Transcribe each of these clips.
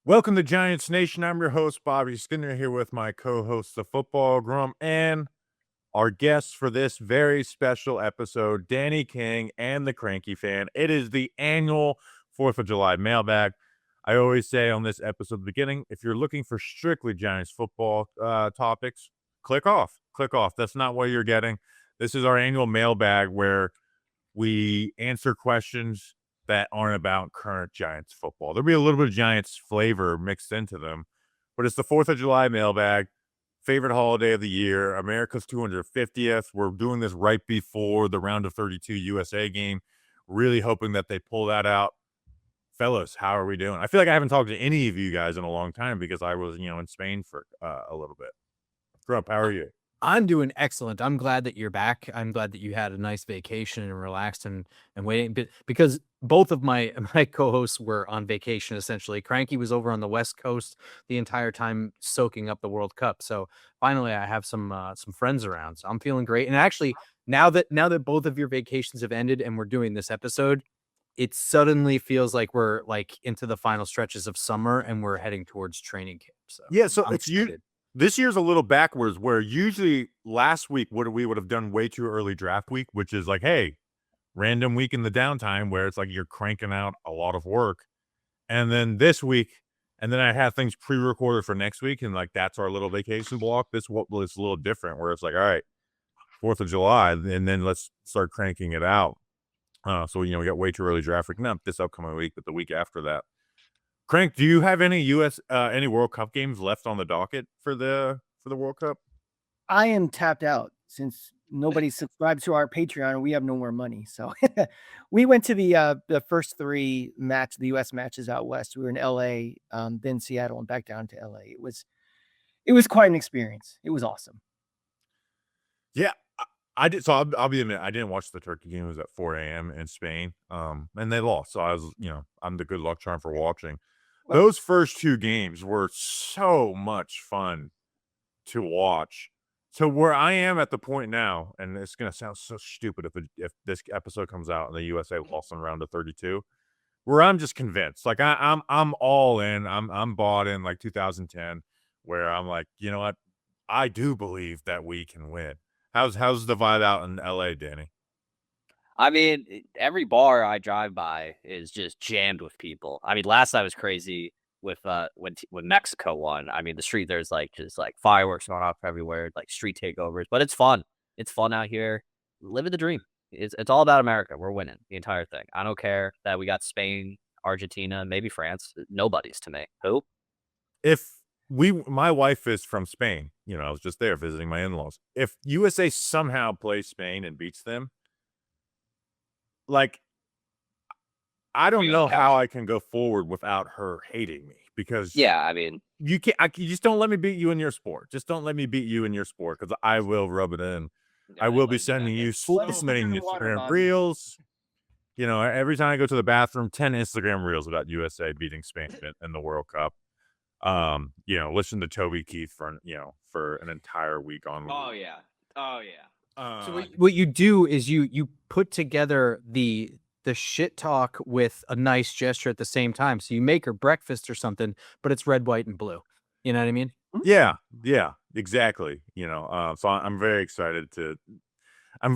Welcome to Giants Nation. I'm your host, Bobby Skinner, here with my co-host, the Football Grump, and our guests for this very special episode, Danny King and the Cranky Fan. It is the annual 4th of July mailbag. I always say on this episode at the beginning, if you're looking for strictly Giants football topics, click off. Click off. That's not what you're getting. This is our annual mailbag where we answer questions that aren't about current Giants football. There'll be a little bit of Giants flavor mixed into them, but it's the 4th of July mailbag, favorite holiday of the year, America's 250th. We're doing this right before the round of 32 USA game, really hoping that they pull that out. Fellas, how are we doing? I feel like I haven't talked to any of you guys in a long time because I was, in Spain for a little bit. Grump, how are you? I'm doing excellent. I'm glad that you're back. I'm glad that you had a nice vacation and relaxed and waiting because both of my co-hosts were on vacation essentially. Cranky was over on the West Coast the entire time soaking up the World Cup. So finally I have some friends around. So I'm feeling great. And actually now that both of your vacations have ended and we're doing this episode, it suddenly feels like we're like into the final stretches of summer and we're heading towards training camp. So Yeah, so I'm it's you. excited. This year's a little backwards where usually last week we would have done way too early draft week, which is like, hey, random week in the downtime where it's like you're cranking out a lot of work. And then this week, and then I have things pre-recorded for next week, and like that's our little vacation block. This what was a little different where it's like, all right, 4th of July, and then let's start cranking it out. So we got way too early draft week, not this upcoming week, but the week after that. Crank, do you have any any World Cup games left on the docket for the World Cup? I am tapped out since nobody subscribes to our Patreon and we have no more money. So we went to the first three the US matches out west. We were in LA, then Seattle, and back down to LA. It was quite an experience. It was awesome. Yeah, I did. So I'll be admit, I didn't watch the Turkey game. It was at 4 a.m. in Spain, and they lost. So I was, I'm the good luck charm for watching. Well, Those first two games were so much fun to watch. So where I am at the point now, and it's gonna sound so stupid if this episode comes out and the USA lost in round of 32, where I'm just convinced, like I'm all in, I'm bought in, like 2010, where I'm like, you know what, I do believe that we can win. How's the vibe out in LA, Danny? I mean, every bar I drive by is just jammed with people. I mean, last night was crazy with when Mexico won. I mean, the street there's like just like fireworks going off everywhere, like street takeovers. But it's fun. It's fun out here. Living the dream. It's all about America. We're winning the entire thing. I don't care that we got Spain, Argentina, maybe France. Nobody's to me. Who? If my wife is from Spain, I was just there visiting my in-laws. If USA somehow plays Spain and beats them, like I don't know how I can go forward without her hating me because Yeah, I mean, you can't. You just don't let me beat you in your sport. Just don't let me beat you in your sport because I will rub it in. I will be sending you so Let us many in the water, Instagram Bobby. reels. Every time I go to the bathroom, 10 Instagram reels about USA beating Spain in the World Cup. Listen to Toby Keith for an entire week on. oh yeah. So what you do is you put together the shit talk with a nice gesture at the same time. So you make her breakfast or something, but it's red, white, and blue. You know what I mean? Yeah, exactly. So I'm very excited to. I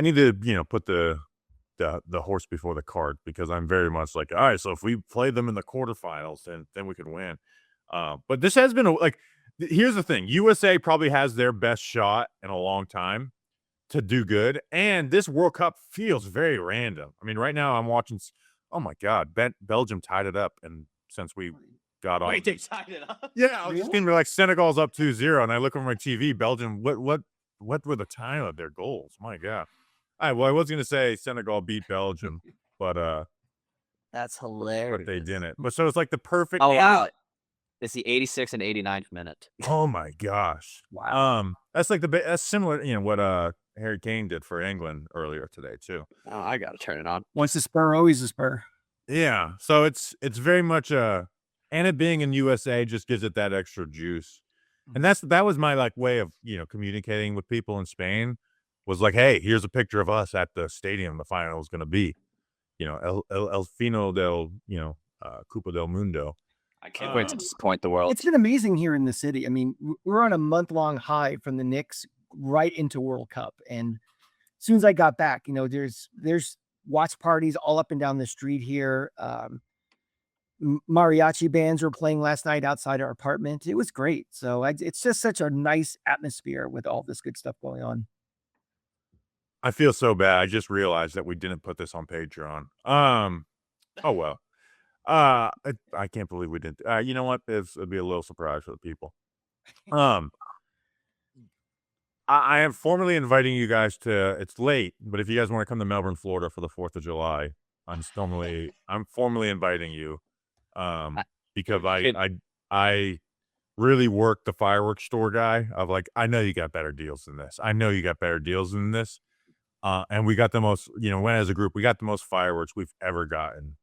need to put the horse before the cart because I'm very much like, all right, so if we play them in the quarterfinals, then we could win. But this has been here's the thing: USA probably has their best shot in a long time to do good, and this World Cup feels very random. I mean, right now I'm watching. Oh my God, Belgium tied it up, and since we got on, Wait, they tied it up. yeah, I was just gonna be like Senegal's up 2-0, and I look on my TV, Belgium. What were the time of their goals? My God. All right, well, I was gonna say Senegal beat Belgium, but That's hilarious. they didn't. But so it's like the perfect. Oh wow. It's the 86th and 89th minute. Oh my gosh. Wow. That's like that's similar, what Harry Kane did for England earlier today too. Oh, I gotta turn it on. Once a spur, always a spur. Yeah. So it's very much and it being in USA just gives it that extra juice. And that was my like way of, communicating with people in Spain was like, hey, here's a picture of us at the stadium the final is gonna be. El Fino del, Copa del Mundo. I can't wait to disappoint the world. It's been amazing here in the city. I mean, we're on a month-long high from the Knicks right into World Cup, and as soon as I got back, there's watch parties all up and down the street here. Mariachi bands were playing last night outside our apartment. It was great. So it's just such a nice atmosphere with all this good stuff going on. I feel so bad. I just realized that we didn't put this on Patreon. Oh well. I can't believe we didn't. You know what? It'll be a little surprise for the people. I am formally inviting you guys to. It's late, but if you guys want to come to Melbourne, Florida for the 4th of July, I'm formally inviting you. Because I really work the fireworks store guy of like, I know you got better deals than this. And we got the most, as a group, we got the most fireworks we've ever gotten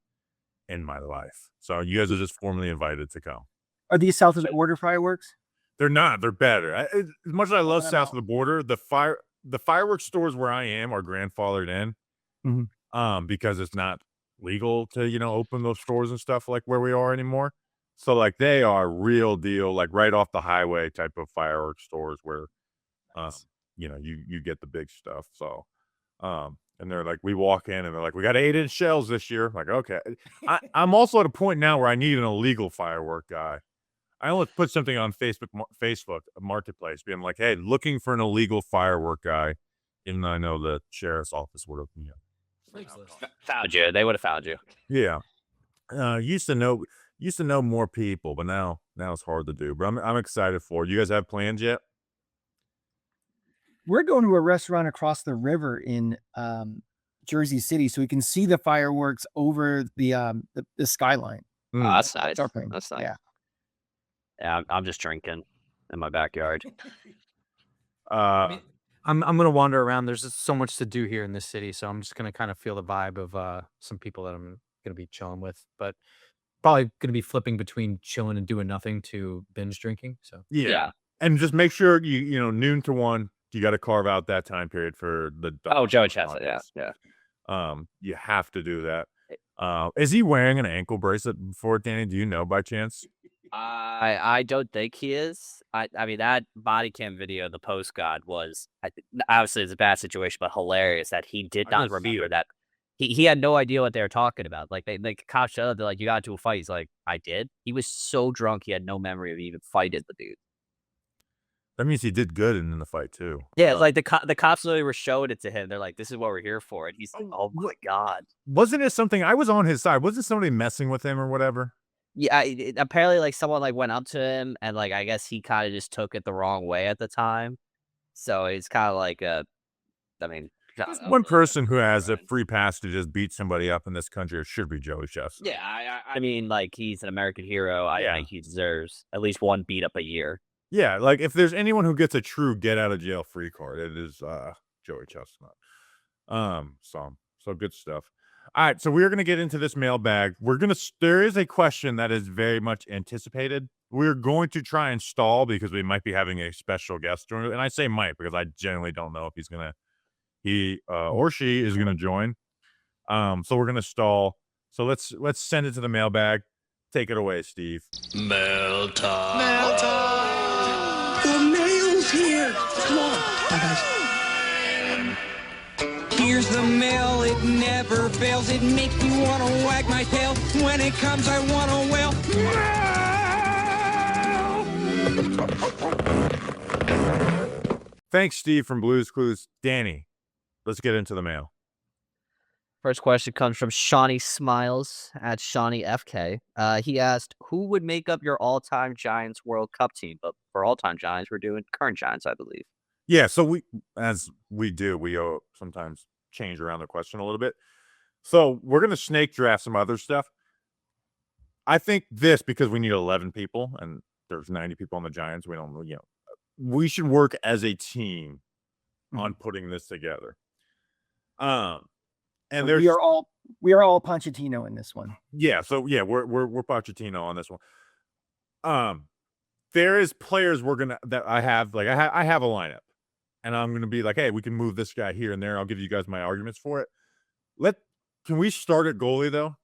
in my life. So you guys are just formally invited to come. Are these south of the border fireworks? They're not. They're better. As much as I love south of the border, the fireworks stores where I am are grandfathered in, because it's not legal to open those stores and stuff like where we are anymore. So like they are real deal, like right off the highway type of fireworks stores where, you get the big stuff. So, and they're like, we walk in and they're like, we got 8-inch shells this year. I'm like, okay. I'm also at a point now where I need an illegal firework guy. I almost put something on Facebook Marketplace, being like, hey, looking for an illegal firework guy. Even though I know the sheriff's office would have found you. They would have found you. Yeah. Used to know more people, but now it's hard to do. But I'm excited for it. You guys have plans yet? We're going to a restaurant across the river in Jersey City, so we can see the fireworks over the skyline. Oh, that's nice. That's nice. Yeah, I'm just drinking in my backyard. I'm gonna wander around. There's just so much to do here in this city, so I'm just gonna kind of feel the vibe of some people that I'm gonna be chilling with, but probably gonna be flipping between chilling and doing nothing to binge drinking. So yeah. And just make sure you noon to 1. You got to carve out that time period for the. Joey Chestnut. Yeah. You have to do that. Is he wearing an ankle bracelet before, Danny? Do you know by chance? I don't think he is. I mean, that body cam video, the post god was, obviously it's a bad situation, but hilarious that he did not remember that. He had no idea what they were talking about. Like the cops showed up, they're like, you got into a fight. He's like, I did. He was so drunk, he had no memory of even fighting the dude. That means he did good in the fight too. Yeah, like the cops literally were showing it to him. They're like, this is what we're here for. And he's like, oh my God. Wasn't it something, I was on his side. Wasn't somebody messing with him or whatever? Yeah, apparently, like, someone, like, went up to him, and, like, I guess he kind of just took it the wrong way at the time. So it's kind of like one person who has a free pass to just beat somebody up in this country, it should be Joey Chestnut. Yeah, I mean, like, he's an American hero. I think he deserves at least one beat up a year. Yeah, like, if there's anyone who gets a true get-out-of-jail-free card, it is Joey Chestnut. So good stuff. All right, so we're going to get into this mailbag. There is a question that is very much anticipated. We're going to try and stall because we might be having a special guest join. And I say might because I genuinely don't know if he or she is going to join. So we're going to stall. So let's send it to the mailbag. Take it away, Steve. Mail time. Mail time. The mail's here. Come on. Bye, guys. Here's the mail, it never fails. It makes me want to wag my tail. When it comes, I want to wail. Thanks, Steve from Blue's Clues. Danny, let's get into the mail. First question comes from Shawnee Smiles at Shawnee FK. He asked, who would make up your all-time Giants World Cup team? But for all-time Giants, we're doing current Giants, I believe. Yeah, so we sometimes change around the question a little bit. So we're going to snake draft some other stuff. I think because we need 11 people and there's 90 people on the Giants, we should work as a team on putting this together. And so we are all Pochettino in this one. Yeah, so yeah, we're Pochettino on this one. There is players I have a lineup. And I'm going to be like, hey, we can move this guy here and there. I'll give you guys my arguments for it. Can we start at goalie, though?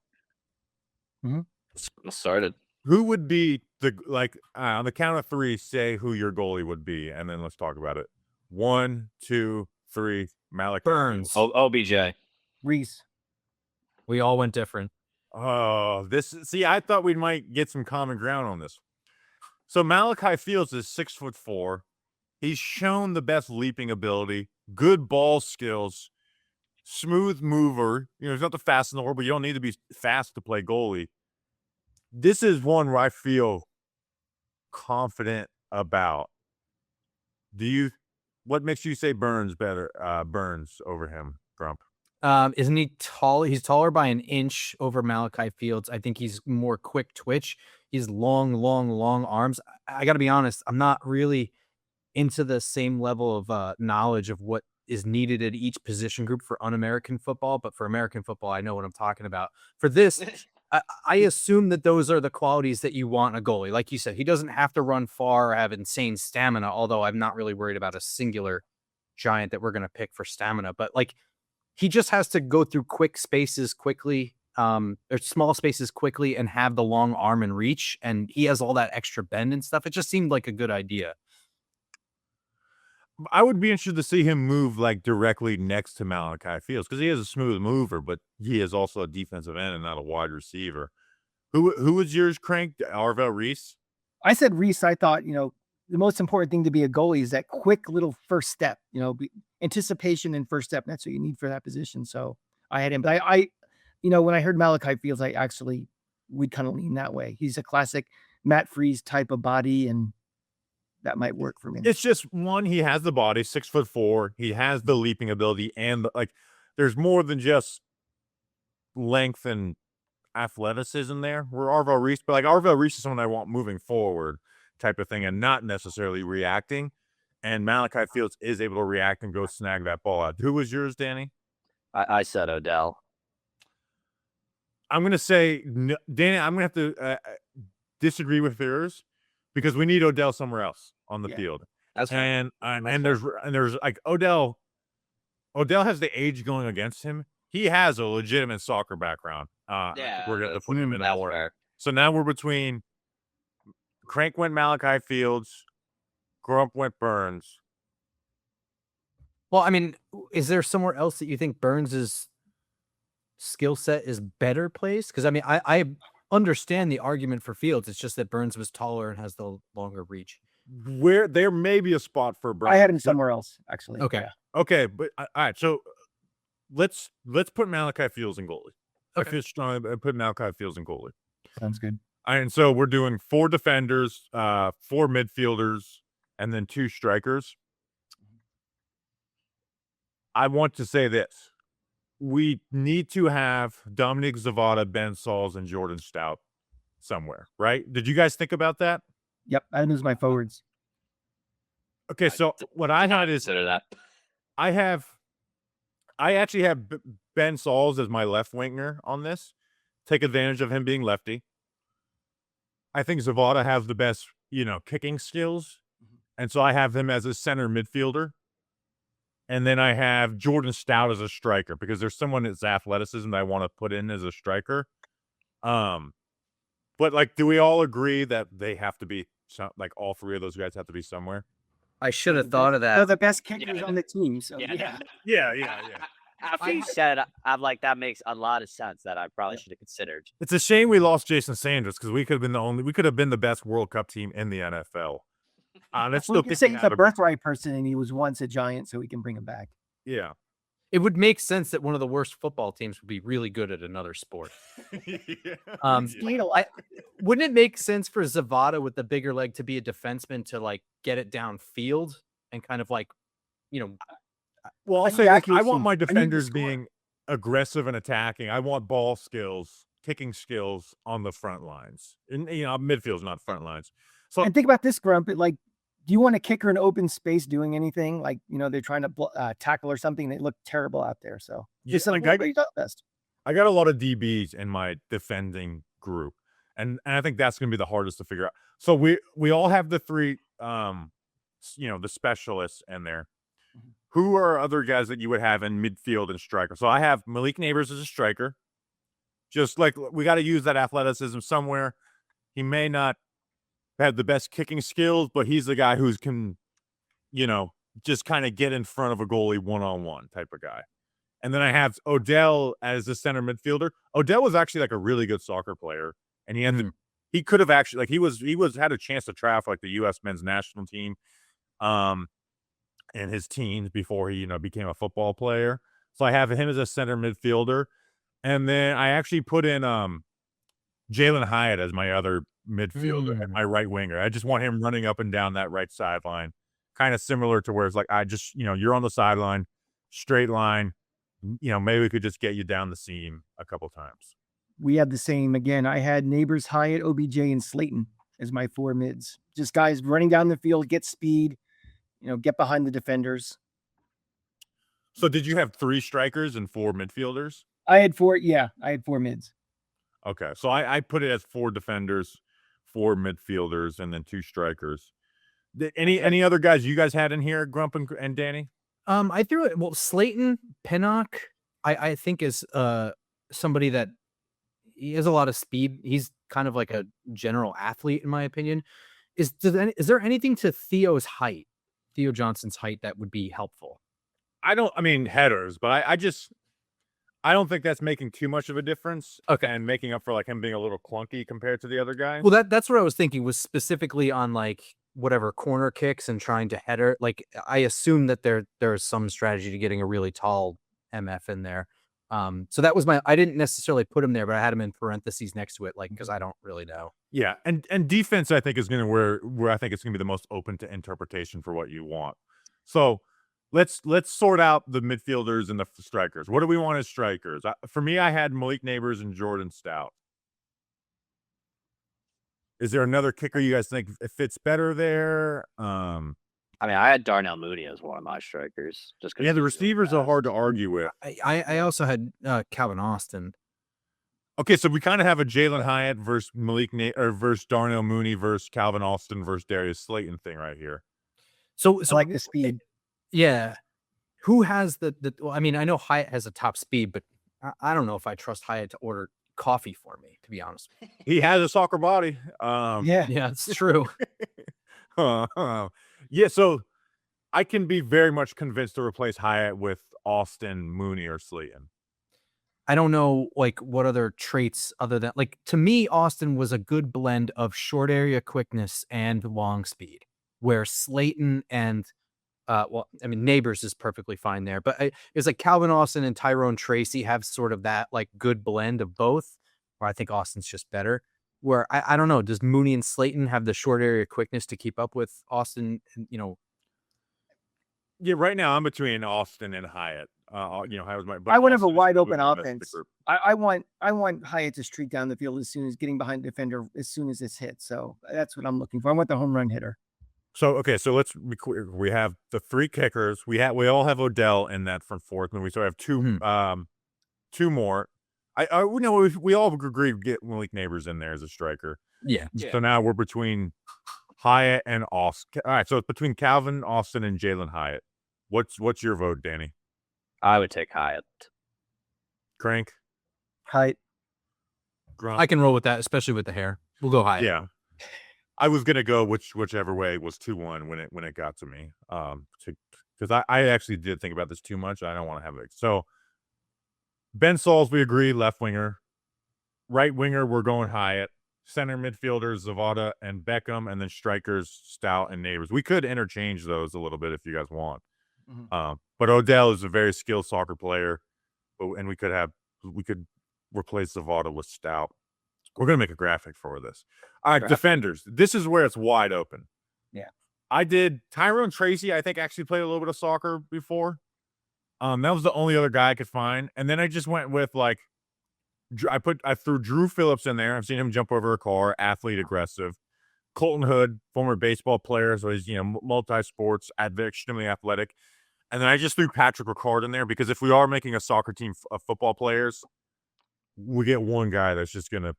Let's start it. Who would be on the count of 3, say who your goalie would be, and then let's talk about it. 1, 2, 3. Malik Burns. OBJ. Reese. We all went different. Oh, I thought we might get some common ground on this. So Malachi Fields is 6'4". He's shown the best leaping ability, good ball skills, smooth mover. He's not the fastest in the world, but you don't need to be fast to play goalie. This is one where I feel confident about. What makes you say Burns over him, Grump? Isn't he tall? He's taller by an inch over Malachi Fields. I think he's more quick twitch. He's long arms. I got to be honest, I'm not really into the same level of knowledge of what is needed at each position group for un-American football, but for American football, I know what I'm talking about. For this, I assume that those are the qualities that you want in a goalie. Like you said, he doesn't have to run far or have insane stamina, although I'm not really worried about a singular giant that we're going to pick for stamina, but he just has to go through quick spaces quickly, or small spaces quickly, and have the long arm and reach. And he has all that extra bend and stuff. It just seemed like a good idea. I would be interested to see him move directly next to Malachi Fields because he is a smooth mover, but he is also a defensive end and not a wide receiver. Who was yours, Crank? Arvell Reese? I said Reese. I thought, the most important thing to be a goalie is that quick little first step, anticipation and first step. That's what you need for that position. So I had him, but I when I heard Malachi Fields, we'd kind of lean that way. He's a classic Matt Freese type of body, and that might work for me. It's just one, he has the body, 6'4". He has the leaping ability, and there's more than just length and athleticism there. We're Arvell Reese, but Arvell Reese is someone I want moving forward type of thing and not necessarily reacting. And Malachi Fields is able to react and go snag that ball out. Who was yours, Danny? I said Odell. I'm going to say, Danny, I'm going to have to disagree with yours because we need Odell somewhere else on the field. That's and there's Odell has the age going against him. He has a legitimate soccer background. Yeah, we're going to put him in that that order. So now we're between Crank went Malachi Fields, Grump went Burns. Well, I mean, is there somewhere else that you think Burns's skill set is better placed? Because I understand the argument for Fields. It's just that Burns was taller and has the longer reach. Where there may be a spot for Burns. I had him somewhere else, actually. Okay. Yeah. Okay, but all right. So let's put Malachi Fields in goalie. Okay. I feel strong. Put Malachi Fields in goalie. Sounds good. And so we're doing 4 defenders, 4 midfielders, and then 2 strikers. I want to say this. We need to have Dominic Zavada, Ben Sauls, and Jordan Stout somewhere, right? Did you guys think about that? Yep, I lose my forwards. Okay, so what I had is Consider that. I actually have Ben Sauls as my left winger on this. Take advantage of him being lefty. I think Zavada has the best, kicking skills. And so I have him as a center midfielder. And then I have Jordan Stout as a striker because there's someone that's athleticism that I want to put in as a striker. But do we all agree that they have to be all 3 of those guys have to be somewhere? I should have thought of They're that. the best kickers on the team. So yeah. Yeah. After you said it, I'm like, that makes a lot of sense that I probably should have considered. It's a shame we lost Jason Sanders because we could have been the best World Cup team in the NFL. Let's still say he's a birthright person and he was once a Giant, so we can bring him back. Yeah. It would make sense that one of the worst football teams would be really good at another sport. Wouldn't it make sense for Zavada with the bigger leg to be a defenseman to get it downfield and kind of Well, I'll say I want my defenders being aggressive and attacking. I want ball skills, kicking skills on the front lines. And midfield's not front lines. So And think about this, Grump. Do you want a kicker in open space doing anything? They're trying to tackle or something. They look terrible out there. So best. I got a lot of DBs in my defending group, and I think that's going to be the hardest to figure out. So we all have the 3, the specialists in there. Who are other guys that you would have in midfield and striker? So I have Malik Neighbors as a striker. Just we got to use that athleticism somewhere. He may not have the best kicking skills, but he's the guy who's can, just kind of get in front of a goalie one-on-one type of guy. And then I have Odell as the center midfielder. Odell was actually like a really good soccer player, and he could have actually he was had a chance to try for like the U.S. men's national team, in his teens before he became a football player. So I have him as a center midfielder, and then I actually put in Jalen Hyatt as my other midfielder and my right winger. I just want him running up and down that right sideline, kind of similar to where it's like I just you're on the sideline, straight line. Maybe we could just get you down the seam a couple times. We had the same again. I had Neighbors, Hyatt, OBJ, and Slayton as my 4 mids. Just guys running down the field, get speed, get behind the defenders. So did you have 3 strikers and 4 midfielders? I had 4. Yeah, I had 4 mids. Okay, so I put it as 4 defenders, 4 midfielders, and then 2 strikers. Any other guys you guys had in here, Grump and Danny? I threw it. Well, Slayton Pinnock, I think is somebody that he has a lot of speed. He's kind of like a general athlete, in my opinion. Is there anything to Theo Johnson's height that would be helpful? I mean headers, but I don't think that's making too much of a difference. Okay, and making up for like him being a little clunky compared to the other guy. Well, that's what I was thinking, was specifically on like whatever corner kicks and trying to header. Like I assume that there's some strategy to getting a really tall MF in there. So that was I didn't necessarily put him there, but I had him in parentheses next to it, like, because I don't really know. Yeah, and defense I think is going to where I think it's going to be the most open to interpretation for what you want. So let's sort out the midfielders and the strikers. What do we want as strikers? For me, I had Malik Neighbors and Jordan Stout. Is there another kicker you guys think it fits better there? I mean, I had Darnell Mooney as one of my strikers. Just yeah, the receivers are hard to argue with. I also had Calvin Austin. Okay, so we kind of have a Jalen Hyatt versus versus Darnell Mooney versus Calvin Austin versus Darius Slayton thing right here. So I like the speed. Yeah. Who has the well, I mean, I know Hyatt has a top speed, but I don't know if I trust Hyatt to order coffee for me, to be honest. He has a soccer body. Yeah, it's true. Yeah, so I can be very much convinced to replace Hyatt with Austin, Mooney, or Slayton. I don't know, like, what other traits other than, like, to me, Austin was a good blend of short area quickness and long speed, where Slayton and Neighbors is perfectly fine there, but it's like Calvin Austin and Tyrone Tracy have sort of that like good blend of both, where I think Austin's just better. Where I don't know, does Mooney and Slayton have the short area quickness to keep up with Austin? Yeah, right now I'm between Austin and Hyatt. Hyatt was I want to have a wide open offense. I want Hyatt to streak down the field as soon as getting behind the defender as soon as it's hit. So that's what I'm looking for. I want the home run hitter. So okay, so let's be clear. We have the 3 kickers. We all have Odell in that front 4th, and we still have 2 more. We all agreed to get Malik Neighbors in there as a striker. Yeah. So now we're between Hyatt and Austin. All right, so it's between Calvin Austin and Jalen Hyatt. What's your vote, Danny? I would take Hyatt. Crank? Hyatt. Grump? I can roll with that, especially with the hair. We'll go Hyatt. Yeah. I was gonna go whichever way was 2-1 when it got to me. Because I actually did think about this too much. I don't want to have it. So Ben Sauls, we agree, left winger. Right winger, we're going Hyatt. Center midfielders, Zavada and Beckham, and then strikers, Stout and Neighbors. We could interchange those a little bit if you guys want. Mm-hmm. But Odell is a very skilled soccer player, and we could replace Zavada with Stout. We're gonna make a graphic for this. All right, defenders. This is where it's wide open. Yeah, I did Tyrone Tracy. I think actually played a little bit of soccer before. That was the only other guy I could find, and then I just went with like I threw Drew Phillips in there. I've seen him jump over a car, athlete, aggressive. Colton Hood, former baseball player, so he's multi-sports, extremely athletic. And then I just threw Patrick Ricard in there because if we are making a soccer team of football players, we get one guy that's just gonna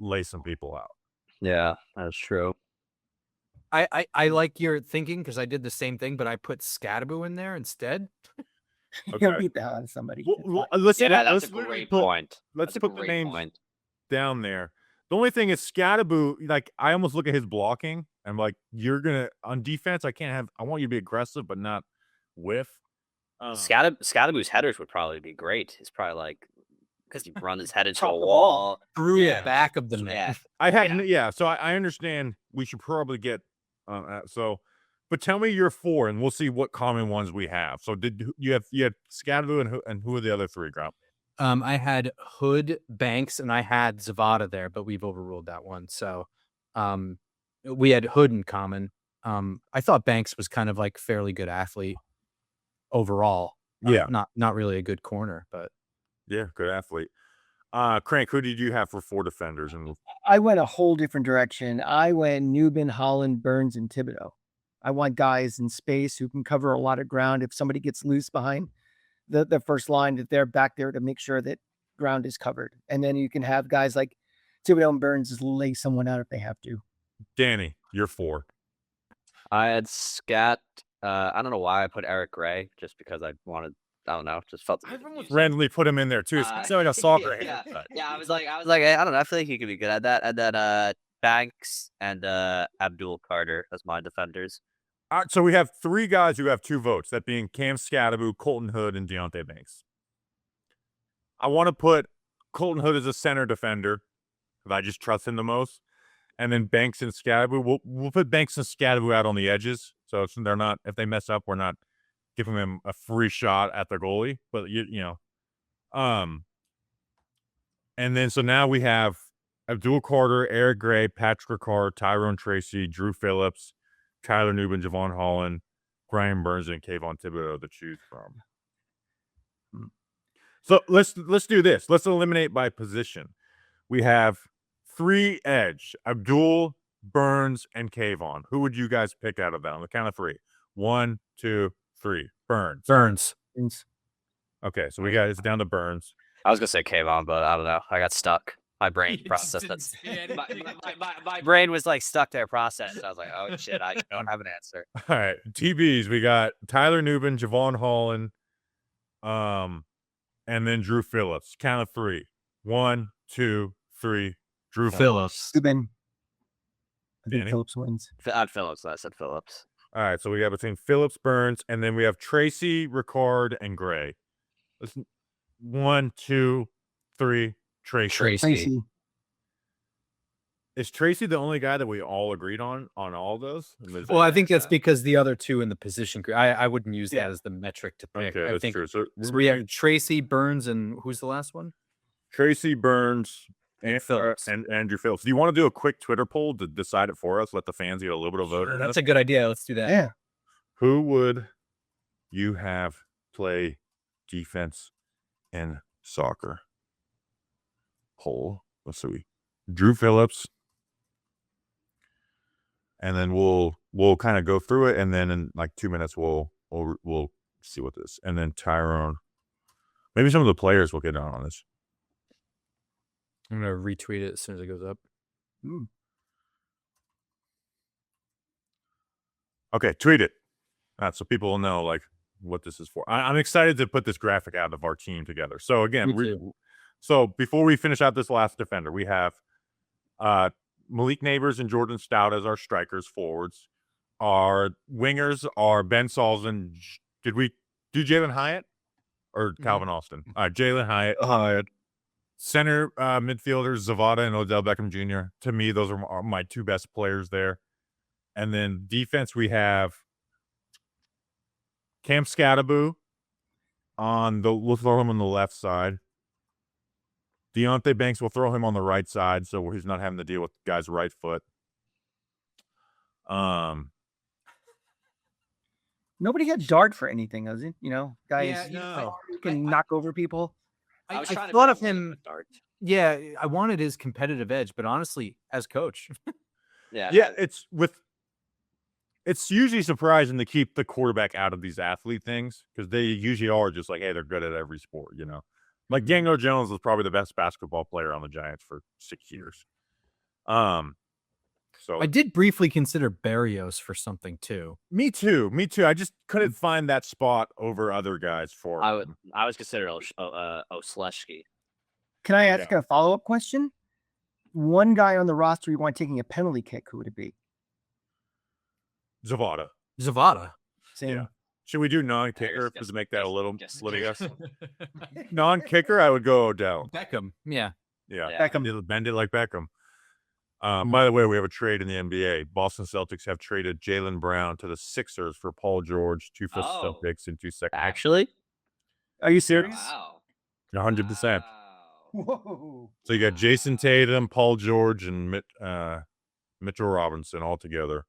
lay some people out. Yeah, that's true. I like your thinking because I did the same thing, but I put Scadaboo in there instead. You're gonna beat the hell out of somebody. Let's That's let's a great put, point. Let's put the names down there. The only thing is Scatterboo, like, I almost look at his blocking. I'm like, you're going to, on defense, I want you to be aggressive, but not whiff. Scatterboo's headers would probably be great. He's probably like, because he run his head into Drop a the wall. Through Yeah. the back of the net. So I understand we should probably get, but tell me your 4 and we'll see what common ones we have. So you had Scatterboo and who are the other 3, Grump? I had Hood, Banks, and I had Zavada there, but we've overruled that one. So we had Hood in common. I thought Banks was kind of like fairly good athlete overall. Yeah. Not really a good corner, but Yeah, good athlete. Crank, who did you have for 4 defenders? And I went a whole different direction. I went Newman, Holland, Burns, and Thibodeau. I want guys in space who can cover a lot of ground. If somebody gets loose behind the first line, that they're back there to make sure that ground is covered. And then you can have guys like Thibodeau and Burns just lay someone out if they have to. Danny, your 4. I had Scat. I don't know why I put Eric Gray, just because I don't know, just felt. I almost randomly put him in there too. It's like a soccer haircut. Yeah, I was like, I don't know. I feel like he could be good at that. And then Banks and Abdul Carter as my defenders. All right, so we have 3 guys who have 2 votes, that being Cam Scatterboo, Colton Hood, and Deontay Banks. I want to put Colton Hood as a center defender because I just trust him the most. And then Banks and Scatterboo. We'll put Banks and Scatterboo out on the edges. So they're not, if they mess up, we're not giving them a free shot at their goalie. But, and then so now we have Abdul Carter, Eric Gray, Patrick Ricard, Tyrone Tracy, Drew Phillips, Tyler Newman, Javon Holland, Brian Burns, and Kayvon Thibodeau to choose from. So let's do this. Let's eliminate by position. We have 3 edge: Abdul, Burns, and Kayvon. Who would you guys pick out of that on the count of 3? 1, 2, 3. Burns. Okay, so we got it's down to Burns. I was gonna say Kayvon, but I don't know. I got stuck. My brain processed that. My brain was like stuck there processed. I was like, oh shit, I don't have an answer. All right, TBs. We got Tyler Newman, Javon Holland, and then Drew Phillips. Count of 3. 1, 2, 3. Drew Phillips. Subin. I think Danny? Phillips wins. I had Phillips. I said Phillips. All right, so we got between Phillips, Burns, and then we have Tracy, Ricard, and Gray. 1, 2, 3. Tracy. Is Tracy the only guy that we all agreed on all those? Well, I think that's because the other 2 in the position group, I wouldn't use that as the metric to pick. Okay, I that's think true. So we have Tracy, Burns, and who's the last one? Tracy, Burns, and Phillips. and Andrew Phillips. Do you want to do a quick Twitter poll to decide it for us? Let the fans get a little bit of vote. That's a good idea. Let's do that. Yeah. Who would you have play defense in soccer? Poll. Let's see. Drew Phillips. And then we'll kind of go through it, and then in like 2 minutes we'll see what this. And then Tyrone. Maybe some of the players will get on this. I'm gonna retweet it as soon as it goes up. Okay, tweet it. So people will know like what this is for. I'm excited to put this graphic out of our team together. So again, so before we finish out this last defender, we have Malik Neighbors and Jordan Stout as our strikers, forwards. Our wingers are Ben Salzman. Did we do Jalen Hyatt or Calvin Austin? All right, Jalen Hyatt. Center midfielders, Zavada and Odell Beckham Jr. To me, those are my 2 best players there. And then defense, we have Cam Scatterboo we'll throw him on the left side. Deontay Banks, will throw him on the right side, so he's not having to deal with the guy's right foot. Nobody got dart for anything, does it? Guys no. who can knock over people. I thought of him. Yeah, I wanted his competitive edge, but honestly, as coach, Yeah. It's usually surprising to keep the quarterback out of these athlete things because they usually are just like, hey, they're good at every sport, Like Daniel Jones was probably the best basketball player on the Giants for 6 years. So I did briefly consider Barrios for something too. Me too. I just couldn't find that spot over other guys for. I was considering Osleshki. Can I ask a follow-up question? one guy on the roster you want taking a penalty kick, who would it be? Zavada. Zavada. Same. Yeah. Should we do non-kicker guess- to make that a little guess- guess? Non-kicker, I would go Odell. Beckham. Yeah. Yeah, Yeah. Beckham. bend it like Beckham. By the way, we have a trade in the NBA. Boston Celtics have traded Jaylen Brown to the Sixers for Paul George, 2 first-round Oh. picks and 2 second. Actually? Are you serious? Wow. 100%. Wow. Whoa. So you got Jason Tatum, Paul George, and Mitchell Robinson all together,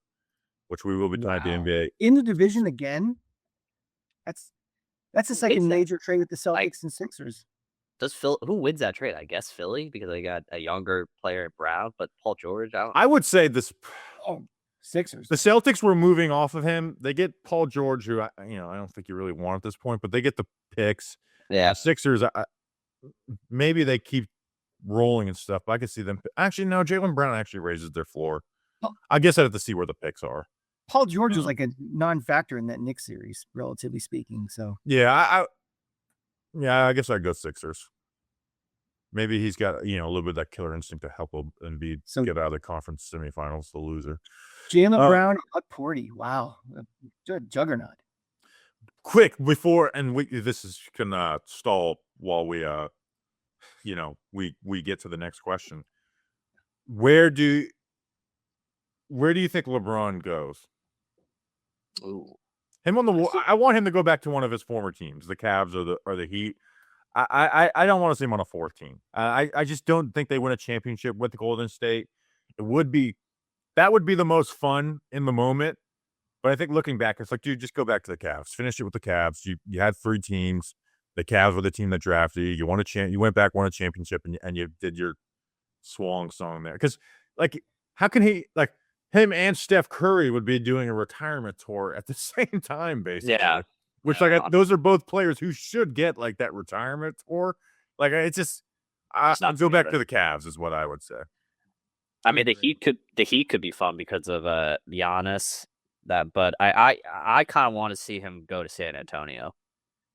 which we will be doing at the Wow. NBA. In the division again? That's the second that? major trade with the Celtics Like- and Sixers. Does who wins that trade? I guess Philly, because they got a younger player in Brown, but Paul George, I would say this. Oh, Sixers. The Celtics were moving off of him. They get Paul George, who I don't think you really want at this point, but they get the picks. yeah. The Sixers, maybe they keep rolling and stuff, but I could see them. Actually, no, Jaylen Brown actually raises their floor. Oh. I guess I'd have to see where the picks are. Paul George was like a non-factor in that Knicks series, relatively speaking. So Yeah, I guess I'd go Sixers. Maybe he's got, a little bit of that killer instinct to help Embiid So- get out of the conference semifinals, the loser. Jalen Oh. Brown, Buck Porty. Wow, a juggernaut. Quick before, and this can stall while we we get to the next question. Where do you think LeBron goes? Ooh. Him on the I want him to go back to one of his former teams, the Cavs or the Heat. I don't want to see him on a 4th team. I just don't think they win a championship with Golden State. That would be the most fun in the moment. But I think looking back, it's like, dude, just go back to the Cavs. Finish it with the Cavs. You had 3 teams. The Cavs were the team that drafted you. You won you went back, won a championship, and you did your swan song there. Because how can him and Steph Curry would be doing a retirement tour at the same time, basically. Yeah. Which Yeah. those are both players who should get that retirement tour. It's just It's not I'd go back fair. to the Cavs is what I would say. I mean, the Heat could be fun because of Giannis. But I kind of want to see him go to San Antonio,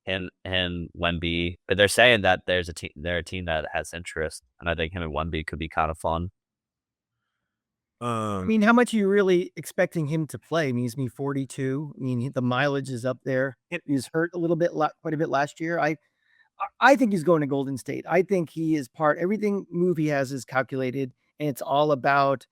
and Wemby. But they're saying that they're a team that has interest, and I think him and Wemby could be kind of fun. I mean, how much are you really expecting him to play? I mean, he's 42. I mean, the mileage is up there. He was hurt a little bit, quite a bit last year. I think he's going to Golden State. I think he is everything move he has is calculated, and it's all about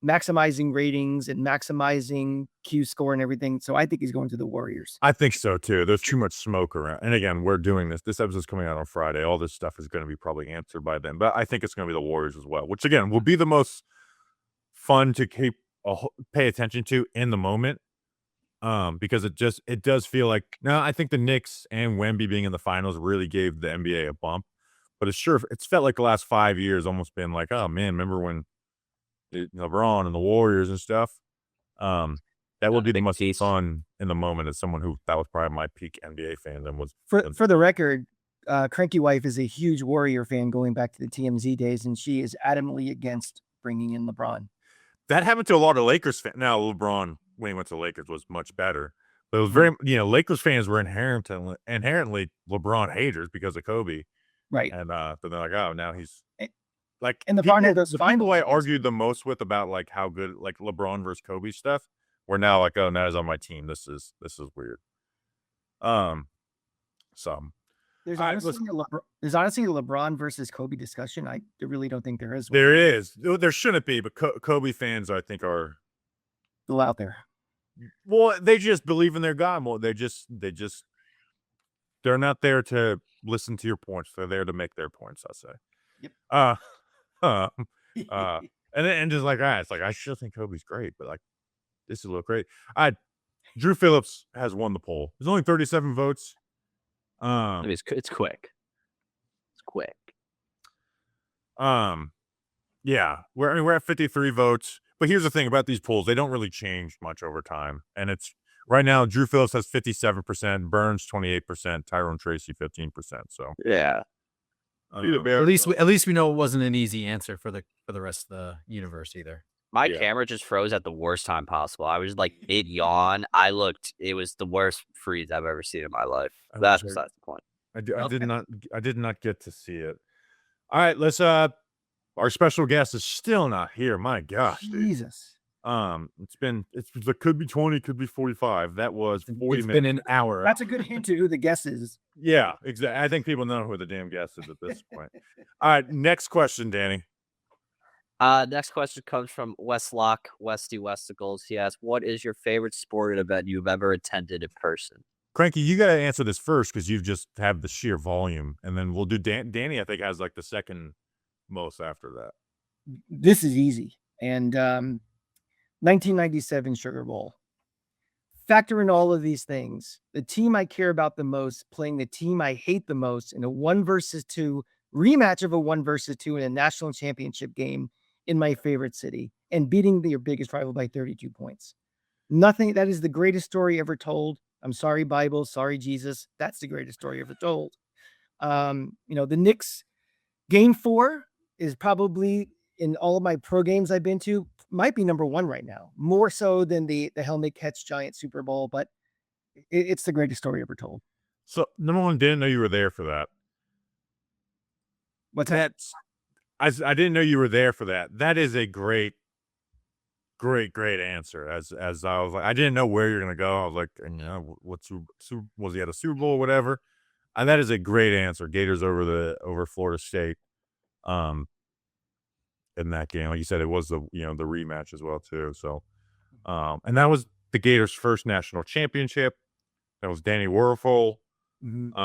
maximizing ratings and maximizing Q score and everything. So I think he's going to the Warriors. I think so too. There's too much smoke around. And again, we're doing this. This episode's coming out on Friday. All this stuff is going to be probably answered by then. But I think it's going to be the Warriors as well, which again will be the most fun to pay attention to in the moment. Because it does feel like now I think the Knicks and Wemby being in the finals really gave the NBA a bump. But it's felt like the last 5 years almost been like, oh man, remember when LeBron and the Warriors and stuff? That would be the big most piece. fun in the moment as someone who that was probably my peak NBA fandom was. For the record, Cranky Wife is a huge Warrior fan going back to the TMZ days, and she is adamantly against bringing in LeBron. That happened to a lot of Lakers fans. Now LeBron when he went to the Lakers was much better. But it was very Lakers fans were inherently LeBron haters because of Kobe. Right. And but they're like, oh, now he's like, and LeBron had those the people I finals. argued the most with about how good LeBron versus Kobe stuff were now like, oh, now he's on my team. This is weird. There's All right, honestly a LeBron versus Kobe discussion. I really don't think there is. There is. There shouldn't be, but Kobe fans I think are Still out there. well, they just believe in their guy more. They're not there to listen to your points. They're there to make their points, I say. Yep. And just it's like I still think Kobe's great, but this is a little crazy. Drew Phillips has won the poll. There's only 37 votes. I mean, it's quick. It's quick. Yeah, we're at 53 votes. But here's the thing about these polls: they don't really change much over time. And it's right now, Drew Phillips has 57%, Burns 28%, Tyrone Tracy 15%. So Yeah. At least we know it wasn't an easy answer for the rest of the universe either. My camera just froze at the worst time possible. I was mid yawn. It was the worst freeze I've ever seen in my life. That's besides the point. I did not get to see it. All right, let's Our special guest is still not here. My gosh, dude. Jesus. It could be 20, could be 45. That was 40 It's minutes. been an hour. That's a good hint to who the guest is. Yeah, exactly. I think people know who the damn guest is at this point. All right, next question, Danny. Next question comes from Westlock, Westy Westicles. He asks, what is your favorite sporting event you've ever attended in person? Cranky, you got to answer this first because you've just have the sheer volume, and then we'll do Danny. I think has like the second most after that. This is easy. And 1997 Sugar Bowl. Factor in all of these things. The team I care about the most playing the team I hate the most in a 1-versus-2 rematch of a 1-versus-2 in a national championship game in my favorite city and beating your biggest rival by 32 points. Nothing. That is the greatest story ever told. I'm sorry, Bible. Sorry, Jesus. That's the greatest story ever told. The Knicks game 4 is probably in all of my pro games I've been to might be number 1 right now, more so than the Helmet Catch Giant Super Bowl, but it's the greatest story ever told. So number one, didn't know you were there for that. What's that? I didn't know you were there for that. That is a great answer. As I was like, I didn't know where you're gonna go. I was like, what's was he at a Super Bowl or whatever? And that is a great answer. Gators over Florida State. In that game, like you said, it was the rematch as well too. So, and that was the Gators' first national championship. That was Danny Werfel. It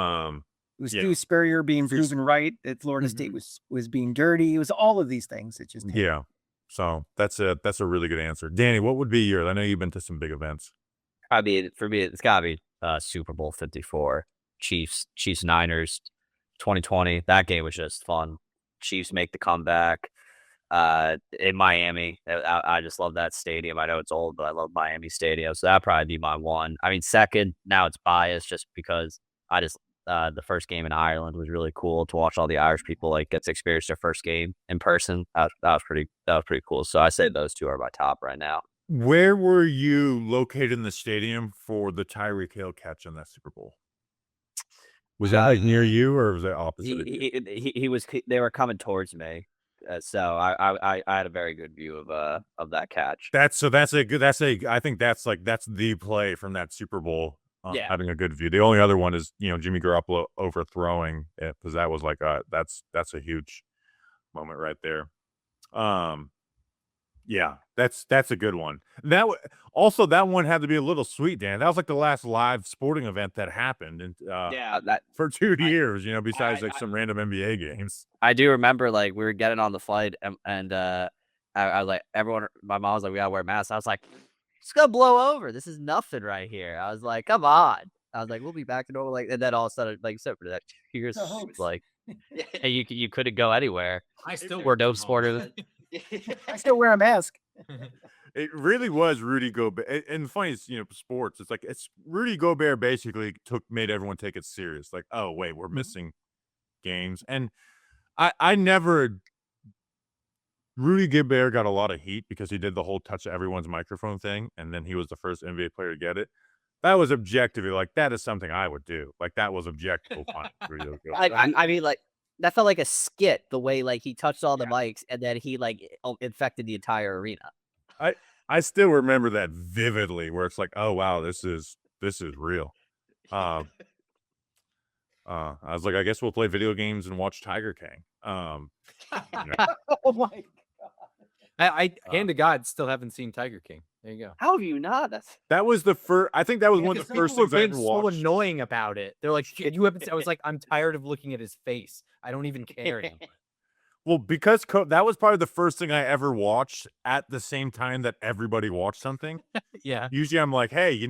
was Stu Spurrier being proven right that Florida State was being dirty. It was all of these things. It just yeah. So that's a really good answer. Danny, what would be yours? I know you've been to some big events. I mean, for me, it's gotta be Super Bowl 54, Chiefs Niners, 2020. That game was just fun. Chiefs make the comeback. In Miami. I just love that stadium. I know it's old, but I love Miami Stadium. So that'd probably be my one. I mean, second, now it's biased just because the first game in Ireland was really cool to watch all the Irish people get to experience their first game in person. That was pretty cool. So I say those two are my top right now. Where were you located in the stadium for the Tyreek Hill catch in that Super Bowl? Was that near you or was that opposite? They were coming towards me. So I had a very good view of that catch. I think that's the play from that Super Bowl. Having a good view. The only other one is Jimmy Garoppolo overthrowing it, because that was that's a huge moment right there. Yeah, that's a good one. That one had to be a little sweet, Dan. That was like the last live sporting event that happened, and for 2 years, besides some random NBA games. I do remember we were getting on the flight, and I was like, everyone. My mom was like, we gotta wear masks. I was like, it's gonna blow over. This is nothing right here. I was like, come on. I was like, we'll be back to normal. And then all of a sudden, except for that 2 years, you couldn't go anywhere. I still we're no sporter. I still wear a mask. It really was Rudy Gobert. And the funny is, sports, it's Rudy Gobert basically made everyone take it serious. Like, oh, wait, we're missing games. And I never, Rudy Gobert got a lot of heat because he did the whole touch everyone's microphone thing. And then he was the first NBA player to get it. That was objectively, that is something I would do. That was objective. I mean, that felt like a skit, the way he touched all the mics and then he infected the entire arena. I still remember that vividly, where it's like, oh wow, this is real. I was like, I guess we'll play video games and watch Tiger King. Oh my God. I hand to God, still haven't seen Tiger King. There you go. How have you not? That was the first. I think that was one of the first things I ever so watched. annoying about it. They're like, you haven't. I was like, I'm tired of looking at his face. I don't even care anymore. Well, because that was probably the first thing I ever watched at the same time that everybody watched something. Yeah. Usually I'm like, hey,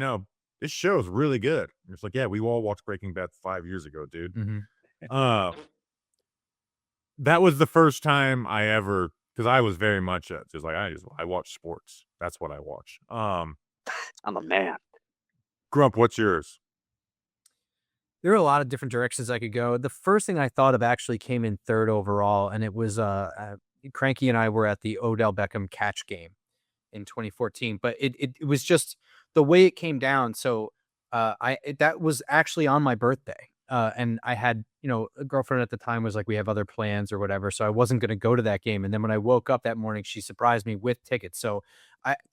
this show's really good. And it's like, yeah, we all watched Breaking Bad 5 years ago, dude. Mm-hmm. That was the first time I ever, because I was very much just like, I watch sports. That's what I watch. I'm a man. Grump, what's yours? There are a lot of different directions I could go. The first thing I thought of actually came in third overall, and it was Cranky and I were at the Odell Beckham catch game in 2014. But it was just the way it came down. So that was actually on my birthday. And I had, a girlfriend at the time was like, we have other plans or whatever. So I wasn't going to go to that game. And then when I woke up that morning, she surprised me with tickets. So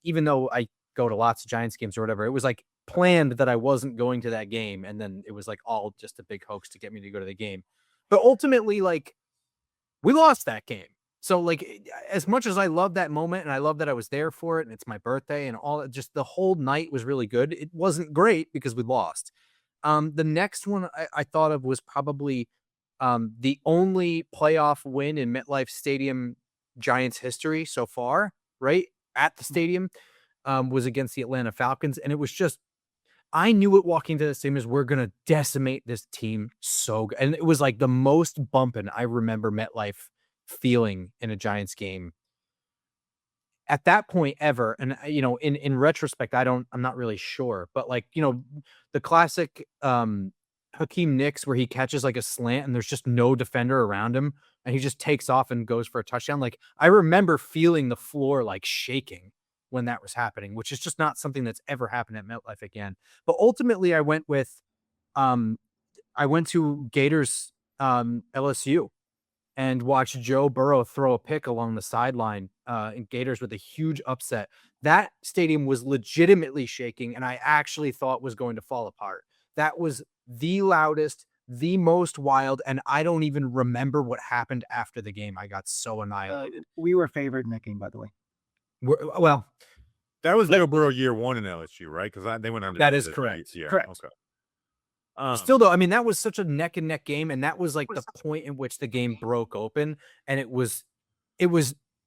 even though I go to lots of Giants games or whatever, it was like planned that I wasn't going to that game. And then it was like all just a big hoax to get me to go to the game. But ultimately, like, we lost that game. So like, as much as I love that moment and I love that I was there for it and it's my birthday and all that, just the whole night was really good. It wasn't great because we lost. The next one I thought of was probably the only playoff win in MetLife Stadium Giants history so far, right? At the stadium, was against the Atlanta Falcons. And it was just, I knew it walking to the stadium is we're going to decimate this team so good. And it was like the most bumping I remember MetLife feeling in a Giants game at that point ever. And in retrospect, I'm not really sure, but like, the classic Hakeem Nicks where he catches like a slant and there's just no defender around him and he just takes off and goes for a touchdown. Like, I remember feeling the floor like shaking when that was happening, which is just not something that's ever happened at MetLife again. But ultimately I went to Gators LSU and watch Joe Burrow throw a pick along the sideline in Gators with a huge upset. That stadium was legitimately shaking, and I actually thought was going to fall apart. That was the loudest, the most wild, and I don't even remember what happened after the game. I got so annihilated. We were favored in that game, by the way. Well, That was Joe Burrow year 1 in LSU, right? Because they went on. That is correct. Yeah. Correct. Okay. Still though, I mean, that was such a neck and neck game, and that was like the point in which the game broke open, and it was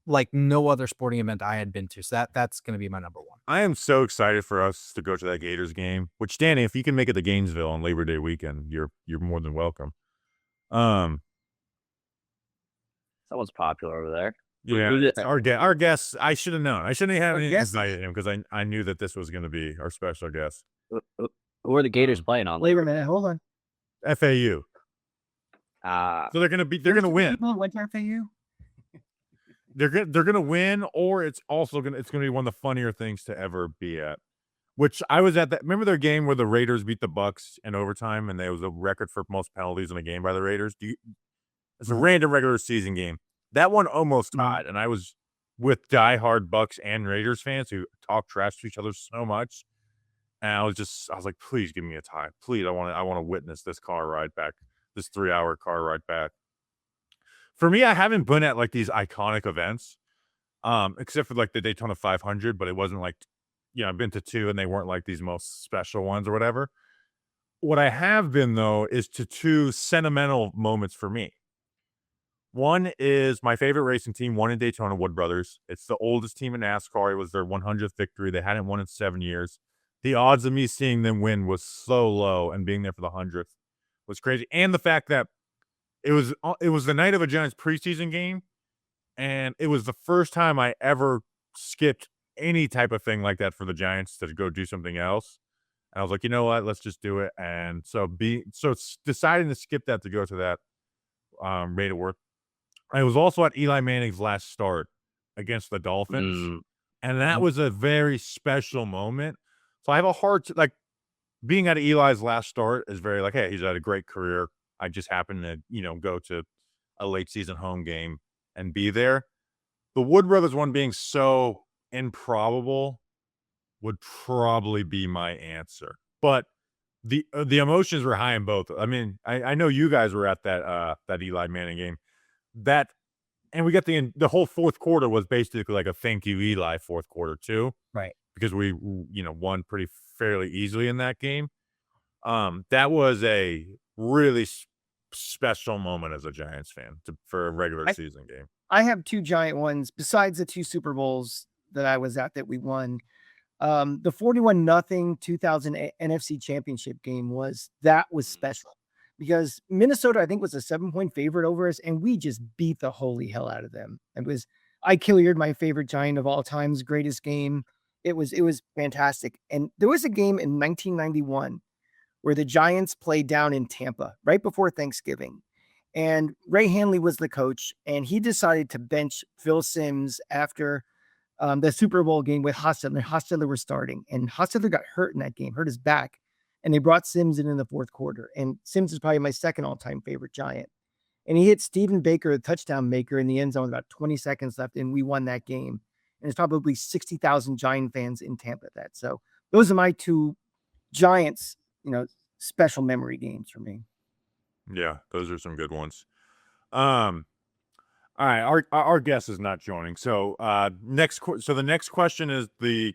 like no other sporting event I had been to. So that's going to be my number one. I am so excited for us to go to that Gators game. Which, Danny, if you can make it to Gainesville on Labor Day weekend, you're more than welcome. Someone's popular over there. Yeah, our guest. I should have known. I shouldn't have invited him because I knew that this was going to be our special guest. Who are the Gators playing on? Wait a minute, hold on. FAU. So they're gonna win. People went to FAU. They're gonna win, or it's gonna be one of the funnier things to ever be at. Which I was at that. Remember their game where the Raiders beat the Bucks in overtime, and there was a record for most penalties in a game by the Raiders. It's a random regular season game. That one almost tied, and I was with diehard Bucks and Raiders fans who talk trash to each other so much. And I was like, please give me a tie. Please, I want to witness this car ride back, this 3-hour car ride back. For me, I haven't been at like these iconic events, except for like the Daytona 500, but it wasn't like, I've been to 2 and they weren't like these most special ones or whatever. What I have been though is to 2 sentimental moments for me. One is my favorite racing team won in Daytona, Wood Brothers. It's the oldest team in NASCAR. It was their 100th victory. They hadn't won in 7 years. The odds of me seeing them win was so low, and being there for the 100th was crazy. And the fact that it was the night of a Giants preseason game, and it was the first time I ever skipped any type of thing like that for the Giants to go do something else. And I was like, you know what, let's just do it. And so deciding to skip that to go to that made it work. I was also at Eli Manning's last start against the Dolphins, and that was a very special moment. So I have a hard like being at Eli's last start is very like, hey, he's had a great career. I just happened to, go to a late season home game and be there. The Wood Brothers one being so improbable would probably be my answer. But the emotions were high in both. I mean, I know you guys were at that Eli Manning game. And we got the whole fourth quarter was basically like a thank you Eli fourth quarter too. Right. Because we won pretty fairly easily in that game. That was a really special moment as a Giants fan for a regular season game. I have 2 giant ones besides the 2 Super Bowls that I was at that we won. The 41-0 2000 NFC Championship game was special because Minnesota, I think, was a 7-point favorite over us, and we just beat the holy hell out of them. Ike Hilliard, my favorite Giant of all time's greatest game. It was fantastic. And there was a game in 1991 where the Giants played down in Tampa right before Thanksgiving. And Ray Hanley was the coach, and he decided to bench Phil Simms after the Super Bowl game with Hostetler. Hostetler was starting, and Hostetler got hurt in that game, hurt his back. and they brought Sims in the fourth quarter. And Sims is probably my second all-time favorite Giant. And he hit Stephen Baker, the touchdown maker, in the end zone with about 20 seconds left, and we won that game. And there's probably 60,000 Giant fans in Tampa at that. So those are my two Giants, special memory games for me. Yeah, those are some good ones. All right, our guest is not joining. So the next question is the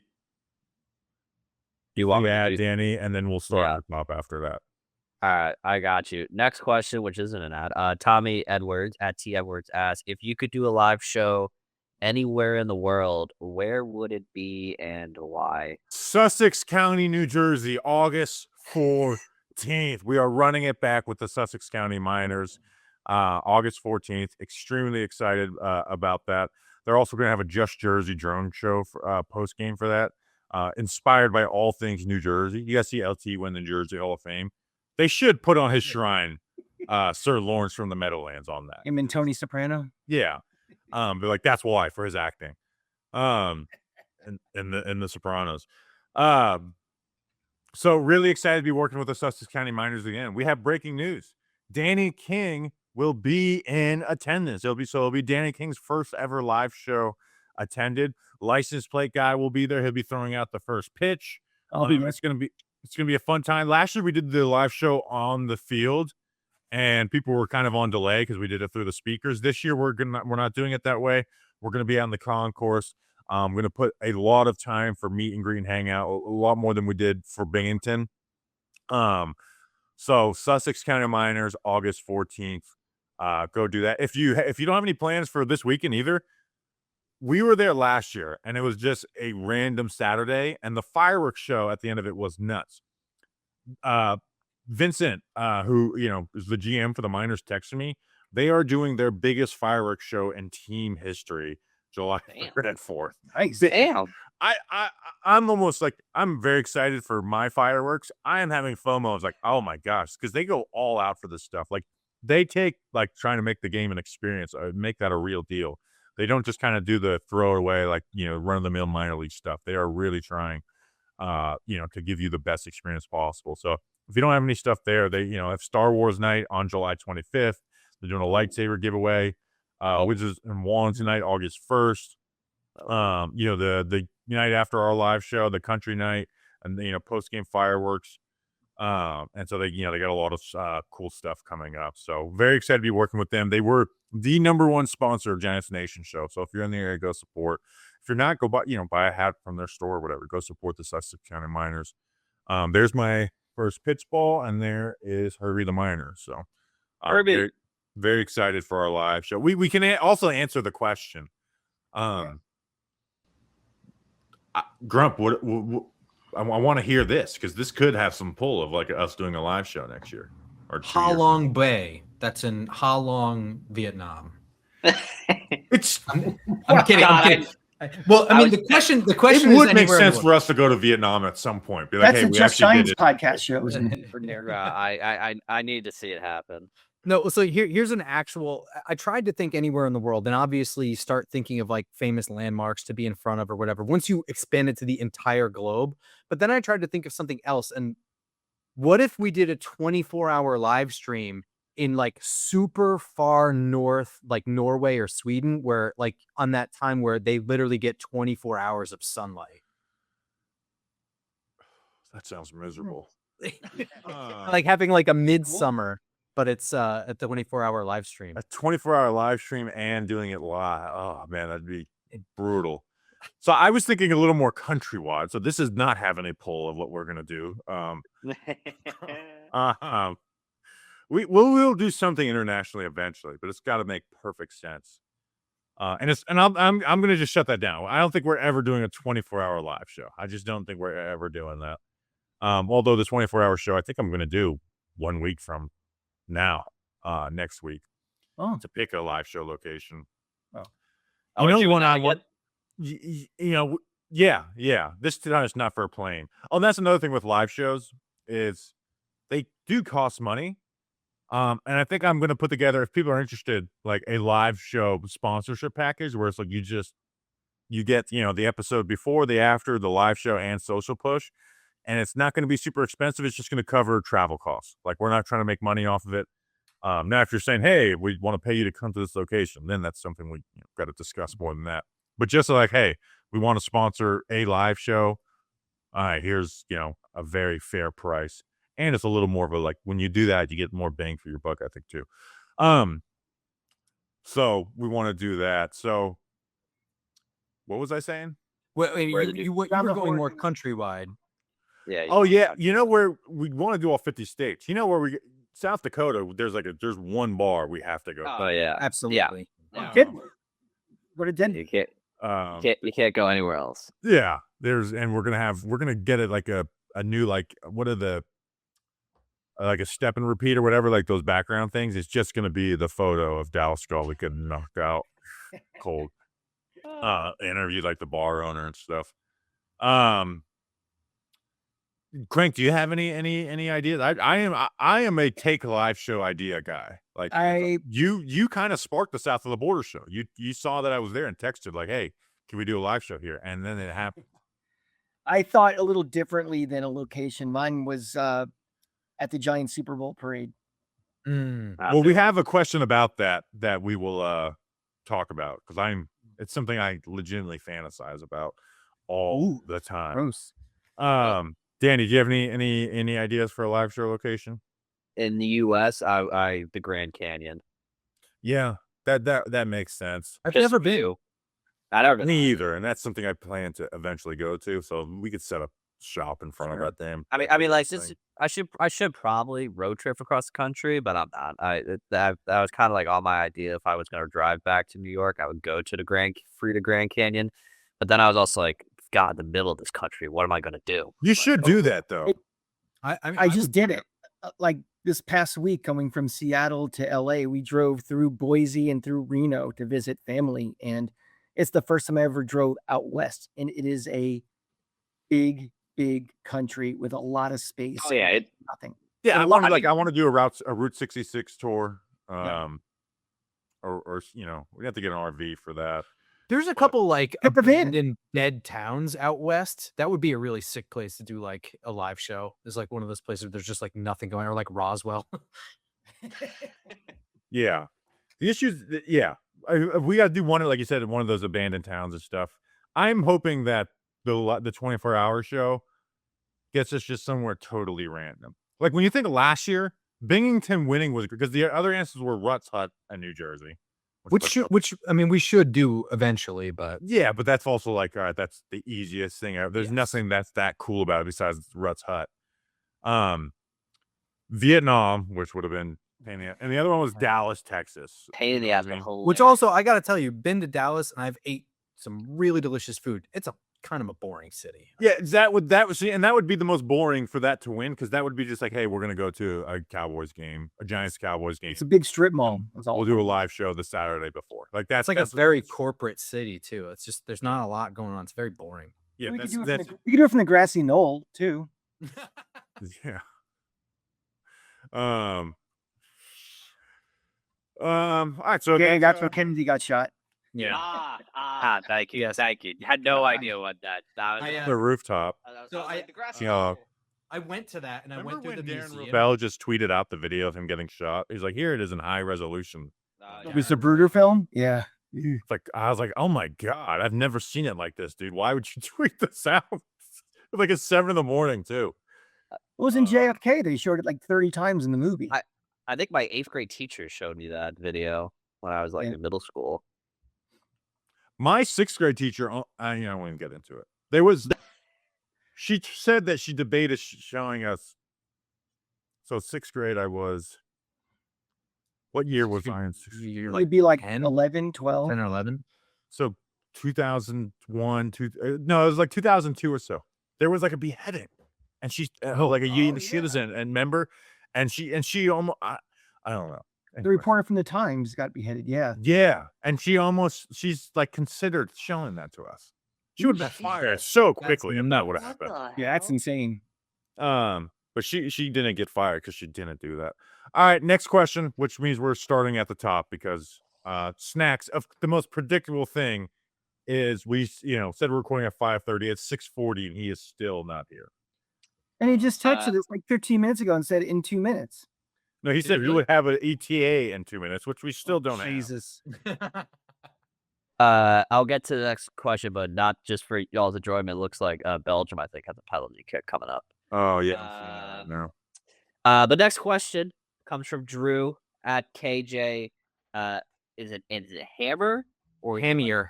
You want me to ad, do- Danny, and then we'll start Yeah. at the top after that. All right, I got you. Next question, which isn't an ad. Tommy Edwards at T Edwards asks, if you could do a live show anywhere in the world, where would it be and why? Sussex County, New Jersey, August 14th. We are running it back with the Sussex County Miners. August 14th. Extremely excited about that. They're also going to have a Just Jersey drone show for, post game for that. Inspired by all things New Jersey. You guys see LT win the Jersey Hall of Fame. They should put on his shrine Sir Lawrence from the Meadowlands on that. Him and Tony Soprano. Yeah. But like that's why, for his acting. In the Sopranos. So really excited to be working with the Sussex County Miners again. We have breaking news. Danny King will be in attendance. It'll be Danny King's first ever live show attended. License plate guy will be there. He'll be throwing out the first pitch. It's gonna be a fun time. Last year we did the live show on the field, and people were kind of on delay because we did it through the speakers. This year we're not doing it that way. We're gonna be on the concourse. I'm gonna put a lot of time for meet and greet and hangout, a lot more than we did for Binghamton. So Sussex County Miners, August 14th. Go do that. If you don't have any plans for this weekend either, we were there last year and it was just a random Saturday, and the fireworks show at the end of it was nuts. Vincent, who is the GM for the Miners, texted me. They are doing their biggest fireworks show in team history, July 3rd and 4th. Nice. Damn. I'm almost like, I'm very excited for my fireworks. I am having FOMO. It's like, oh my gosh, because they go all out for this stuff. Like they take like trying to make the game an experience, make that a real deal. They don't just kind of do the throwaway, like, run of the mill minor league stuff. They are really trying, to give you the best experience possible. So if you don't have any stuff there, they, have Star Wars night on July 25th. They're doing a lightsaber giveaway, which is in Wallington night, August 1st. The night after our live show, the country night, and post game fireworks. And so they got a lot of cool stuff coming up. So very excited to be working with them. They were the #1 sponsor of Giants Nation show. So if you're in the area, go support. If you're not, go buy a hat from their store or whatever. Go support the Sussex County Miners. There's my first pitch ball, and there is Herbie the Miner. So Herbie. very, very excited for our live show. We can also answer the question. Grump, what I want to hear this, because this could have some pull of like us doing a live show next year or 2 Ha years. Long Bay. That's in Ha Long, Vietnam. It's I'm kidding. I'm kidding. The question it is would make anywhere in the sense world. for us to go to Vietnam at some point. Be like, That's hey, a we Just actually did Giants it. podcast show. For I need to see it happen. No, so here's an actual. I tried to think anywhere in the world, and obviously start thinking of like famous landmarks to be in front of or whatever. Once you expand it to the entire globe, but then I tried to think of something else. And what if we did a 24-hour live stream in like super far north, like Norway or Sweden, where like on that time where they literally get 24 hours of sunlight? That sounds miserable. Like having like a midsummer, but it's a 24-hour live stream. A 24-hour live stream and doing it live. Oh man, that'd be brutal. So I was thinking a little more countrywide. So this is not having a pull of what we're gonna do. We'll do something internationally eventually, but it's got to make perfect sense. I'm gonna just shut that down. I don't think we're ever doing a 24-hour live show. I just don't think we're ever doing that. Although the 24-hour show, I think I'm gonna do 1 week from now, next week. Oh. To pick a live show location. Yeah. This time is not for a plane. Oh, and that's another thing with live shows is they do cost money. And I think I'm going to put together, if people are interested, like a live show sponsorship package where it's like you get the episode before, the after, the live show, and social push. and it's not going to be super expensive. It's just going to cover travel costs. Like, we're not trying to make money off of it. Now, if you're saying, hey, we want to pay you to come to this location, then that's something we got to discuss more than that. But just like, hey, we want to sponsor a live show. All right, here's, a very fair price. And it's a little more of a, like, when you do that, you get more bang for your buck, I think, too. So we want to do that. So what was I saying? Well, Where you were Around the going more horn. countrywide. Yeah. Oh, yeah. You know where we want to do all 50 states? You know where South Dakota, there's one bar we have to go. Oh yeah. Absolutely. Yeah. Kid, go to Denver. You can't you can't go anywhere else. Yeah, and we're gonna get it like a new, like, what are the like a step and repeat or whatever, like those background things. It's just gonna be the photo of Dallas Skull getting knocked out cold. Interviewed like the bar owner and stuff. Crank, do you have any ideas? I am a take live show idea guy. Like, you kind of sparked the South of the Border show. You saw that I was there and texted like, hey, can we do a live show here? And then it happened. I thought a little differently than a location. Mine was at the Giant Super Bowl parade. Well, we have a question about that we will talk about, because it's something I legitimately fantasize about all the time. Gross. Danny, do you have any ideas for a live show location? In the U.S., the Grand Canyon. Yeah, that makes sense. I've Just never for been. you. I never been. Me either, and that's something I plan to eventually go to. So we could set up shop in front of that damn. I mean, like, thing. I should probably road trip across the country, but I'm not. That was kind of like all my idea. If I was going to drive back to New York, I would go to the Grand Canyon. But then I was also like, God, in the middle of this country, what am I going to do? You should do that though. I just did it. Like this past week, coming from Seattle to LA, we drove through Boise and through Reno to visit family. And it's the first time I ever drove out west. And it is a big country with a lot of space. Oh yeah, Nothing. Yeah, I lot- want to do a Route 66 tour. Yeah. Or we have to get an RV for that. There's a couple like Pick a van. abandoned dead towns out west. That would be a really sick place to do like a live show. It's like one of those places where there's just like nothing going on, or like Roswell. Yeah. The issues, we got to do one, like you said, one of those abandoned towns and stuff. I'm hoping that the 24-hour show gets us just somewhere totally random. Like, when you think of last year, Binghamton winning was because the other answers were Rutt's Hut and New Jersey. Which I mean, we should do eventually, but yeah, but that's also like, all right, that's the easiest thing ever. There's Yes. nothing that's that cool about it besides Rutt's Hut. Vietnam, which would have been pain in the ass, and the other one was Dallas, Texas. pain in the You know ass. what I mean? The whole which also I gotta tell you, been to Dallas and I've ate some really delicious food. It's a kind of a boring city. Yeah, that would be the most boring for that to win, because that would be just like, hey, we're gonna go to a Cowboys game, a Giants Cowboys game. It's a big strip mall. That's all. We'll do a live show the Saturday before. Like It's like a very corporate city too. It's just there's not a lot going on. It's very boring. yeah, we could that's do it from the grassy knoll too. yeah. All right, so Okay, that's when Kennedy got shot. Yeah. Thank you. Thank you. Had no idea what that was. the rooftop. So the grass. I went to that and I went through the museum. Bell just tweeted out the video of him getting shot. He's like, here it is in high resolution. It was the Bruder film. Yeah. It's like, I was like, oh my God, I've never seen it like this, dude. Why would you tweet this out? Like it's 7 a.m. too. It was in JFK. They showed it like 30 times in the movie. I think my 8th grade teacher showed me that video when I was like in middle school. My 6th grade teacher, I won't even get into it. She said that she debated showing us. So 6th grade, what year was I in 6th grade? You're It'd be like 10? 11, 12. 10 or 11. So 2001, no, it was like 2002 or so. There was like a beheading, and she's like a union citizen and member, and she almost, I don't know. The reporter from the Times got beheaded. Yeah. Yeah, and she's like considered showing that to us. She would have been fired so quickly if that would have happened. Yeah, that's insane. But she didn't get fired because she didn't do that. All right, next question, which means we're starting at the top because snacks of the most predictable thing is we said we're recording at 5:30. It's 6:40 and he is still not here. And he just texted us like 15 minutes ago and said in 2 minutes. No, he said we would have an ETA in 2 minutes, which we still don't have. Jesus. I'll get to the next question, but not just for y'all's enjoyment. It looks like Belgium, I think, has a penalty kick coming up. Oh yeah, I'm seeing that right now. The next question comes from Drew at KJ. Is it Hammer or Hammier.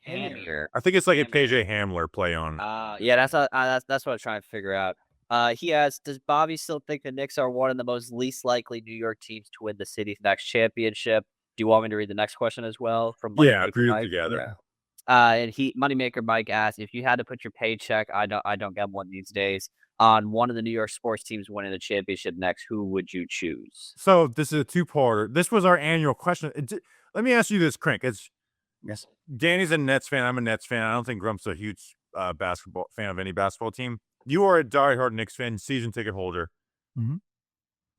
Hammier? I think it's like a KJ Hamler play on. Yeah, that's what I'm trying to figure out. He asks, does Bobby still think the Knicks are one of the most least likely New York teams to win the city's next championship? Do you want me to read the next question as well? From Yeah, Moneymaker group Mike? together. And Moneymaker Mike asks, if you had to put your paycheck, I don't get one these days, on one of the New York sports teams winning the championship next, who would you choose? So this is a two-parter. This was our annual question. Let me ask you this, Crank. Yes. Danny's a Nets fan. I'm a Nets fan. I don't think Grump's a huge basketball fan of any basketball team. You are a diehard Knicks fan, season ticket holder. Mhm.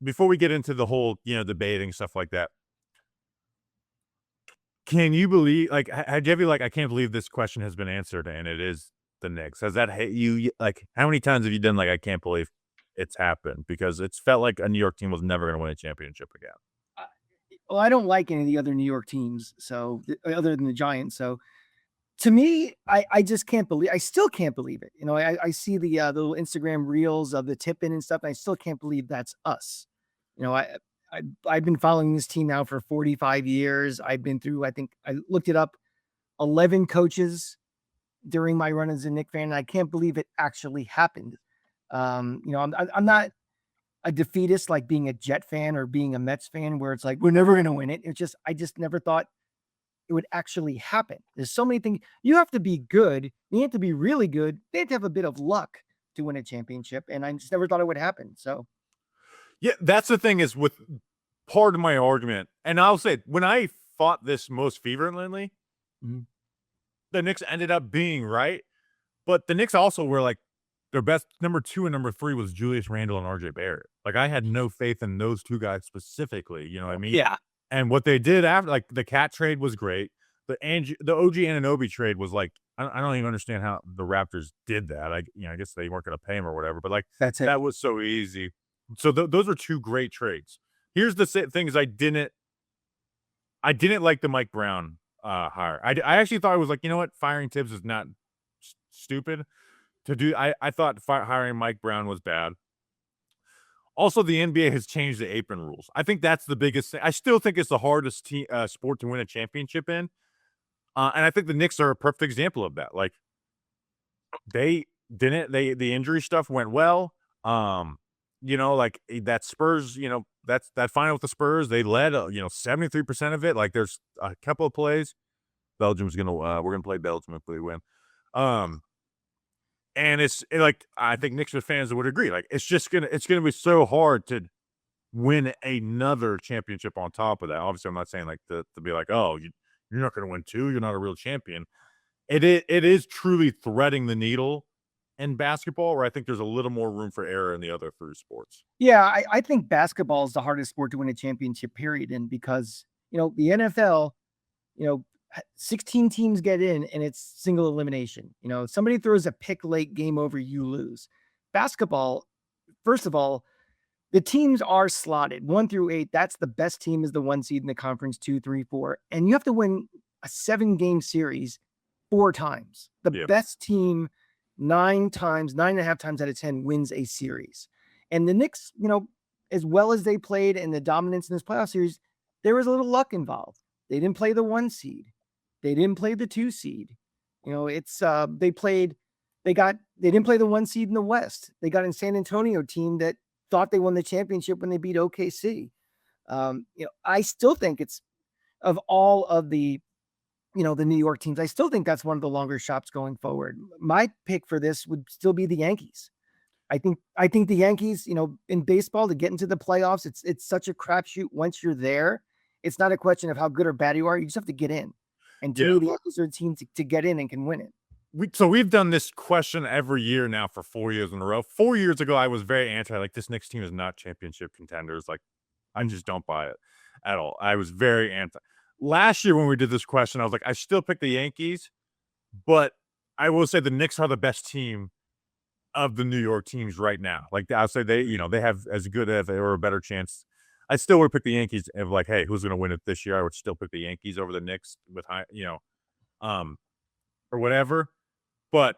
Before we get into the whole, debating stuff like that, can you believe, like, had you ever, like, I can't believe this question has been answered and it is the Knicks? Has that hit you? Like, how many times have you done, like, I can't believe it's happened? Because it's felt like a New York team was never going to win a championship again. Well, I don't like any of the other New York teams, so other than the Giants. So to me, I just can't believe. I still can't believe it. I see the little Instagram reels of the tip-in and stuff, and I still can't believe that's us. I've been following this team now for 45 years. I've been through, I think I looked it up, 11 coaches during my run as a Knicks fan, and I can't believe it actually happened. I'm not a defeatist like being a Jet fan or being a Mets fan where it's like, we're never going to win it. I just never thought it would actually happen. There's so many things. You have to be good. You have to be really good. They have to have a bit of luck to win a championship. And I just never thought it would happen. So Yeah, that's the thing is with part of my argument. And I'll say, when I fought this most vehemently, the Knicks ended up being right. But the Knicks also were like, their best number 2 and number 3 was Julius Randle and RJ Barrett. Like, I had no faith in those two guys specifically. You know what I mean? Yeah. And what they did after, like, the Cat trade was great. The OG Anunoby trade was like, I don't even understand how the Raptors did that. I guess they weren't going to pay him or whatever. But like, that's it. that was so easy. So those are two great trades. Here's the thing: is I didn't like the Mike Brown hire. I actually thought it was like, you know what, firing Tibbs is not stupid to do. I thought hiring Mike Brown was bad. Also, the NBA has changed the apron rules. I think that's the biggest thing. I still think it's the hardest sport to win a championship in. And I think the Knicks are a perfect example of that. Like, the injury stuff went well. Like that Spurs, that's that final with the Spurs, they led, 73% of it. Like, there's a couple of plays. We're going to play Belgium if we win. And like, I think Knicks fans would agree. Like, it's going to be so hard to win another championship on top of that. Obviously, I'm not saying like to be like, oh, you're not going to win 2. You're not a real champion. It is truly threading the needle in basketball, where I think there's a little more room for error in the other 3 sports. Yeah, I think basketball is the hardest sport to win a championship, period. And because, the NFL, 16 teams get in and it's single elimination. If somebody throws a pick late, game over, you lose. Basketball, first of all, the teams are slotted 1 through 8. That's the best team is the 1 seed in the conference, 2, 3, 4. And you have to win a 7-game series 4 times. The best team 9.5 times out of 10 wins a series. And the Knicks, as well as they played and the dominance in this playoff series, there was a little luck involved. They didn't play the 1 seed. They didn't play the 2 seed. They didn't play the 1 seed in the West. They got in San Antonio team that thought they won the championship when they beat OKC. I still think it's, of all of the, the New York teams, I still think that's one of the longer shots going forward. My pick for this would still be the Yankees. I think the Yankees, in baseball, to get into the playoffs, it's such a crapshoot. Once you're there, it's not a question of how good or bad you are. You just have to get in. And to me, the Yankees are a team to get in and can win it. We've done this question every year now for 4 years in a row. 4 years ago, I was very anti, like, this Knicks team is not championship contenders. Like, I just don't buy it at all. I was very anti. Last year when we did this question, I was like, I still pick the Yankees, but I will say the Knicks are the best team of the New York teams right now. Like I'll say they have as good as or a better chance. I still would pick the Yankees of like, hey, who's going to win it this year? I would still pick the Yankees over the Knicks with high, or whatever. But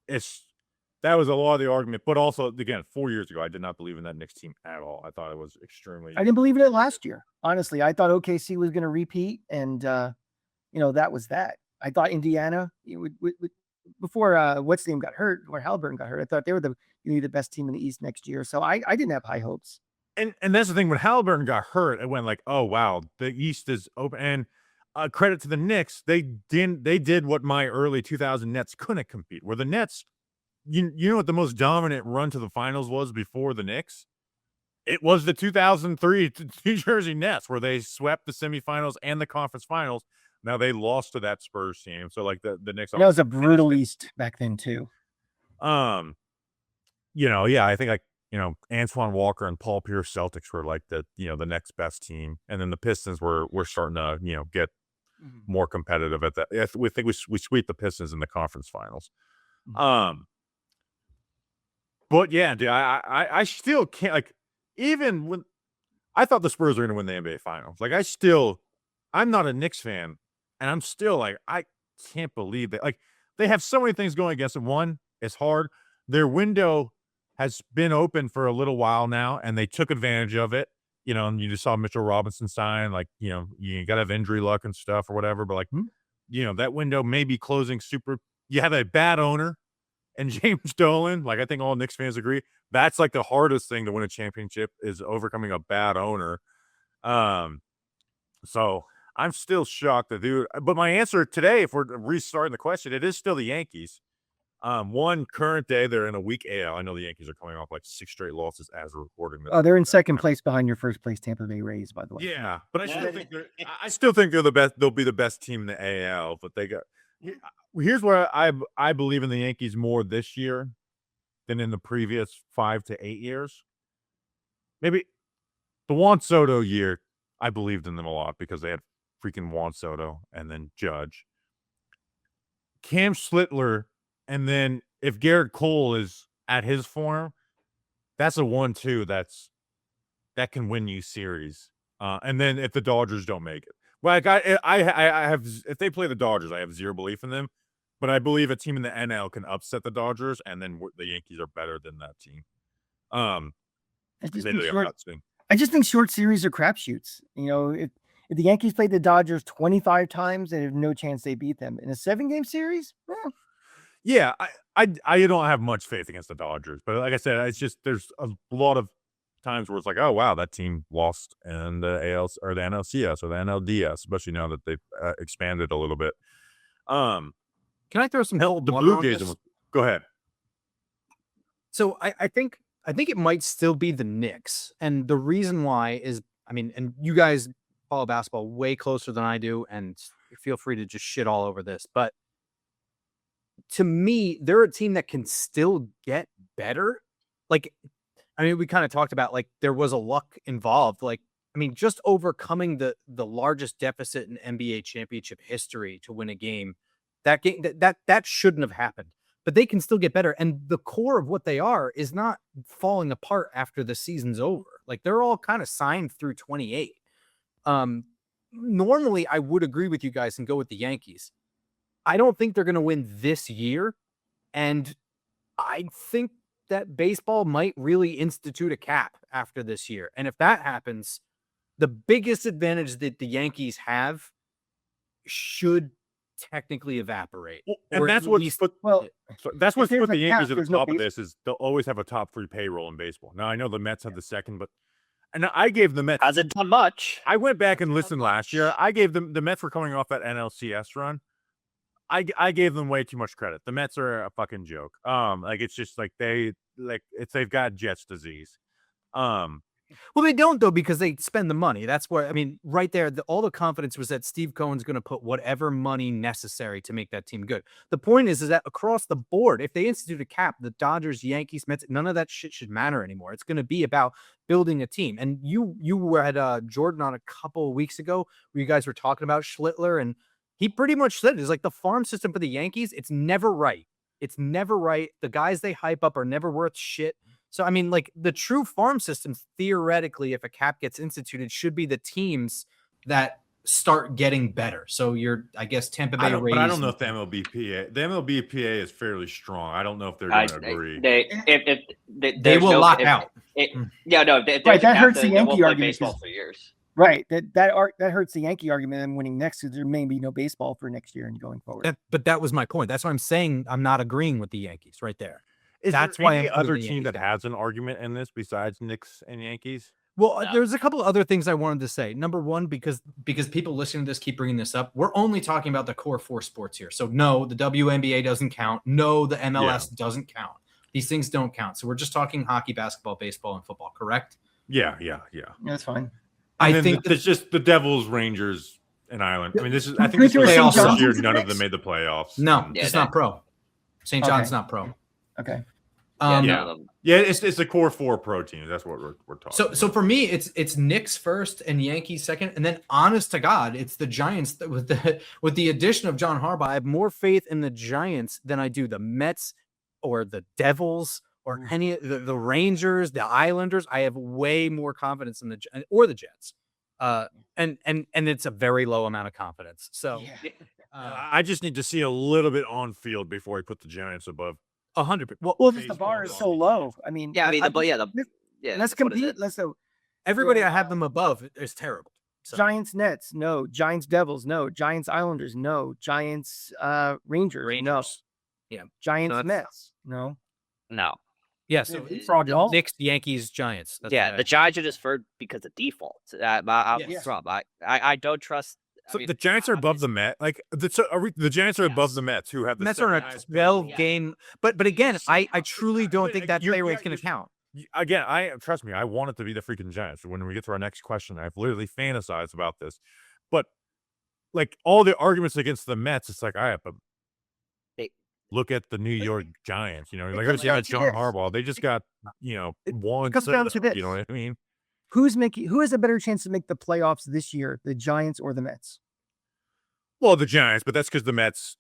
that was a lot of the argument. But also, again, 4 years ago, I did not believe in that Knicks team at all. I thought it was extremely. I didn't believe in it last year. Honestly, I thought OKC was going to repeat, and that was that. I thought Indiana before what's the name got hurt, or Halliburton got hurt. I thought they were the best team in the East next year. So I didn't have high hopes. And that's the thing. When Halliburton got hurt, it went like, oh wow, the East is open. And credit to the Knicks, they did what my early 2000 Nets couldn't compete. Where the Nets, you know what the most dominant run to the finals was before the Knicks? It was the 2003 New Jersey Nets, where they swept the semifinals and the conference finals. Now they lost to that Spurs team. So like the Knicks. That was a brutal East back then too. I think like, Antoine Walker and Paul Pierce Celtics were like the next best team. And then the Pistons were starting to, get more competitive at that. We think we sweep the Pistons in the conference finals. But yeah, dude, I still can't, like, even when I thought the Spurs were going to win the NBA finals, like I'm not a Knicks fan, and I'm still like, I can't believe that. Like, they have so many things going against them. One, it's hard. Their window has been open for a little while now, and they took advantage of it. And you just saw Mitchell Robinson sign, like, you got to have injury luck and stuff or whatever. But like, that window may be closing super. You have a bad owner and James Dolan. Like, I think all Knicks fans agree. That's like the hardest thing to win a championship is overcoming a bad owner. So I'm still shocked that dude. But my answer today, if we're restarting the question, it is still the Yankees. One current day, they're in a weak AL. I know the Yankees are coming off like 6 straight losses as we're recording this. Oh, they're in second place behind your first place Tampa Bay Rays, by the way. Yeah, but I still think they're the best. They'll be the best team in the AL. But here's where I believe in the Yankees more this year than in the previous 5 to 8 years. Maybe the Juan Soto year, I believed in them a lot because they had freaking Juan Soto and then Judge, Cam Schlittler. And then if Garrett Cole is at his form, that's a 1-2 that can win you series. And then if the Dodgers don't make it, like I have, if they play the Dodgers, I have zero belief in them. But I believe a team in the NL can upset the Dodgers, and then the Yankees are better than that team. I just think short series are crapshoots. If the Yankees played the Dodgers 25 times, they have no chance they beat them. In a 7-game series, yeah, I don't have much faith against the Dodgers, but like I said, it's just there's a lot of times where it's like, oh wow, that team lost in the AL or the NLCS or the NLDS, especially now that they've expanded a little bit. Can I throw some the Blue Jays? Go ahead. So I think it might still be the Knicks, and the reason why is, and you guys follow basketball way closer than I do, and feel free to just shit all over this, but to me, they're a team that can still get better. Like, we kind of talked about, like, there was a luck involved. Like, just overcoming the largest deficit in NBA championship history to win a game, that shouldn't have happened. But they can still get better. And the core of what they are is not falling apart after the season's over. Like, they're all kind of signed through 28. Normally, I would agree with you guys and go with the Yankees. I don't think they're going to win this year, and I think that baseball might really institute a cap after this year. And if that happens, the biggest advantage that the Yankees have should technically evaporate. Well, and that's what's put the Yankees at the top of this is they'll always have a top 3 payroll in baseball. Now I know the Mets have the second, but I gave the Mets hasn't done much. I went back and listened last year. I gave them the Mets were coming off that NLCS run. I gave them way too much credit. The Mets are a fucking joke. It's just like they've got Jets disease. Well, they don't though, because they spend the money. That's where right there, all the confidence was that Steve Cohen's going to put whatever money necessary to make that team good. The point is that across the board, if they institute a cap, the Dodgers, Yankees, Mets, none of that shit should matter anymore. It's going to be about building a team. And you were at Jordan on a couple of weeks ago where you guys were talking about Schlittler, and he pretty much said it is like the farm system for the Yankees. It's never right. It's never right. The guys they hype up are never worth shit. So, I mean, like the true farm systems, theoretically, if a cap gets instituted, should be the teams that start getting better. So I guess Tampa Bay Rays. But I don't know if the MLBPA is fairly strong. I don't know if they're going to agree. They will lock out. Right, that hurts the Yankee argument. Baseball for years. Right, that hurts the Yankee argument. And winning next year, there may be no baseball for next year and going forward. But that was my point. That's why I'm saying I'm not agreeing with the Yankees right there. That's why any other team that has an argument in this besides Knicks and Yankees. Well, there's a couple of other things I wanted to say. Number one, because people listening to this keep bringing this up, we're only talking about the core 4 sports here. So no, the WNBA doesn't count. No, the MLS doesn't count. These things don't count. So we're just talking hockey, basketball, baseball, and football, correct? Yeah. That's fine. I think it's just the Devils, Rangers, and Island. I mean, this is the first year none of them made the playoffs. No, it's not pro. St. John's not pro. Okay. It's the core 4 pro teams. That's what we're talking. So for me, it's Knicks first and Yankees second, and then honest to God, it's the Giants with the addition of John Harbaugh. I have more faith in the Giants than I do the Mets or the Devils or any of the Rangers, the Islanders. I have way more confidence in the Jets. And it's a very low amount of confidence. So I just need to see a little bit on field before I put the Giants above 100. Well, just the bar is so low. I mean, let's compete. Everybody I have them above is terrible. So. Giants Nets, no. Giants Devils, no. Giants Islanders, no. Giants Rangers, no. Yeah. Giants Mets, no. Yeah, so Knicks, Yankees, Giants. The Giants are just for because of default. I don't trust. The Giants are above the Mets. Like the Giants are above the Mets, who have the Mets are on a 12 game. But again, I truly don't think that play rate's going to count. Again, trust me, I want it to be the freaking Giants. When we get to our next question, I've literally fantasized about this. But like all the arguments against the Mets, it's like I have to look at the New York Giants. You know, like John Harbaugh. They just got one. It comes down to this. You know what I mean? Who has a better chance to make the playoffs this year, the Giants or the Mets? Well, the Giants, but that's because the Mets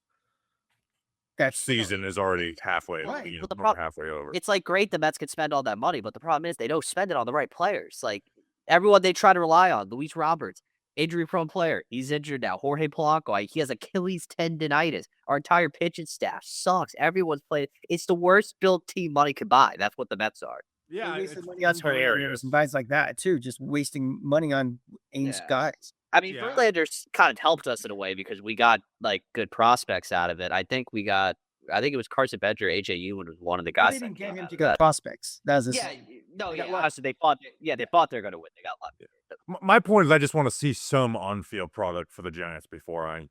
season is already halfway, halfway over. It's like great the Mets could spend all that money, but the problem is they don't spend it on the right players. Like everyone they try to rely on, Luis Roberts, injury-prone player. He's injured now. Jorge Polanco, he has Achilles tendonitis. Our entire pitching staff sucks. Everyone's playing. It's the worst built team money could buy. That's what the Mets are. Yeah, money on Verlanders and guys like that too, just wasting money on Ames guys. I mean, Verlanders kind of helped us in a way because we got like good prospects out of it. I think it was Carson Bellinger, AJ Ewan was one of the guys. They didn't get him to get prospects. That was so they thought they're going to win. They got lucky. My point is, I just want to see some on-field product for the Giants before I.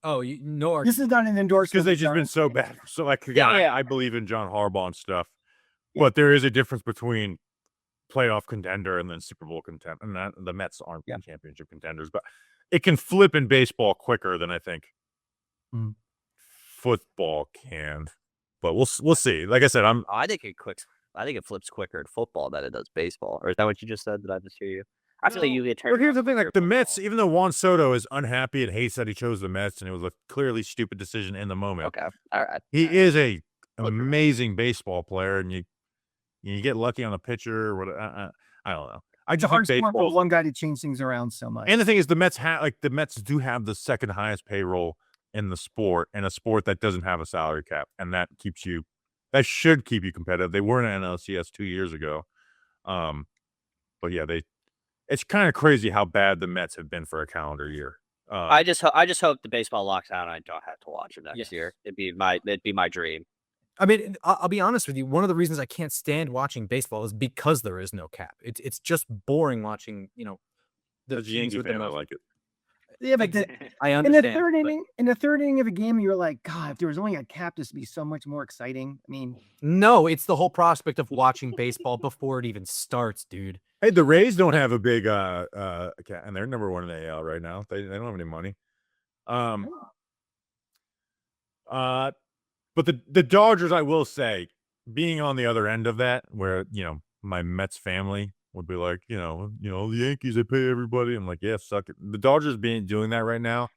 Oh, this is not an endorsement because they've just been so bad. So I believe in John Harbaugh and stuff. But there is a difference between playoff contender and then Super Bowl contender. And the Mets aren't championship contenders, but it can flip in baseball quicker than I think football can. But we'll see. Like I said, I think it flips quicker in football than it does baseball. Or is that what you just said? Did I just hear you? I feel like you get turned. Well, here's the thing: like the Mets, even though Juan Soto is unhappy and hates that he chose the Mets, and it was a clearly stupid decision in the moment. Okay, all right. He is an amazing baseball player, and you get lucky on a pitcher or whatever. I don't know. I just think baseball. One guy to change things around so much. And the thing is, the Mets do have the second highest payroll in the sport, and a sport that doesn't have a salary cap, and that should keep you competitive. They weren't in NLCS 2 years ago, but yeah, it's kind of crazy how bad the Mets have been for a calendar year. I just hope the baseball locks out and I don't have to watch it next year. It'd be my dream. I mean, I'll be honest with you. One of the reasons I can't stand watching baseball is because there is no cap. It's just boring watching, the Yankee fan. I like it. Yeah, but I understand. In the third inning of a game, you're like, God, if there was only a cap, this would be so much more exciting. I mean, no, it's the whole prospect of watching baseball before it even starts, dude. Hey, the Rays don't have a big cap, and they're number one in the AL right now. They don't have any money. But the Dodgers, I will say, being on the other end of that, where my Mets family would be like, the Yankees, they pay everybody. I'm like, yeah, suck it. The Dodgers doing that right now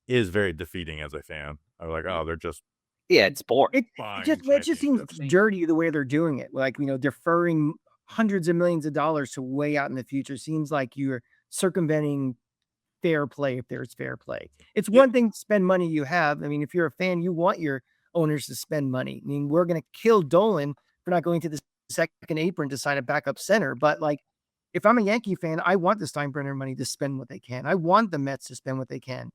is very defeating as a fan. I'm like, oh, they're just Yeah, it's boring. It Buying just seems championships. dirty the way they're doing it. Like, deferring hundreds of millions of dollars to way out in the future seems like you're circumventing fair play if there's fair play. It's Yeah. one thing to spend money you have. I mean, if you're a fan, you want your owners to spend money. I mean, we're going to kill Dolan for not going to the second apron to sign a backup center. But like, if I'm a Yankee fan, I want the Steinbrenner money to spend what they can. I want the Mets to spend what they can.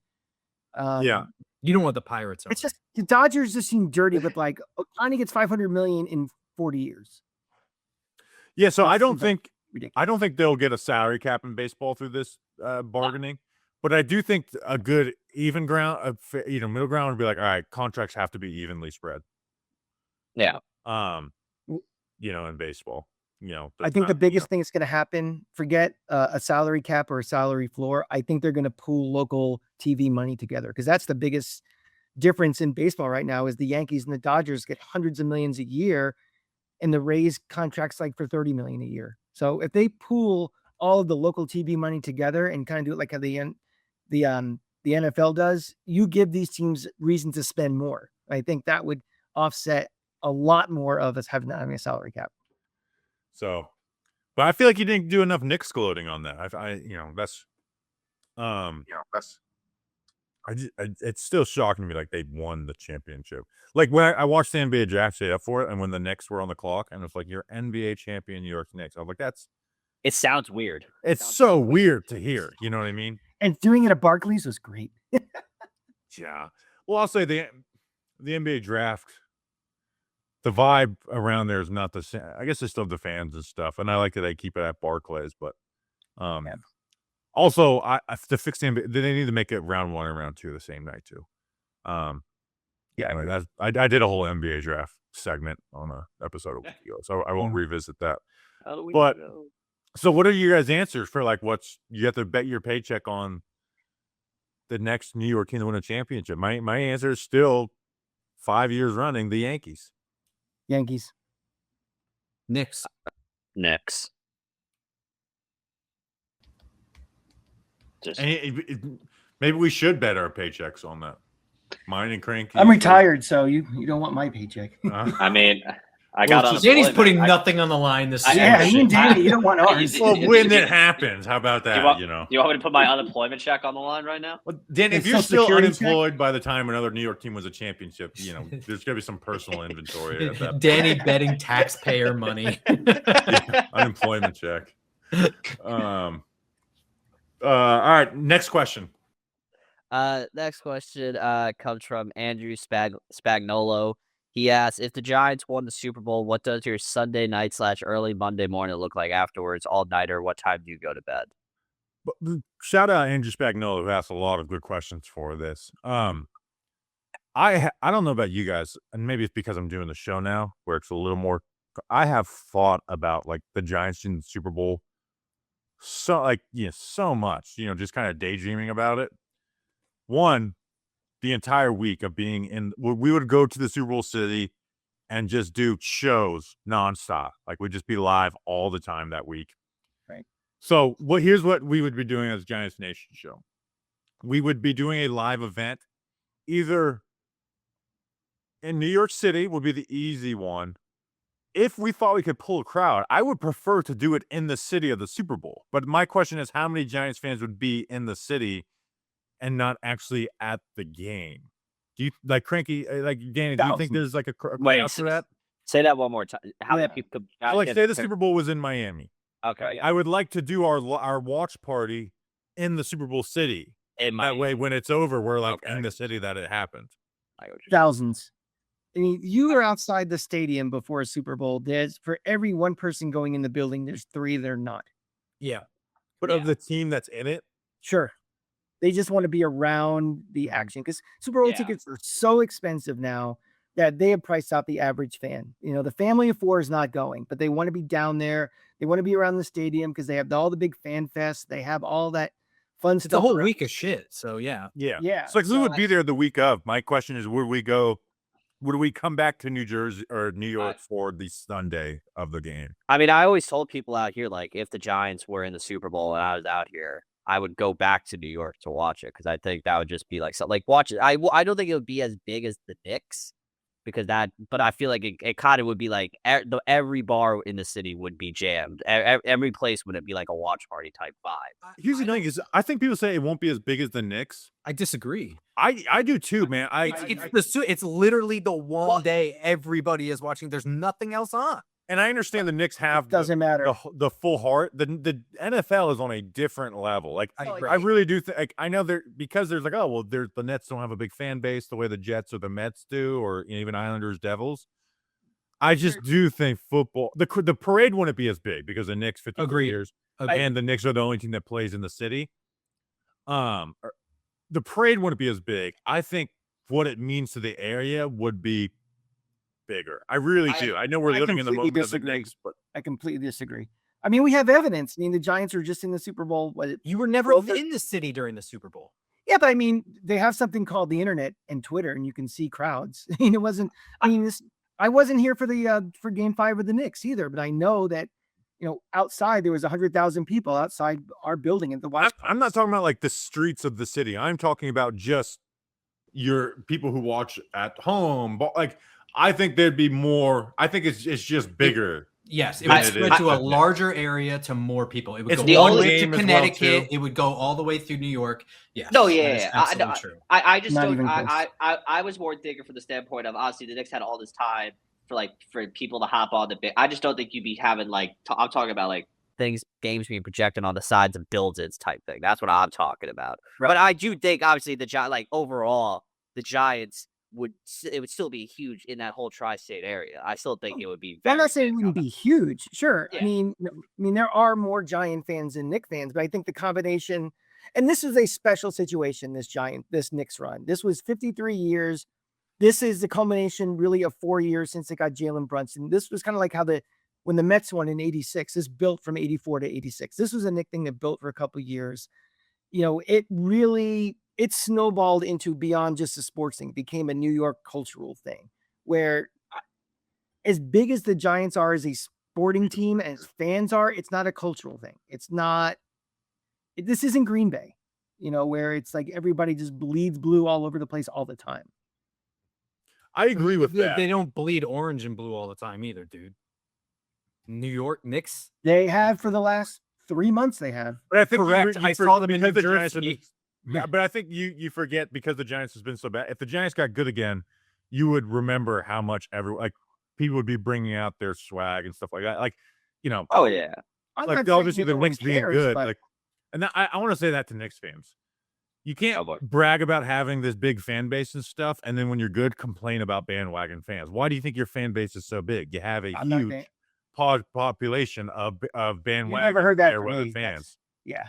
Yeah. You don't want the Pirates. It's just the Dodgers just seem dirty with like Ohtani gets $500 million in 40 years. Yeah, so I It don't seems like think I don't think they'll get a salary cap in baseball through this bargaining, but I do think a good even ground, middle ground would be like, all right, contracts have to be evenly spread. Yeah. In baseball, I think the biggest thing that's going to happen, forget a salary cap or a salary floor. I think they're going to pool local TV money together because that's the biggest difference in baseball right now is the Yankees and the Dodgers get hundreds of millions a year and the Rays contracts like for 30 million a year. So if they pool all of the local TV money together and kind of do it like how the NFL does, you give these teams reason to spend more. I think that would offset a lot more of us having a salary cap. So, but I feel like you didn't do enough Knicks gloating on that. It's still shocking to me like they won the championship. Like when I watched the NBA draft stayed up for it, and when the Knicks were on the clock, and it's like you're NBA champion New York Knicks. I was like, It sounds weird. it's so weird to hear. You know what I mean? And doing it at Barclays was great. Yeah. Well, I'll say the NBA draft, the vibe around there is not the same. I guess they still have the fans and stuff, and I like that they keep it at Barclays. But also, to fix the NBA, they need to make it round 1 and round 2 the same night too. Anyway, I did a whole NBA draft segment on an episode a week ago, so I won't revisit that. But so, what are your guys' answers for like you have to bet your paycheck on the next New York team to win a championship? My answer is still 5 years running the Yankees. Yankees. Knicks. Maybe we should bet our paychecks on that. Mine and Cranky. I'm retired, so you don't want my paycheck. I mean, I got on. Danny's putting nothing on the line this season. Yeah, you and Danny, you don't want ours. Well, when it happens, how about that? You want me to put my unemployment check on the line right now? Well, Danny, if It's you're Social still Security unemployed by the time another New York team wins a championship, there's gonna be some personal inventory at that. Danny betting taxpayer money. Unemployment check. All right, next question. Next question comes from Andrew Spagnolo. He asks, if the Giants won the Super Bowl, what does your Sunday night / early Monday morning look like afterwards? All-nighter, what time do you go to bed? Shout out Andrew Spagnolo, who asked a lot of good questions for this. I don't know about you guys, and maybe it's because I'm doing the show now, where it's a little more. I have thought about like the Giants in the Super Bowl so much, just kind of daydreaming about it. One, the entire week of being we would go to the Super Bowl city and just do shows nonstop. Like we'd just be live all the time that week. Right. So here's what we would be doing as Giants Nation show. We would be doing a live event either in New York City would be the easy one. If we thought we could pull a crowd, I would prefer to do it in the city of the Super Bowl. But my question is, how many Giants fans would be in the city and not actually at the game? Do you like Cranky, like Danny? Do you think there's like a crowd for that? Say that one more time. How many people could Say the Super Bowl was in Miami. Okay. I would like to do our watch party in the Super Bowl city. That way, when it's over, we're like in the city that it happened. Thousands. I mean, you are outside the stadium before a Super Bowl. There's for every one person going in the building, there's 3 that are not. Yeah. But of the team that's in it, sure. They just want to be around the action because Super Bowl tickets are so expensive now that they have priced out the average fan. The family of 4 is not going, but they want to be down there. They want to be around the stadium because they have all the big fan fests. They have all that fun stuff. The whole week of shit. So yeah. So we would be there the week of. My question is, would we go? Would we come back to New Jersey or New York for the Sunday of the game? I mean, I always told people out here, like, if the Giants were in the Super Bowl and I was out here, I would go back to New York to watch it because I think that would just be like watch it. I don't think it would be as big as the Knicks, because but I feel like it kind of would be like every bar in the city would be jammed. Every place would it be like a watch party type vibe. Here's the thing: is I think people say it won't be as big as the Knicks. I disagree. I do too, man. It's literally the one day everybody is watching. There's nothing else on. And I understand the Knicks have Doesn't matter. the full heart. The NFL is on a different level. Like I really do think. Like, I know because there's like, oh well, the Nets don't have a big fan base the way the Jets or the Mets do, or even Islanders, Devils. I just do think football. The parade wouldn't be as big because the Knicks 50 years, and the Knicks are the only team that plays in the city. The parade wouldn't be as big. I think what it means to the area would be bigger. I really do. I know we're living in the moment of the Knicks, but I completely disagree. I mean, we have evidence. I mean, the Giants were just in the Super Bowl. You were never in the city during the Super Bowl. Yeah, but I mean, they have something called the internet and Twitter, and you can see crowds. I mean, it wasn't. I mean, I wasn't here for the for Game 5 of the Knicks either, but I know that outside there was 100,000 people outside our building at the watch. I'm not talking about like the streets of the city. I'm talking about just your people who watch at home. But like, I think there'd be more. I think it's just bigger. Yes, it would spread to a larger area to more people. It would go all the way to Connecticut. It would go all the way through New York. Yeah. No, yeah. Absolutely true. I just don't. I was more thinking from the standpoint of obviously the Knicks had all this time for people to hop on the bit. I just don't think you'd be having like I'm talking about like games being projected on the sides of buildings type thing. That's what I'm talking about. Right. But I do think obviously overall the Giants would still be huge in that whole tri-state area. I still think it would be. I'm not saying it wouldn't be huge. Sure. Yeah. I mean, there are more Giant fans than Knicks fans, but I think the combination, and this is a special situation, this Knicks run. This was 53 years. This is the culmination really of 4 years since it got Jalen Brunson. This was kind of like how when the Mets won in 86, this built from 84 to 86. This was a Knicks thing that built for a couple of years. It snowballed into beyond just a sports thing. It became a New York cultural thing where as big as the Giants are as a sporting team, as fans are, it's not a cultural thing. This isn't Green Bay, where it's like everybody just bleeds blue all over the place all the time. I agree with that. They don't bleed orange and blue all the time either, dude. New York Knicks? They have for the last 3 months, they have. But I think correct. I saw them in New Jersey. Yeah, but I think you forget because the Giants has been so bad. If the Giants got good again, you would remember how much people would be bringing out their swag and stuff like that. Like, Oh yeah. Like obviously the Knicks being good. But... and I want to say that to Knicks fans. You can't brag about having this big fan base and stuff, and then when you're good, complain about bandwagon fans. Why do you think your fan base is so big? You have a huge population of bandwagon. You never heard that from fans. Yeah.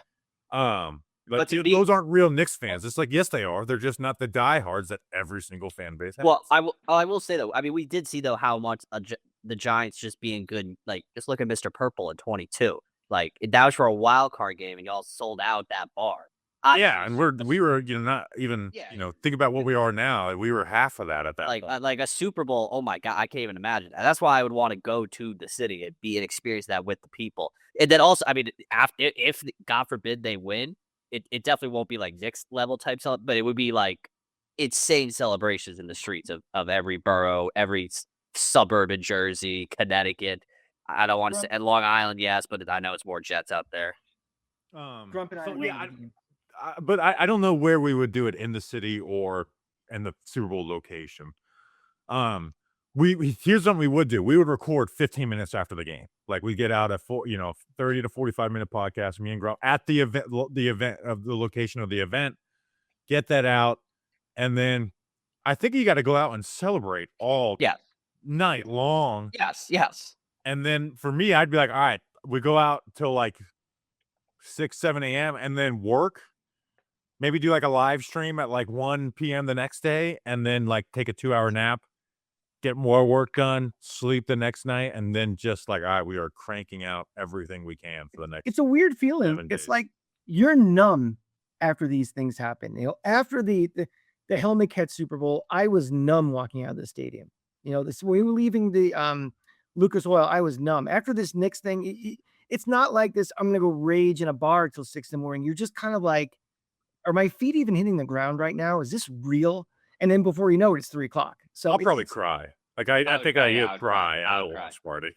But those aren't real Knicks fans. It's like, yes, they are. They're just not the diehards that every single fan base has. Well, I will say though. I mean, we did see though how much the Giants just being good. Like, just look at Mr. Purple in 22. Like, that was for a wild card game, and y'all sold out that bar. And we were not even think about what we are now. We were half of that at that point. Like a Super Bowl. Oh my God, I can't even imagine. And that's why I would want to go to the city and experience that with the people. And then also, I mean, if God forbid they win, it definitely won't be like Knicks level type but it would be like insane celebrations in the streets of every borough, every suburb in Jersey, Connecticut. I don't want to say and Long Island, yes, but I know it's more Jets out there. Grump and but I don't know where we would do it in the city or in the Super Bowl location. Here's something we would do. We would record 15 minutes after the game. Like, we get out a 30 to 45 minute podcast, me and Grump at the event of the location of the event, get that out. And then I think you got to go out and celebrate all night long. Yes. And then for me, I'd be like, all right, we go out till like 6, 7 a.m. and then work. Maybe do like a live stream at like 1 p.m. the next day, and then like take a 2-hour nap, get more work done, sleep the next night, and then just like, all right, we are cranking out everything we can for the next. It's a weird feeling. It's like you're numb after these things happen. After the helmet catch Super Bowl, I was numb walking out of the stadium. When we were leaving the Lucas Oil, I was numb. After this Knicks thing, it's not like this, I'm going to go rage in a bar till 6 a.m. You're just kind of like, are my feet even hitting the ground right now? Is this real? and then before you know it, it's 3:00. So I'll probably cry. Like I would think cry, I yeah, I would would cry. cry I at a would cry. watch party.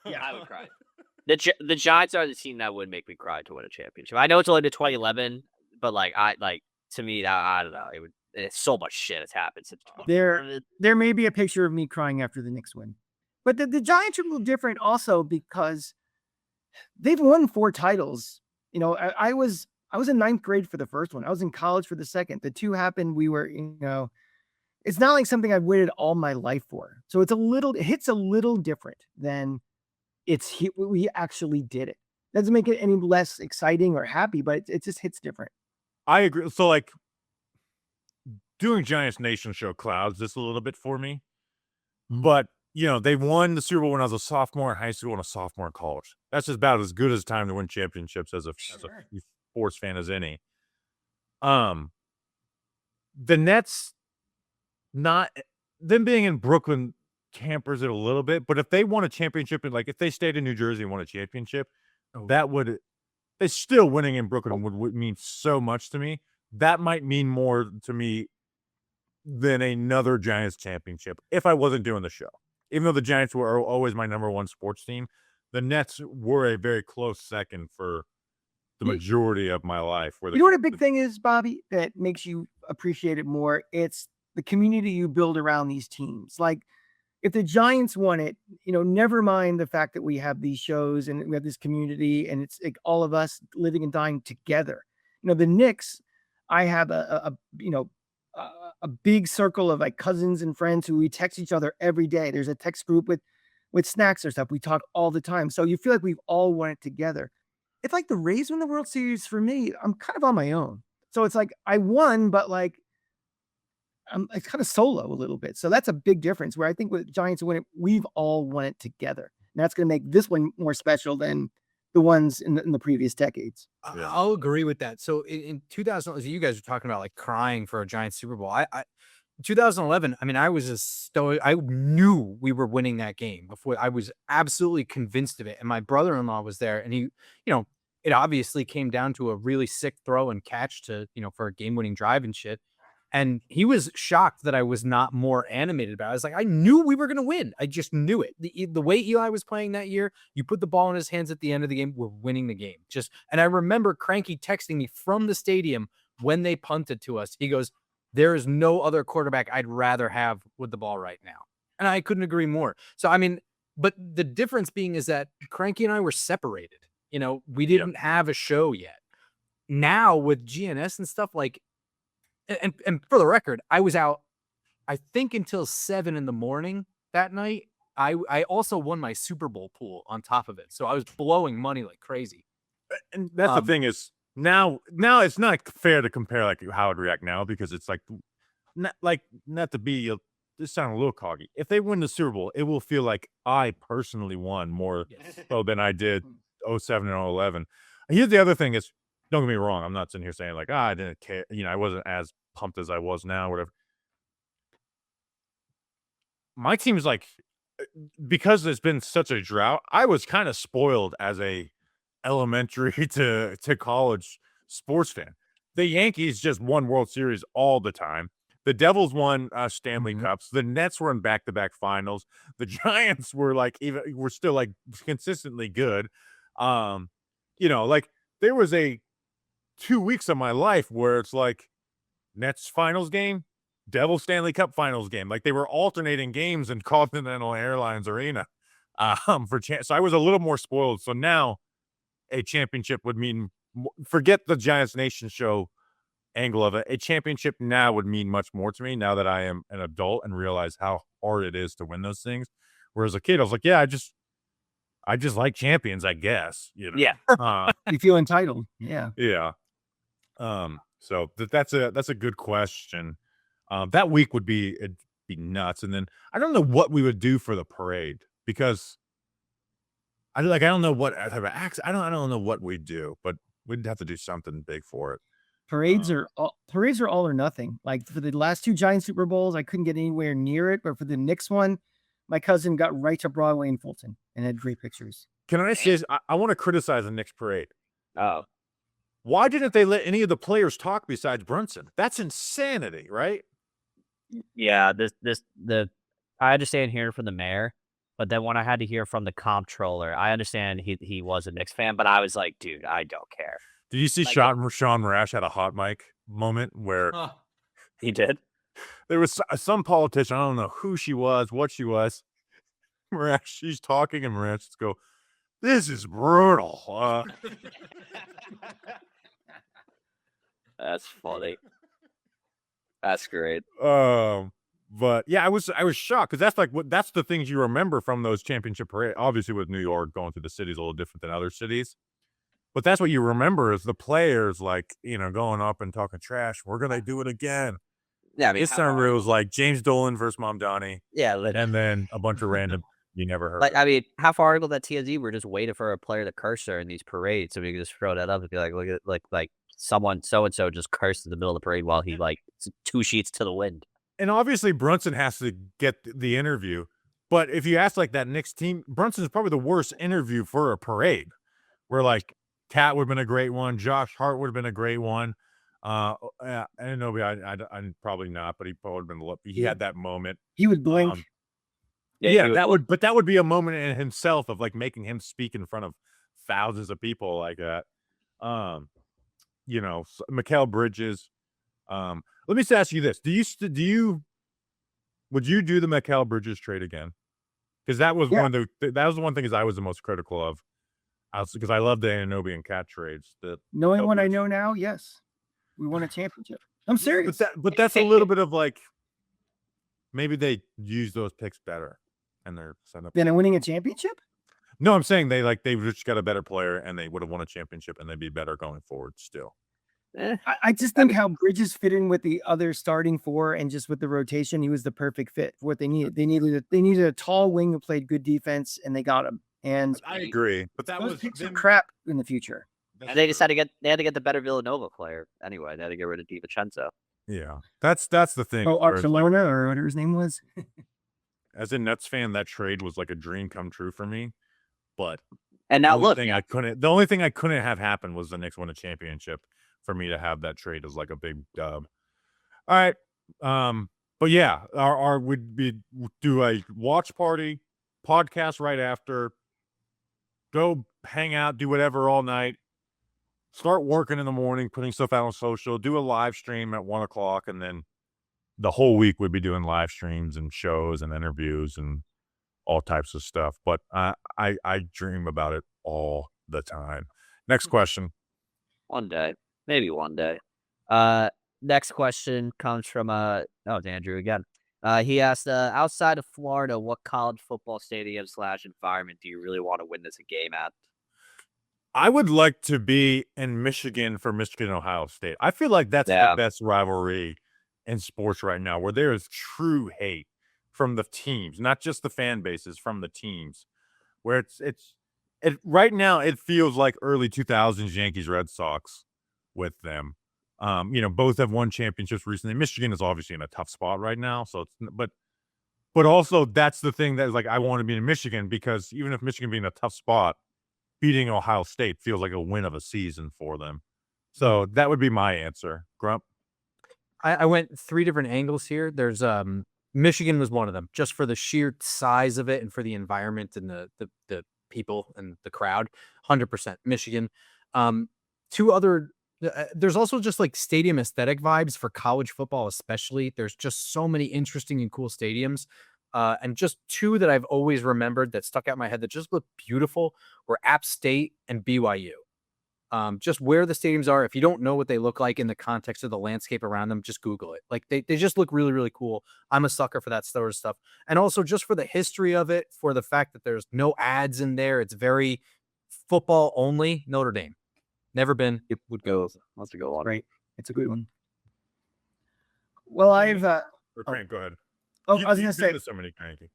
Yeah. I would cry. The Giants are the team that would make me cry to win a championship. I know it's only the 2011, but to me that I don't know. It's so much shit has happened since. There may be a picture of me crying after the Knicks win, but the Giants are a little different also because they've won 4 titles. You know, I was in 9th grade for the first one. I was in college for the second. The 2 happened. We were, it's not like something I've waited all my life for. So it hits a little different than we actually did it. Doesn't make it any less exciting or happy, but it just hits different. I agree. So like doing Giants Nation show clouds this a little bit for me, but they won the Super Bowl when I was a sophomore in high school and a sophomore in college. That's just about as good as time to win championships as a sports fan as any. The Nets, not them being in Brooklyn tampers it a little bit, but if they won a championship and like if they stayed in New Jersey and won a championship, they still winning in Brooklyn would mean so much to me. That might mean more to me than another Giants championship if I wasn't doing the show. Even though the Giants were always my number one sports team, the Nets were a very close second for the majority of my life. You know what a big thing is, Bobby, that makes you appreciate it more? It's the community you build around these teams. Like, if the Giants won it, never mind the fact that we have these shows and we have this community and it's like all of us living and dying together. The Knicks, I have a big circle of like cousins and friends who we text each other every day. There's a text group with snacks or stuff. We talk all the time. So you feel like we've all won it together. It's like the Rays win the World Series for me. I'm kind of on my own. So it's like I won, but like I'm kind of solo a little bit. So that's a big difference where I think with Giants win it, we've all won it together. And that's going to make this one more special than the ones in the previous decades. I'll agree with that. So in 2000, you guys were talking about like crying for a Giants Super Bowl. 2011, I mean, I was I knew we were winning that game before. I was absolutely convinced of it. And my brother-in-law was there and he, it obviously came down to a really sick throw and catch to, for a game-winning drive and shit. And he was shocked that I was not more animated about it. I was like, I knew we were going to win. I just knew it. The way Eli was playing that year, you put the ball in his hands at the end of the game, we're winning the game. And I remember Cranky texting me from the stadium when they punted to us. He goes, there is no other quarterback I'd rather have with the ball right now. And I couldn't agree more. So, I mean, but the difference being is that Cranky and I were separated. We didn't have a show yet. Now with GNS and stuff, like, and for the record, I was out, I think, until 7 a.m. that night. I also won my Super Bowl pool on top of it. So I was blowing money like crazy. And that's the thing is now it's not fair to compare like how I'd react now because it's like not to be this sound a little coggy. If they win the Super Bowl, it will feel like I personally won more so than I did 07 and 011. Here's the other thing is, don't get me wrong, I'm not sitting here saying like, I didn't care, I wasn't as pumped as I was now, whatever. My team's like, because there's been such a drought, I was kind of spoiled as a elementary to college sports fan. The Yankees just won World Series all the time. The Devils won Stanley Cups. The Nets were in back-to-back finals. The Giants were were still like consistently good. Like there was 2 weeks of my life where it's like Nets finals game, Devil Stanley Cup finals game. Like they were alternating games in Continental Airlines Arena so I was a little more spoiled. So now a championship would mean, forget the Giants Nation show angle of it. A championship now would mean much more to me now that I am an adult and realize how hard it is to win those things. Whereas a kid, I was like, yeah, I just like champions, I guess. Yeah. You feel entitled. Yeah. Yeah. So that's a good question. That week would be nuts. And then I don't know what we would do for the parade because I don't know what type of acts. I don't know what we'd do, but we'd have to do something big for it. Parades are all or nothing. Like for the last 2 Giants Super Bowls, I couldn't get anywhere near it. But for the Knicks one, my cousin got right to Broadway in Fulton and had great pictures. Can I say this? I want to criticize the Knicks parade. Oh. Why didn't they let any of the players talk besides Brunson? That's insanity, right? Yeah, I understand hearing from the mayor, but then when I had to hear from the comptroller, I understand he was a Knicks fan, but I was like, dude, I don't care. Did you see Like, Sean Marash had a hot mic moment where he did. there was some politician, I don't know who she was, what she was. Marash, she's talking, and Marash just go, "This is brutal." That's funny. That's great. But yeah, I was shocked because that's the things you remember from those championship parades. Obviously, with New York going through the city is a little different than other cities, but that's what you remember is the players going up and talking trash. We're gonna do it again. Yeah, I mean, This time it was like James Dolan versus Mamdani, yeah, and then a bunch of random you never heard. like, I mean, half article that TSE were just waiting for a player to curse her in these parades, so we could just throw that up and be like, look at like someone so and so just cursed in the middle of the parade while he like 2 sheets to the wind. And obviously Brunson has to get the interview, but if you ask like that Knicks team, Brunson is probably the worst interview for a parade. Where like Cat would have been a great one, Josh Hart would have been a great one. I don't know, I'm probably not, but he probably would have been. He had that moment. He would blink. Yeah, that would be a moment in himself of like making him speak in front of thousands of people like that. Mikal Bridges. Let me just ask you this: would you do the Mikal Bridges trade again? Because that was that was the one thing I was the most critical of. Because I love the Anunoby and Cat trades. Knowing what I know now, yes, we won a championship. I'm serious. But that's a little bit of like maybe they use those picks better and they're set up. Then winning a championship? No, I'm saying they just got a better player and they would have won a championship and they'd be better going forward still. I just think how Bridges fit in with the other starting four and just with the rotation, he was the perfect fit for what they needed. They needed a tall wing who played good defense, and they got him. And I agree, but that was picks crap in the future. And they just had to get the better Villanova player anyway. They had to get rid of DiVincenzo. Yeah, that's the thing. Oh, Barcelona or whatever his name was. As a Nets fan, that trade was like a dream come true for me. But and now the only thing I couldn't have happen was the Knicks win a championship for me to have that trade as like a big dub. All right, but yeah, would be do a watch party podcast right after. Go hang out, do whatever all night. Start working in the morning, putting stuff out on social. Do a live stream at 1:00, and then the whole week we'd be doing live streams and shows and interviews and all types of stuff. But I dream about it all the time. Next question. One day, maybe one day. Next question comes from it's Andrew again. He asked, outside of Florida, what college football stadium / environment do you really want to witness a game at? I would like to be in Michigan for Michigan-Ohio State. I feel like that's the best rivalry in sports right now, where there is true hate from the teams, not just the fan bases, from the teams. Where it's right now it feels like early 2000s Yankees Red Sox with them. Both have won championships recently. Michigan is obviously in a tough spot right now, so it's but also that's the thing that is like I want to be in Michigan, because even if Michigan being in a tough spot, beating Ohio State feels like a win of a season for them. So that would be my answer. Grump. I went 3 different angles here. There's Michigan was one of them, just for the sheer size of it and for the environment and the people and the crowd. 100% Michigan. 2 other. There's also just like stadium aesthetic vibes for college football, especially. There's just so many interesting and cool stadiums. And just 2 that I've always remembered that stuck out in my head that just look beautiful were App State and BYU. Just where the stadiums are. If you don't know what they look like in the context of the landscape around them, just Google it. Like they just look really, really cool. I'm a sucker for that sort of stuff. And also just for the history of it, for the fact that there's no ads in there. It's very football only. Notre Dame. Never been. It would go. Wants to go on. Right. It's a good one. Well, I've Go ahead. Oh, I was gonna say. So many Cranky.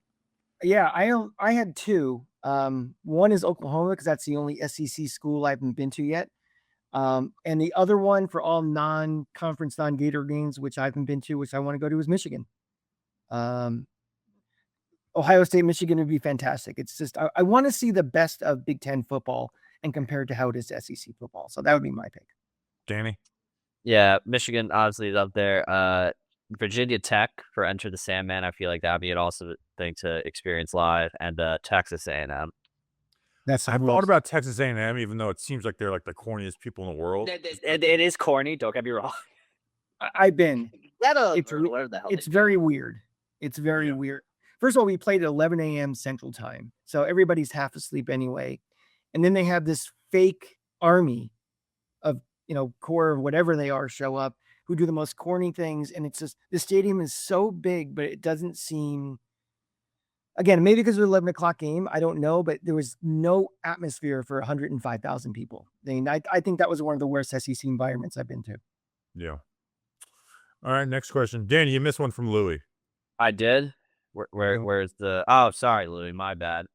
Yeah, I had 2. One is Oklahoma because that's the only SEC school I haven't been to yet. And the other one for all non-conference, non-Gator games, which I haven't been to, which I want to go to, is Michigan. Ohio State, Michigan would be fantastic. It's just I want to see the best of Big Ten football and compared to how it is to SEC football. So that would be my pick. Danny. Yeah, Michigan obviously is up there. Virginia Tech for Enter the Sandman. I feel like that'd be an awesome thing to experience live, and Texas A&M. That's I've thought about Texas A&M, even though it seems like they're like the corniest people in the world. It is corny. Don't get me wrong. I've been. It's Where the hell It's they very weird. It's very Yeah. weird. First of all, we played at 11 a.m. Central Time, so everybody's half asleep anyway. And then they have this fake army of core or whatever they are show up who do the most corny things, and it's just the stadium is so big, but it doesn't seem. Again, maybe because of the 11 o'clock game, I don't know, but there was no atmosphere for 105,000 people. I mean, I think that was one of the worst SEC environments I've been to. Yeah. All right, next question. Danny, you missed one from Louis. I did. Yeah. Where's the? Oh, sorry, Louis. My bad.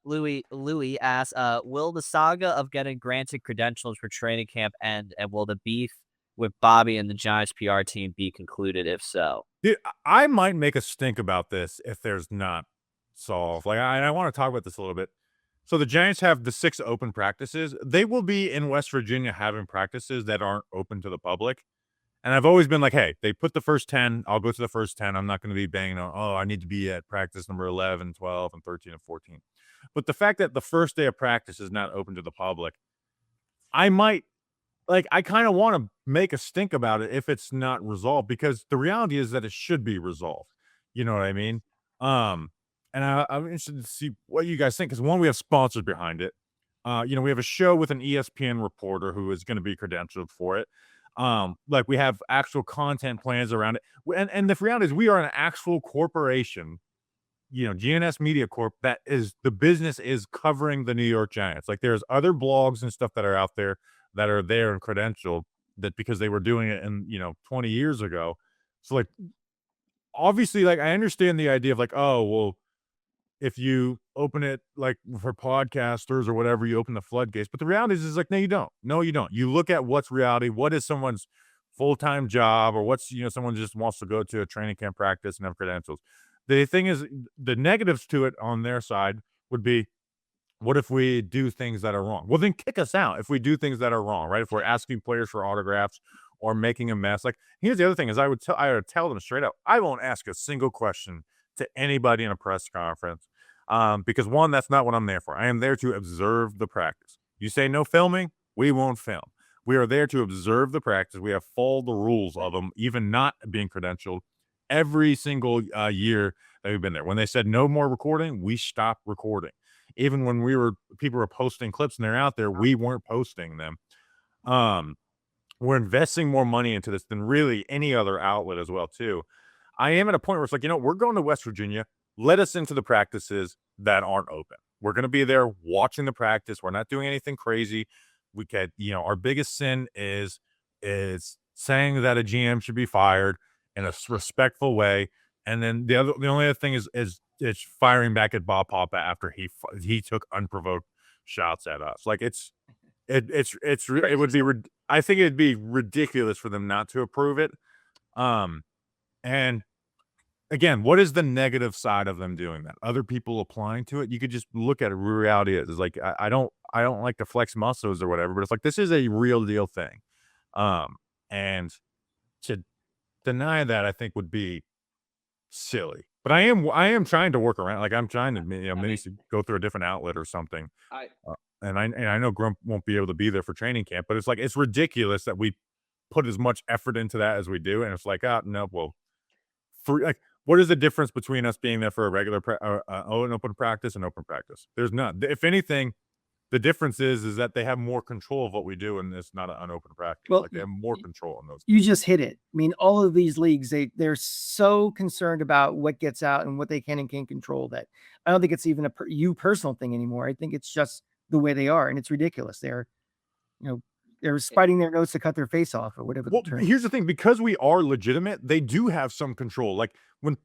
Louis asks, will the saga of getting granted credentials for training camp end, and will the beef with Bobby and the Giants PR team be concluded? If so, Dude, I might make a stink about this if there's not solved. Like, I want to talk about this a little bit. So the Giants have the 6 open practices. They will be in West Virginia having practices that aren't open to the public. And I've always been like, hey, they put the first 10. I'll go to the first 10. I'm not going to be banging on, oh, I need to be at practice number 11, 12, and 13, and 14. But the fact that the first day of practice is not open to the public, I kind of want to make a stink about it if it's not resolved, because the reality is that it should be resolved. You know what I mean? And I'm interested to see what you guys think, because one, we have sponsors behind it. We have a show with an ESPN reporter who is going to be credentialed for it. Like, we have actual content plans around it. And the reality is we are an actual corporation, GNS Media Corp, that is, the business is covering the New York Giants. Like, there's other blogs and stuff that are out there that are there and credentialed that because they were doing it in 20 years ago. So, like, obviously, like, I understand the idea of like, oh, well, if you open it like for podcasters or whatever, you open the floodgates. But the reality is like, no, you don't. No, you don't. You look at what's reality. What is someone's full-time job, or what's, someone just wants to go to a training camp practice and have credentials. The thing is, the negatives to it on their side would be, what if we do things that are wrong? Well, then kick us out if we do things that are wrong, right? If we're asking players for autographs or making a mess. Like, here's the other thing is I would tell them straight up, I won't ask a single question to anybody in a press conference. Because one, that's not what I'm there for. I am there to observe the practice. You say no filming, we won't film. We are there to observe the practice. We have followed the rules of them, even not being credentialed, every single year that we've been there. When they said no more recording, we stopped recording. Even when people were posting clips and they're out there, we weren't posting them. We're investing more money into this than really any other outlet as well, too. I am at a point where it's like, we're going to West Virginia. Let us into the practices that aren't open. We're going to be there watching the practice. We're not doing anything crazy. We could, our biggest sin is saying that a GM should be fired in a respectful way. And then the only other thing is firing back at Bob Papa after he took unprovoked shots at us. Like, it would be, I think it'd be ridiculous for them not to approve it. And again, what is the negative side of them doing that? Other people applying to it? You could just look at it. Reality is like, I don't like to flex muscles or whatever, but it's like, this is a real deal thing. And to deny that, I think, would be silly. But I am trying to work around. Like, I'm trying to maybe go through a different outlet or something. And I know Grump won't be able to be there for training camp, but it's like, it's ridiculous that we put as much effort into that as we do, and it's like, no, well, what is the difference between us being there for a regular an open practice and open practice? There's none. If anything, the difference is that they have more control of what we do, and it's not an unopen practice. Well, like, they have more control in those. You just hit it. I mean, all of these leagues, they're so concerned about what gets out and what they can and can't control that I don't think it's even a personal thing anymore. I think it's just the way they are, and it's ridiculous. They're spiting their nose to cut their face off, or whatever. Well, here's the thing: because we are legitimate, they do have some control. Like, when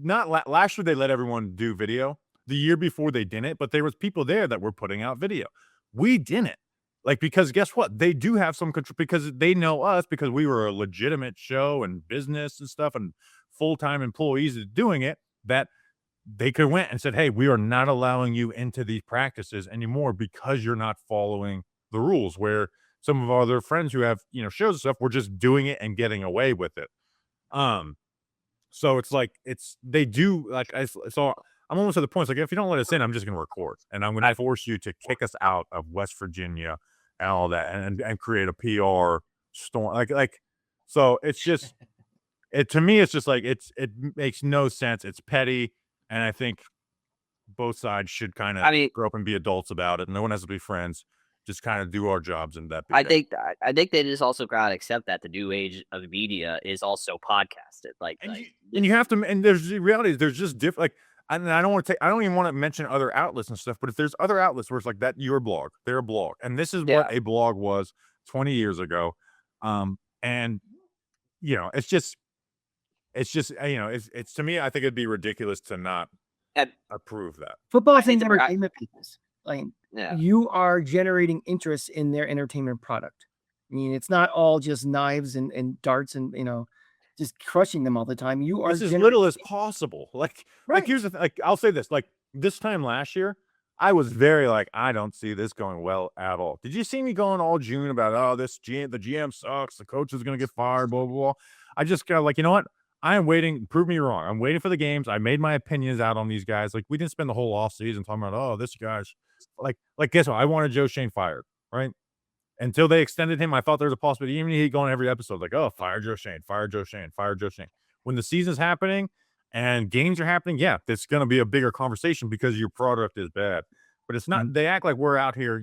last year they let everyone do video. The year before they didn't, but there was people there that were putting out video. We didn't. Like, because guess what? They do have some control because they know us, because we were a legitimate show and business and stuff and full-time employees doing it, that they could went and said, hey, we are not allowing you into these practices anymore because you're not following the rules. Where some of our other friends who have, shows and stuff, were just doing it and getting away with it. So it's like they do like so I'm almost at the point. It's like if you don't let us in, I'm just gonna record and I'm gonna force you to kick us out of West Virginia and all that and create a PR storm like so it's just to me it's just like it makes no sense. It's petty, and I think both sides should kind of I mean, grow up and be adults about it. No one has to be friends. Just kind of do our jobs and that. Be I it. think they just also gotta accept that the new age of media is also podcasted. Like, And you have to, and there's the reality is there's just different. Like, and I don't want to take, I don't even want to mention other outlets and stuff. But if there's other outlets where it's like that, your blog, their blog, and this is what a blog was 20 years ago, and you know, it's just you know, it's to me, I think it'd be ridiculous to not approve that. Football is an entertainment business. Like, Yeah. you are generating interest in their entertainment product. I mean, it's not all just knives and darts and, you know, just crushing them all the time. You are It's as little as possible. Like here's the thing. Like, I'll say this. Like this time last year, I was very like, I don't see this going well at all. Did you see me going all June about the GM sucks, the coach is gonna get fired, blah blah blah. I just got like, you know what? I am waiting. Prove me wrong. I'm waiting for the games. I made my opinions out on these guys. Like, we didn't spend the whole off season talking about, this guy's like guess what? I wanted Joe Shane fired, right? Until they extended him, I thought there was a possibility. Even he'd go on every episode, like, fire Joe Shane, fire Joe Shane, fire Joe Shane. When the season's happening and games are happening, yeah, it's going to be a bigger conversation because your product is bad. But it's not. They act like we're out here,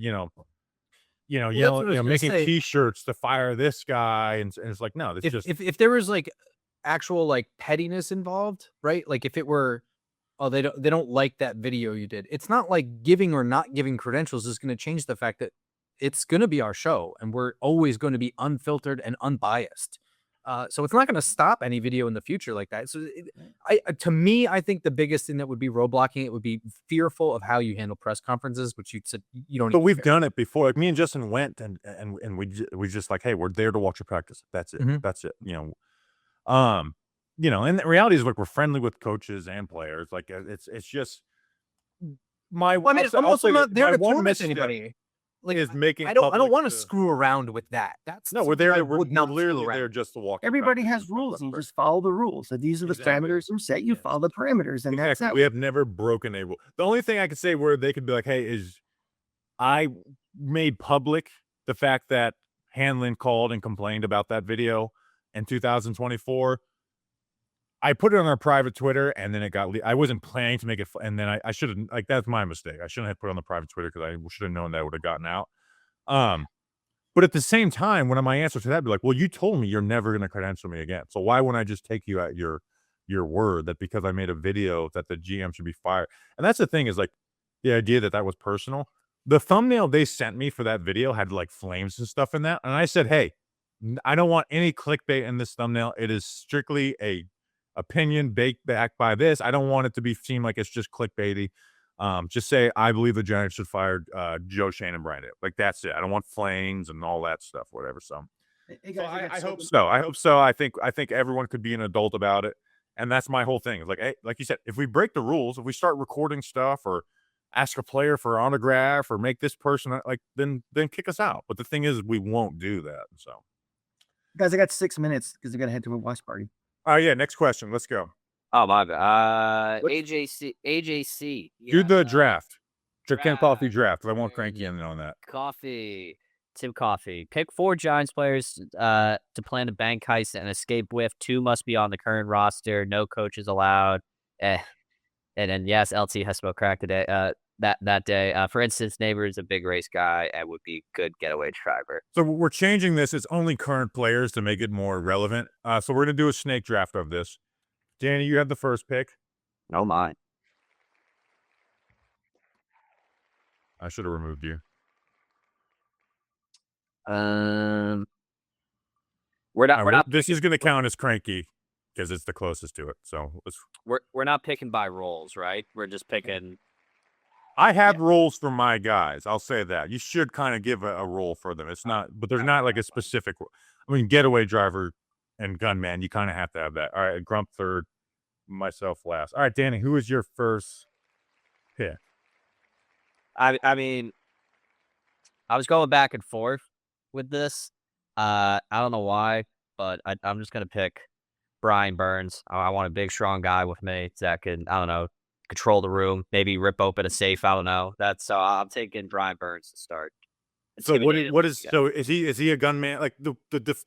making T-shirts to fire this guy, and it's like, no, it's just if there was like actual like pettiness involved, right? Like if it were, they don't like that video you did. It's not like giving or not giving credentials is going to change the fact that it's going to be our show and we're always going to be unfiltered and unbiased. So it's not going to stop any video in the future like that. So to me, I think the biggest thing that would be roadblocking it would be fearful of how you handle press conferences, which you said you don't. But we've done it before. Like me and Justin went and we just like, hey, we're there to watch your practice. That's it. Mhm. That's it. And the reality is, like, we're friendly with coaches and players. Like, it's just my. Well, I mean, I'm also not there to torment anybody. Like, is making. I don't want to screw around with that. That's no, we're there. We're literally there just to walk. Everybody has rules, and you just follow the rules. So these are the parameters are set. You follow the parameters, and that's that. We have never broken a rule. The only thing I could say where they could be like, hey, is I made public the fact that Hanlon called and complained about that video in 2024. I put it on our private Twitter, and then it got. I wasn't planning to make it, and then I should have. Like, that's my mistake. I shouldn't have put it on the private Twitter because I should have known that would have gotten out. But at the same time, one of my answers to that would be like, well, you told me you're never going to credential me again, so why wouldn't I just take you at your word that because I made a video that the GM should be fired? And that's the thing is like the idea that was personal. The thumbnail they sent me for that video had like flames and stuff in that, and I said, hey, I don't want any clickbait in this thumbnail. It is strictly a opinion baked back by this. I don't want it to seem like it's just clickbaity. Just say I believe the Giants should fire Joe Shane and Brandon. Like, that's it. I don't want flames and all that stuff, whatever. So, Hey guys, I hope so. I hope so. I think everyone could be an adult about it, and that's my whole thing. It's like, hey, like you said, if we break the rules, if we start recording stuff or ask a player for an autograph or make this person like, then kick us out. But the thing is, we won't do that. So, guys, I got 6 minutes because I got to head to a watch party. Oh yeah, next question. Let's go. Oh my bad. AJC. Do the draft. Ken Coffee draft. I want Cranky in on that. Tim Coffee. Pick 4 Giants players to plan a bank heist and escape with. 2 must be on the current roster. No coaches allowed. And then yes, LT has smoked crack today. That day. For instance, Neighbor is a big race guy and would be good getaway driver. So we're changing this. It's only current players to make it more relevant. So we're gonna do a snake draft of this. Danny, you have the first pick. No mind. I should have removed you. We're not. This is gonna count as Cranky because it's the closest to it. So we're not picking by roles, right? We're just picking. I have roles for my guys. I'll say that. You should kind of give a role for them. It's not, but there's not like a specific. I mean, getaway driver and gunman. You kind of have to have that. All right, Grump third, myself last. All right, Danny, who is your first pick? I mean, I was going back and forth with this. I don't know why, but I'm just gonna pick Brian Burns. I want a big, strong guy with me that can, I don't know, control the room, maybe rip open a safe. I don't know. So I'm taking Brian Burns to start. So is he a gunman? Like the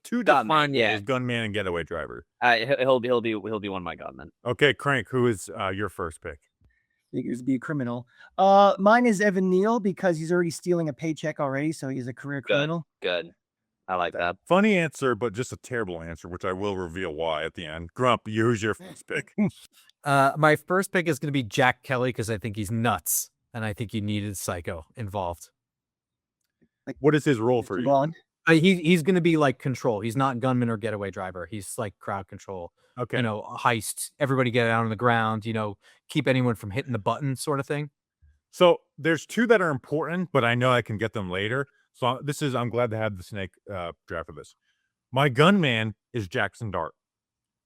two Gunman, define yeah. is gunman and getaway driver. He'll be one of my gunmen. Okay, Crank, who is your first pick? Figures to be a criminal. Mine is Evan Neal because he's already stealing a paycheck already, so he's a career criminal. Good. I like that. Funny answer, but just a terrible answer, which I will reveal why at the end. Grump, who's your first pick? My first pick is going to be Jack Kelly because I think he's nuts, and I think you needed Psycho involved. What is his role for you? Bond. He's going to be like control. He's not gunman or getaway driver. He's like crowd control. Okay. You know, heist. Everybody get out on the ground. You know, keep anyone from hitting the button, sort of thing. So there's two that are important, but I know I can get them later. So I'm glad to have the snake draft of this. My gunman is Jackson Dart.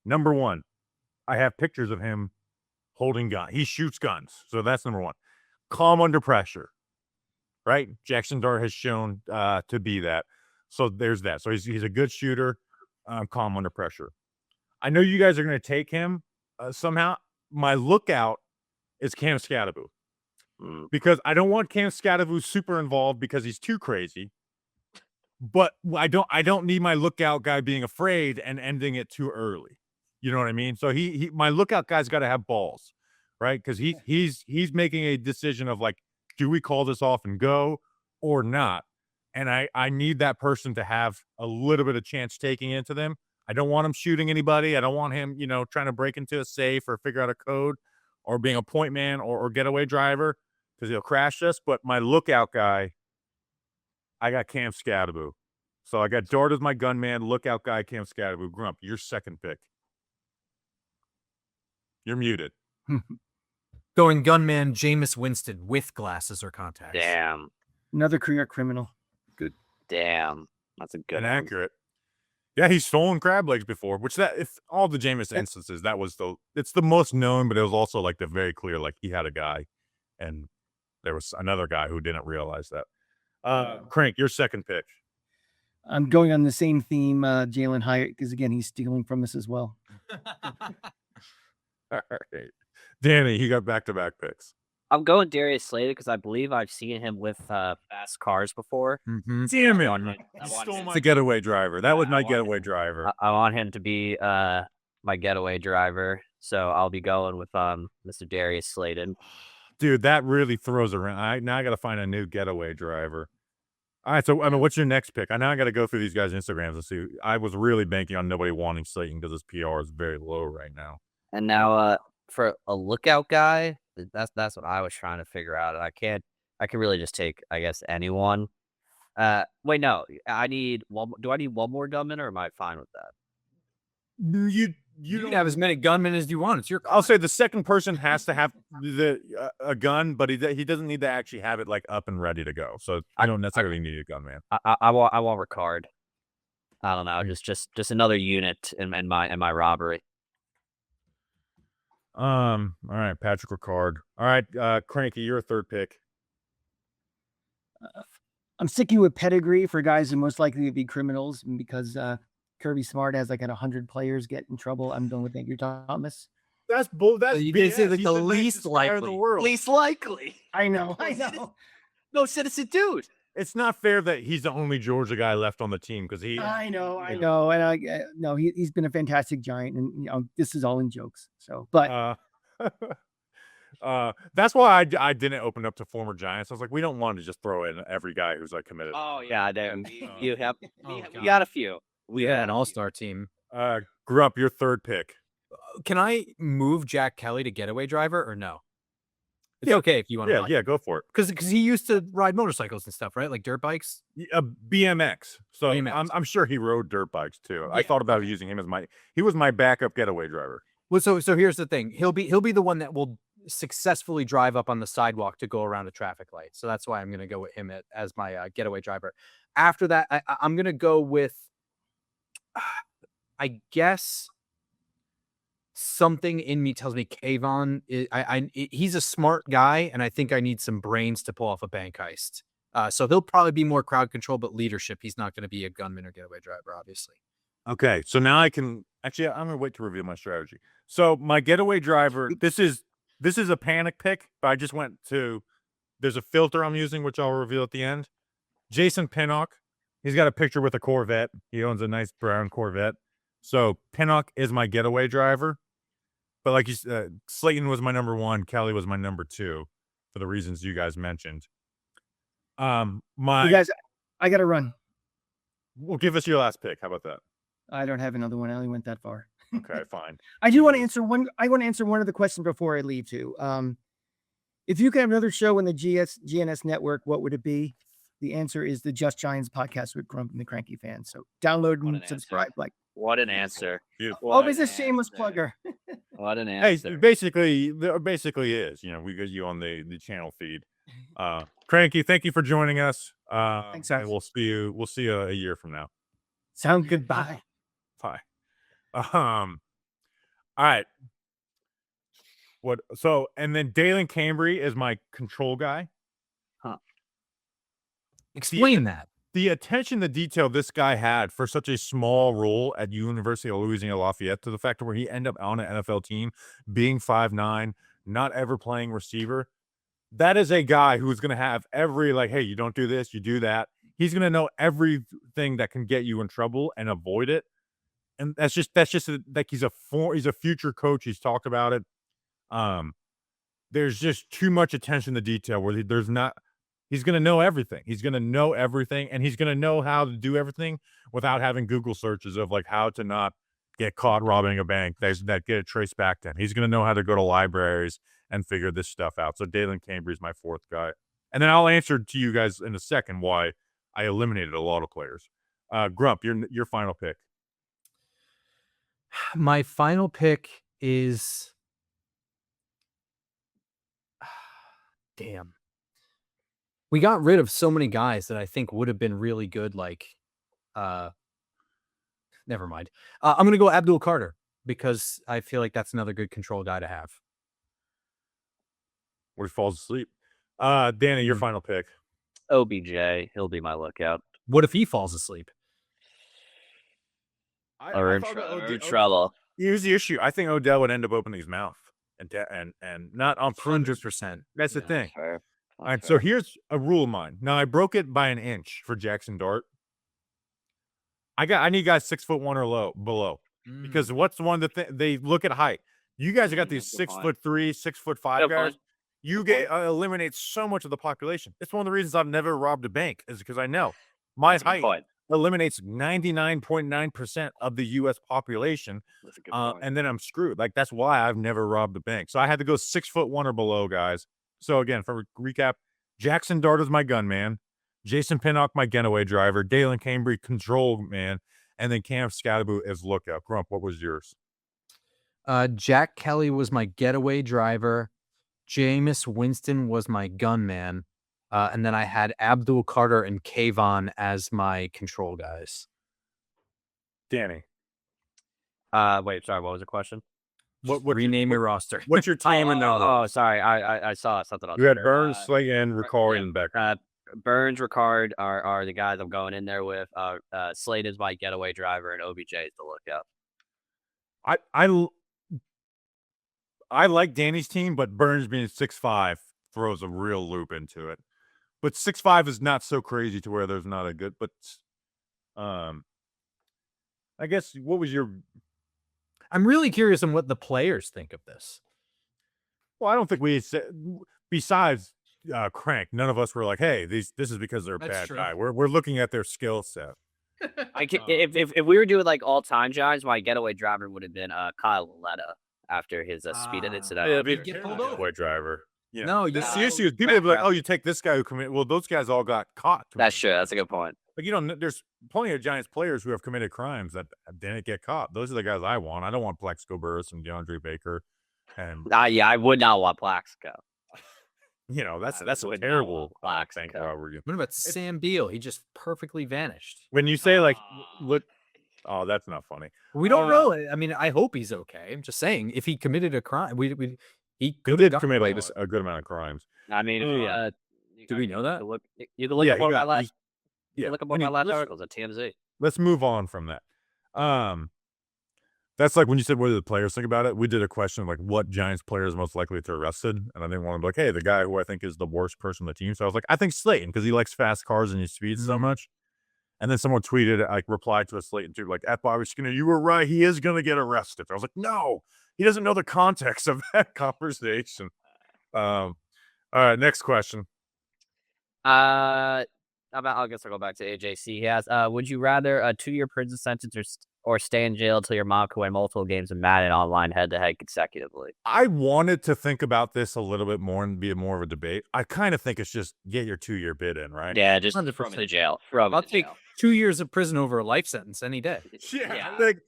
Number one, I have pictures of him holding gun. He shoots guns. So that's number one. Calm under pressure, right? Jackson Dart has shown to be that. So there's that. So he's a good shooter, calm under pressure. I know you guys are going to take him somehow. My lookout is Cam Scadaboo. Because I don't want Cam Scadaboo super involved because he's too crazy. But I don't need my lookout guy being afraid and ending it too early. You know what I mean? So my lookout guy's got to have balls, right? Because he's making a decision of like, do we call this off and go or not? And I need that person to have a little bit of chance taking into them. I don't want him shooting anybody. I don't want him, trying to break into a safe or figure out a code or being a point man or getaway driver because he'll crash us. But my lookout guy, I got Cam Scadaboo. So I got Dart as my gunman, lookout guy, Cam Scadaboo. Grump, your second pick. You're muted. Going gunman, Jameis Winston with glasses or contacts. Damn. Another career criminal. Good. Damn. That's a good And one. accurate. Yeah, he's stolen crab legs before, which if all the Jameis instances, it's the most known, but it was also like the very clear, like he had a guy and there was another guy who didn't realize that. Crank, your second pick. I'm going on the same theme, Jalen Hyatt, because again, he's stealing from us as well. All right. Danny, you got back-to-back picks. I'm going Darius Slayton because I believe I've seen him with fast cars before. Mm-hmm. Damn it. I want You stole him- my getaway driver. That was my getaway driver. I want him to be my getaway driver. So I'll be going with Mr. Darius Slayton. Dude, that really throws around. Now I got to find a new getaway driver. All right, so what's your next pick? I got to go through these guys' Instagrams and see. I was really banking on nobody wanting Slayton because his PR is very low right now. And now for a lookout guy, that's what I was trying to figure out. And I can really just take, I guess, anyone. Wait, no. I need one. Do I need one more gunman, or am I fine with that? You can have as many gunmen as you want. It's your. I'll say the second person has to have a gun, but he doesn't need to actually have it like up and ready to go. So I don't necessarily need a gunman. I want Ricard. I don't know, just another unit in my robbery. All right, Patrick Ricard. All right, Cranky, you're a third pick. I'm sticking with pedigree for guys who most likely to be criminals, and because Kirby Smart has like 100 players get in trouble, I'm going with Andrew Thomas. That's bull. That's You did say BS. like He's the nicest least guy in the likely. world. Least likely. I know. No citizen dude. It's not fair that he's the only Georgia guy left on the team because he. I know, and no, he's been a fantastic Giant, and this is all in jokes. So, but that's why I didn't open up to former Giants. I was like, we don't want to just throw in every guy who's like committed. Oh yeah, you have. Oh, We God. got a few. We had an all-star team. Grump, your third pick. Can I move Jack Kelly to getaway driver or no? It's okay if you want to. Yeah, go for it. Because he used to ride motorcycles and stuff, right? Like dirt bikes. BMX. So BMX. I'm sure he rode dirt bikes too. I Yeah. thought about using him as he was my backup getaway driver. Well, so here's the thing. He'll be the one that will successfully drive up on the sidewalk to go around a traffic light. So that's why I'm going to go with him as my getaway driver. After that, I'm going to go with, I guess, something in me tells me Kayvon. He's a smart guy, and I think I need some brains to pull off a bank heist. So he'll probably be more crowd control, but leadership. He's not going to be a gunman or getaway driver, obviously. Okay, so now I can Actually, I'm gonna wait to reveal my strategy. So my getaway driver. This is a panic pick, but I just went to. There's a filter I'm using, which I'll reveal at the end. Jason Pinnock. He's got a picture with a Corvette. He owns a nice brown Corvette. So Pinnock is my getaway driver. But like you said, Slayton was my number 1. Kelly was my number 2 for the reasons you guys mentioned. You guys, I gotta run. Well, give us your last pick. How about that? I don't have another one. I only went that far. Okay, fine. I do want to answer one. I want to answer one of the questions before I leave too. If you could have another show in the GNS network, what would it be? The answer is the Just Giants podcast with Grump and the Cranky Fan. So download and subscribe. Like, What an answer. Beautiful. always a shameless plugger. What an Hey, answer. basically, there basically is. We get you on the channel feed. Cranky, thank you for joining us. Thanks, guys. And we'll see you a year from now. Sound good. Bye. Bye. All right. And then Dalen Cambry is my control guy. Explain that. The attention to detail this guy had for such a small role at University of Louisiana Lafayette, to the fact where he ended up on an NFL team, being 5'9", not ever playing receiver. That is a guy who's going to have every, like, hey, you don't do this, you do that. He's going to know everything that can get you in trouble and avoid it. And that's just like he's a future coach. He's talked about it. There's just too much attention to detail where he's going to know everything. He's going to know everything, and he's going to know how to do everything without having Google searches of like how to not get caught robbing a bank that get it traced back to him. He's going to know how to go to libraries and figure this stuff out. So Dalen Cambry is my 4th guy. And then I'll answer to you guys in a second why I eliminated a lot of players. Grump, your final pick. My final pick is damn. We got rid of so many guys that I think would have been really good. Like, never mind. I'm going to go Abdul Carter because I feel like that's another good control guy to have. Where he falls asleep. Danny, your final pick. OBJ. He'll be my lookout. What if he falls asleep? Or in trouble. Here's the issue. I think Odell would end up opening his mouth and not on 100%. That's the thing. Fair. All right, so here's a rule of mine. Now I broke it by an inch for Jackson Dart. I need guys 6'1" or below because what's the one that they look at height. You guys have got these 6'3", 6'5" guys. You eliminate so much of the population. It's one of the reasons I've never robbed a bank is because I know my height eliminates 99.9% of the U.S. population, and then I'm screwed. Like that's why I've never robbed a bank. So I had to go 6'1" or below, guys. So again, for recap, Jackson Dart is my gunman, Jason Pinnock my getaway driver, Dalen Cambry control man, and then Cam Scatterboot as lookout. Grump, what was yours? Jack Kelly was my getaway driver. Jameis Winston was my gunman. And then I had Abdul Carter and Kayvon as my control guys. Danny. Wait, sorry, what was the question? What rename your roster? What's your team? Oh, sorry, I saw something on You had Twitter. Burns, Slayton, Ricard, and Becker. Burns, Ricard are the guys I'm going in there with. Slade is my getaway driver, and OBJ is the lookout. I like Danny's team, but Burns being 6'5" throws a real loop into it. But 6'5" is not so crazy to where there's not a good. But I guess what was your? I'm really curious on what the players think of this. Well, I don't think we said. Besides Crank, none of us were like, "Hey, this is because they're a That's bad true. guy." We're looking at their skill set. If we were doing like all time Giants, my getaway driver would have been Kyle Letta after his speeding incident. Get pulled over. Getaway driver. Yeah. No, the issue is people would be like, "Oh, you take this guy who committed." Well, those guys all got caught. That's true. That's a good point. But there's plenty of Giants players who have committed crimes that didn't get caught. Those are the guys I want. I don't want Plexico Burris and DeAndre Baker. And yeah, I would not want Plaxico. That's a terrible thing. What about Sam Beal? He just perfectly vanished. When you say like, look, oh, that's not funny. We don't know. I mean, I hope he's okay. I'm just saying, if he committed a crime, he could have committed a good amount of crimes. I mean, do we know that? You can look at one of my last. Look at one of my last articles at TMZ. Let's move on from that. That's like when you said, what do the players think about it? We did a question like, what Giants player is most likely to get arrested? And I didn't want to be like, hey, the guy who I think is the worst person on the team. So I was like, I think Slayton, because he likes fast cars and he speeds so much. And then someone tweeted, like, replied to a Slayton too, like, at Bobby Skinner, you were right. He is going to get arrested. I was like, no, he doesn't know the context of that conversation. All right, next question. I guess I'll go back to AJC. He has, would you rather a 2-year prison sentence or stay in jail until your mom can win multiple games of Madden online head-to-head consecutively? I wanted to think about this a little bit more and be more of a debate. I kind of think it's just get your 2-year bid in, right? Yeah, just 100%. throw him in jail. Throw him I'll in take jail. 2 years of prison over a life sentence any day. Yeah. Like,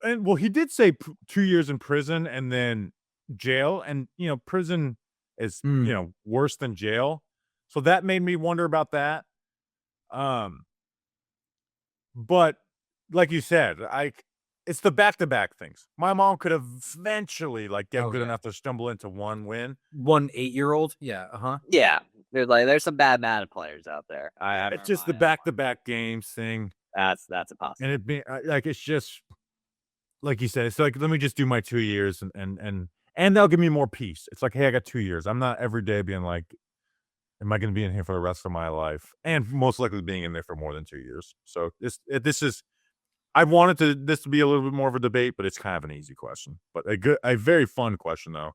and well, he did say 2 years in prison and then jail, and prison is worse than jail, so that made me wonder about that. But like you said, it's the back-to-back things. My mom could eventually get good enough to stumble into one win. 1 8-year-old, yeah, Yeah, there's some bad Madden players out there. It's just the back-to-back games thing. That's a possibility. And it be it's just like you said, it's like, let me just do my 2 years and they'll give me more peace. It's like, hey, I got 2 years. I'm not every day being like, am I going to be in here for the rest of my life? And most likely being in there for more than 2 years. So this is, I wanted this to be a little bit more of a debate, but it's kind of an easy question, but a very fun question though,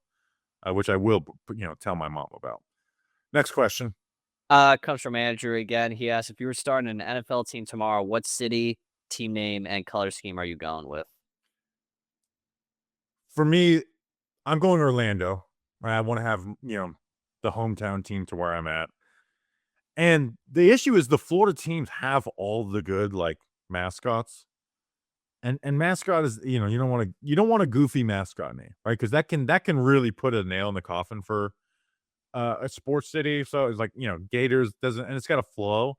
which I will, tell my mom about. Next question. Comes from Andrew again. He asks, if you were starting an NFL team tomorrow, what city, team name, and color scheme are you going with? For me, I'm going Orlando. Right? I want to have, the hometown team to where I'm at. And the issue is the Florida teams have all the good mascots. And mascot is, you don't want a goofy mascot name, right? Because that can really put a nail in the coffin for a sports city. So it's like, Gators doesn't, and it's got a flow.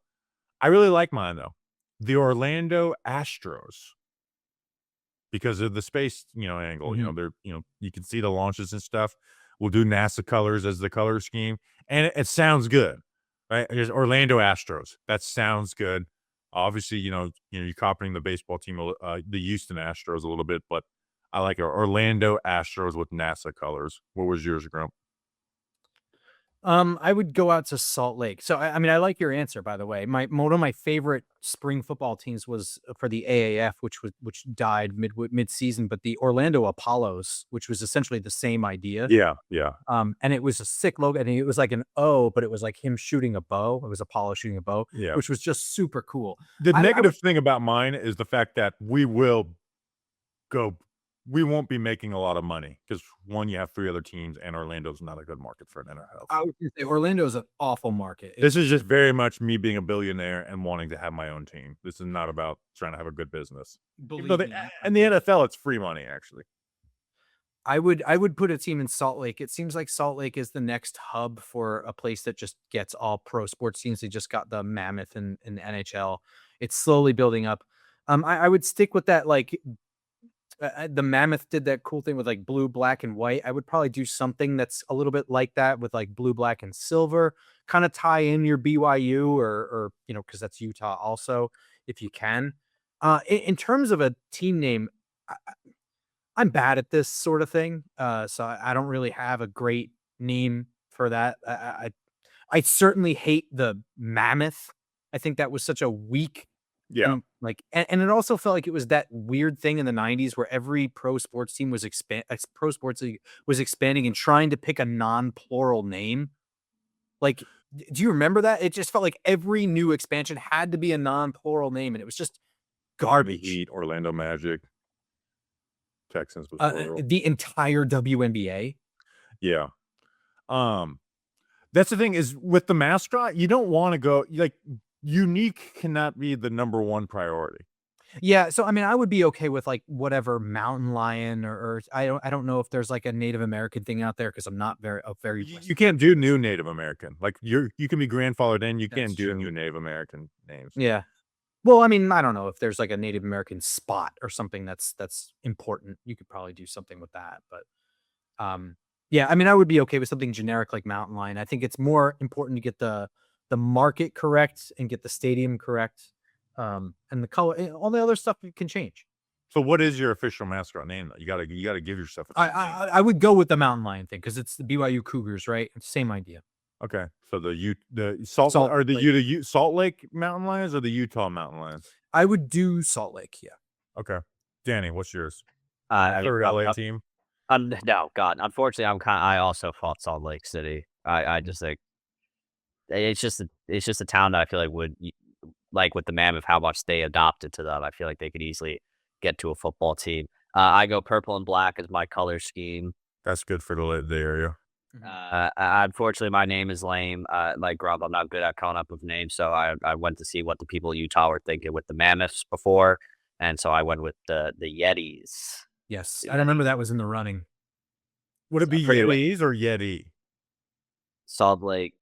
I really like mine though. The Orlando Astros. Because of the space, angle, they're, you can see the launches and stuff. We'll do NASA colors as the color scheme, and it sounds good, right? There's Orlando Astros. That sounds good. Obviously, you're copying the baseball team, the Houston Astros a little bit, but I like it. Orlando Astros with NASA colors. What was yours, Grump? I would go out to Salt Lake. So I mean, I like your answer, by the way. One of my favorite spring football teams was for the AAF, which died mid season, but the Orlando Apollos, which was essentially the same idea. Yeah. And it was a sick logo, and it was like an O, but it was like him shooting a bow. It was Apollo shooting a bow, which was just super cool. The negative thing about mine is the fact that we won't be making a lot of money because one, you have 3 other teams, and Orlando's not a good market for an NFL. I would say Orlando's an awful market. This is just very much me being a billionaire and wanting to have my own team. This is not about trying to have a good business. In the NFL, it's free money, actually. I would put a team in Salt Lake. It seems like Salt Lake is the next hub for a place that just gets all pro sports teams. They just got the Mammoth in the NHL. It's slowly building up. I would stick with that, the Mammoth did that cool thing with blue, black, and white. I would probably do something that's a little bit like that with blue, black, and silver. Kind of tie in your BYU or because that's Utah also, if you can. In terms of a team name, I'm bad at this sort of thing, so I don't really have a great name for that. I certainly hate the Mammoth. I think that was such a weak. Yeah. And it also felt like it was that weird thing in the 90s where every pro sports team was pro sports league was expanding and trying to pick a non-plural name. Do you remember that? It just felt like every new expansion had to be a non-plural name, and it was just garbage. Heat, Orlando Magic, Texans was plural. The entire WNBA. Yeah. That's the thing is with the mascot, you don't want to go unique cannot be the number one priority. Yeah, so I mean, I would be okay with whatever mountain lion or I don't know if there's a Native American thing out there because I'm not very You can't do new Native American. You can be grandfathered in. You can't do true. new Native American names. Yeah. Well, I mean, I don't know if there's a Native American spot or something that's important. You could probably do something with that, but yeah, I mean, I would be okay with something generic like mountain lion. I think it's more important to get the market correct and get the stadium correct. And the color, all the other stuff can change. So what is your official mascot name though? You gotta give yourself a name. I would go with the mountain lion thing because it's the BYU Cougars, right? Same idea. Okay. So the Salt Lake. Salt Lake Mountain Lions or the Utah Mountain Lions? I would do Salt Lake. Yeah. Okay. Danny, what's yours? I mean, Third LA team. no, God. Unfortunately, I also fought Salt Lake City. I just think it's just a town that I feel like would like with the Mammoth how much they adopted to that. I feel like they could easily get to a football team. I go purple and black as my color scheme. That's good for the area. Unfortunately, my name is lame. Like Grump, I'm not good at coming up with names, so I went to see what the people in Utah were thinking with the Mammoths before, and so I went with the Yetis. Yes, I remember that was in the running. Would it be Yetis or Yeti? Salt Lake.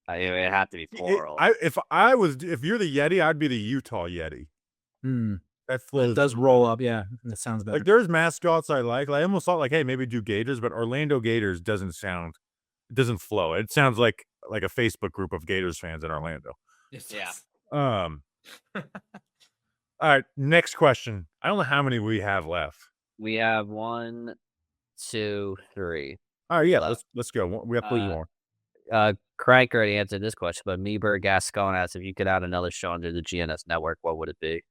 It had to be plural. If you're the Yeti, I'd be the Utah Yeti. That flows. It does roll up, yeah. That sounds better. Like there's mascots I like. I almost thought like, hey, maybe do Gators, but Orlando Gators doesn't flow. It sounds like a Facebook group of Gators fans in Orlando. Yeah. All right, next question. I don't know how many we have left. We have 1, 2, 3. All right, yeah, let's go. We have 3 more. Crank already answered this question, but Meber Gascon asks if you could add another show under the GNS network, what would it be?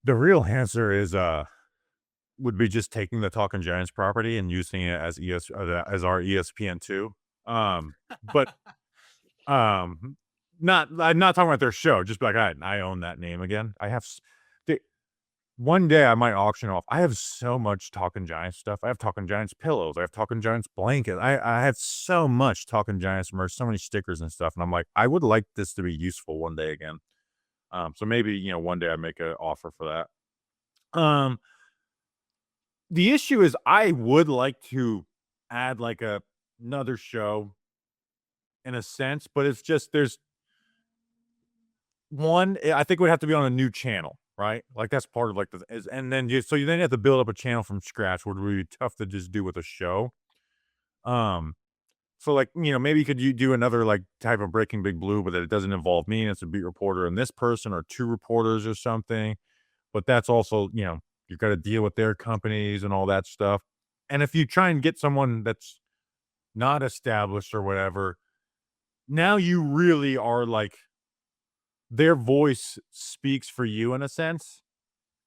The real answer is would be just taking the Talking Giants property and using it as our ESPN2. But I'm not talking about their show. Just be like, I own that name again. One day I might auction off. I have so much Talking Giants stuff. I have Talking Giants pillows. I have Talking Giants blankets. I have so much Talking Giants merch, so many stickers and stuff. And I'm like, I would like this to be useful one day again. So maybe, one day I make an offer for that. The issue is I would like to add like another show in a sense, but it's just there's one, I think it would have to be on a new channel, right? Like that's part of like and then you then have to build up a channel from scratch, which would be tough to just do with a show. So like, maybe you could do another like type of Breaking Big Blue, but that it doesn't involve me. It's a beat reporter and this person or 2 reporters or something. But that's also, you've got to deal with their companies and all that stuff. And if you try and get someone that's not established or whatever, now you really are like, their voice speaks for you in a sense.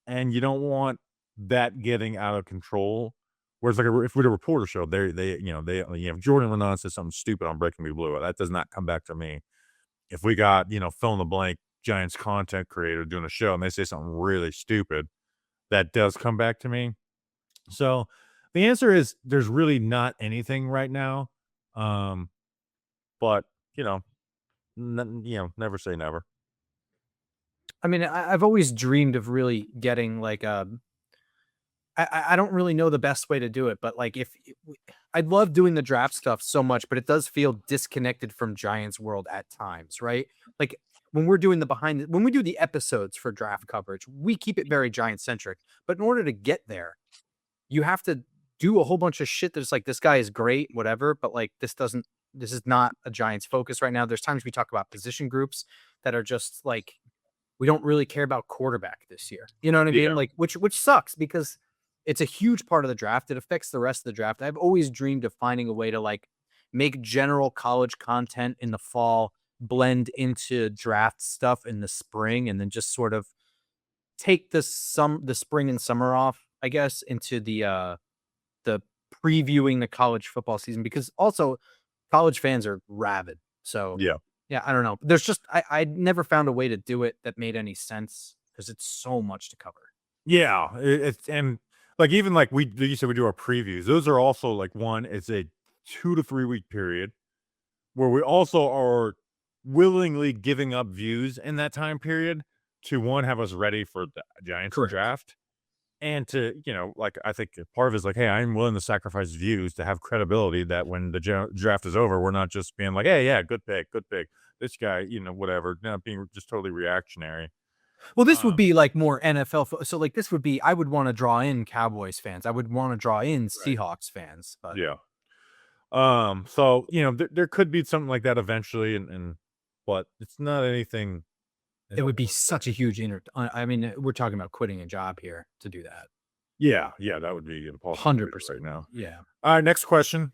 And you don't want that getting out of control. Whereas like if we're a reporter show, if Jordan Renan says something stupid on Breaking Me Blue, that does not come back to me. If we got, fill in the blank Giants content creator doing a show and they say something really stupid, that does come back to me. So the answer is there's really not anything right now. But never say never. I mean, I've always dreamed of really getting like I don't really know the best way to do it, but like I'd love doing the draft stuff so much, but it does feel disconnected from Giants world at times, right? Like when we're doing when we do the episodes for draft coverage, we keep it very Giant centric, but in order to get there, you have to do a whole bunch of shit that's like, this guy is great, whatever, but like this is not a Giants focus right now. There's times we talk about position groups that are just like, we don't really care about quarterback this year. You know what I mean? Like, which sucks because it's a huge part of the draft. It affects the rest of the draft. I've always dreamed of finding a way to like make general college content in the fall blend into draft stuff in the spring, and then just sort of take the spring and summer off, I guess, into the previewing the college football season, because also college fans are rabid. So yeah, I don't know. There's just I never found a way to do it that made any sense because it's so much to cover. Yeah, it's and like even like you said we do our previews. Those are also like it's a 2 to 3 week period where we also are willingly giving up views in that time period to have us ready for the Giants draft, and to like I think part of it is like, hey, I'm willing to sacrifice views to have credibility that when the draft is over, we're not just being like, hey, yeah, good pick, this guy, whatever, not being just totally reactionary. Well, this would be like more NFL. So like this would be, I would want to draw in Cowboys fans. I would want to draw in Seahawks fans. But yeah. So, there could be something like that eventually. But it's not anything It would be such a huge I mean, we're talking about quitting a job here to do that. Yeah, that would be impossible to do 100% right now. Yeah. All right, next question.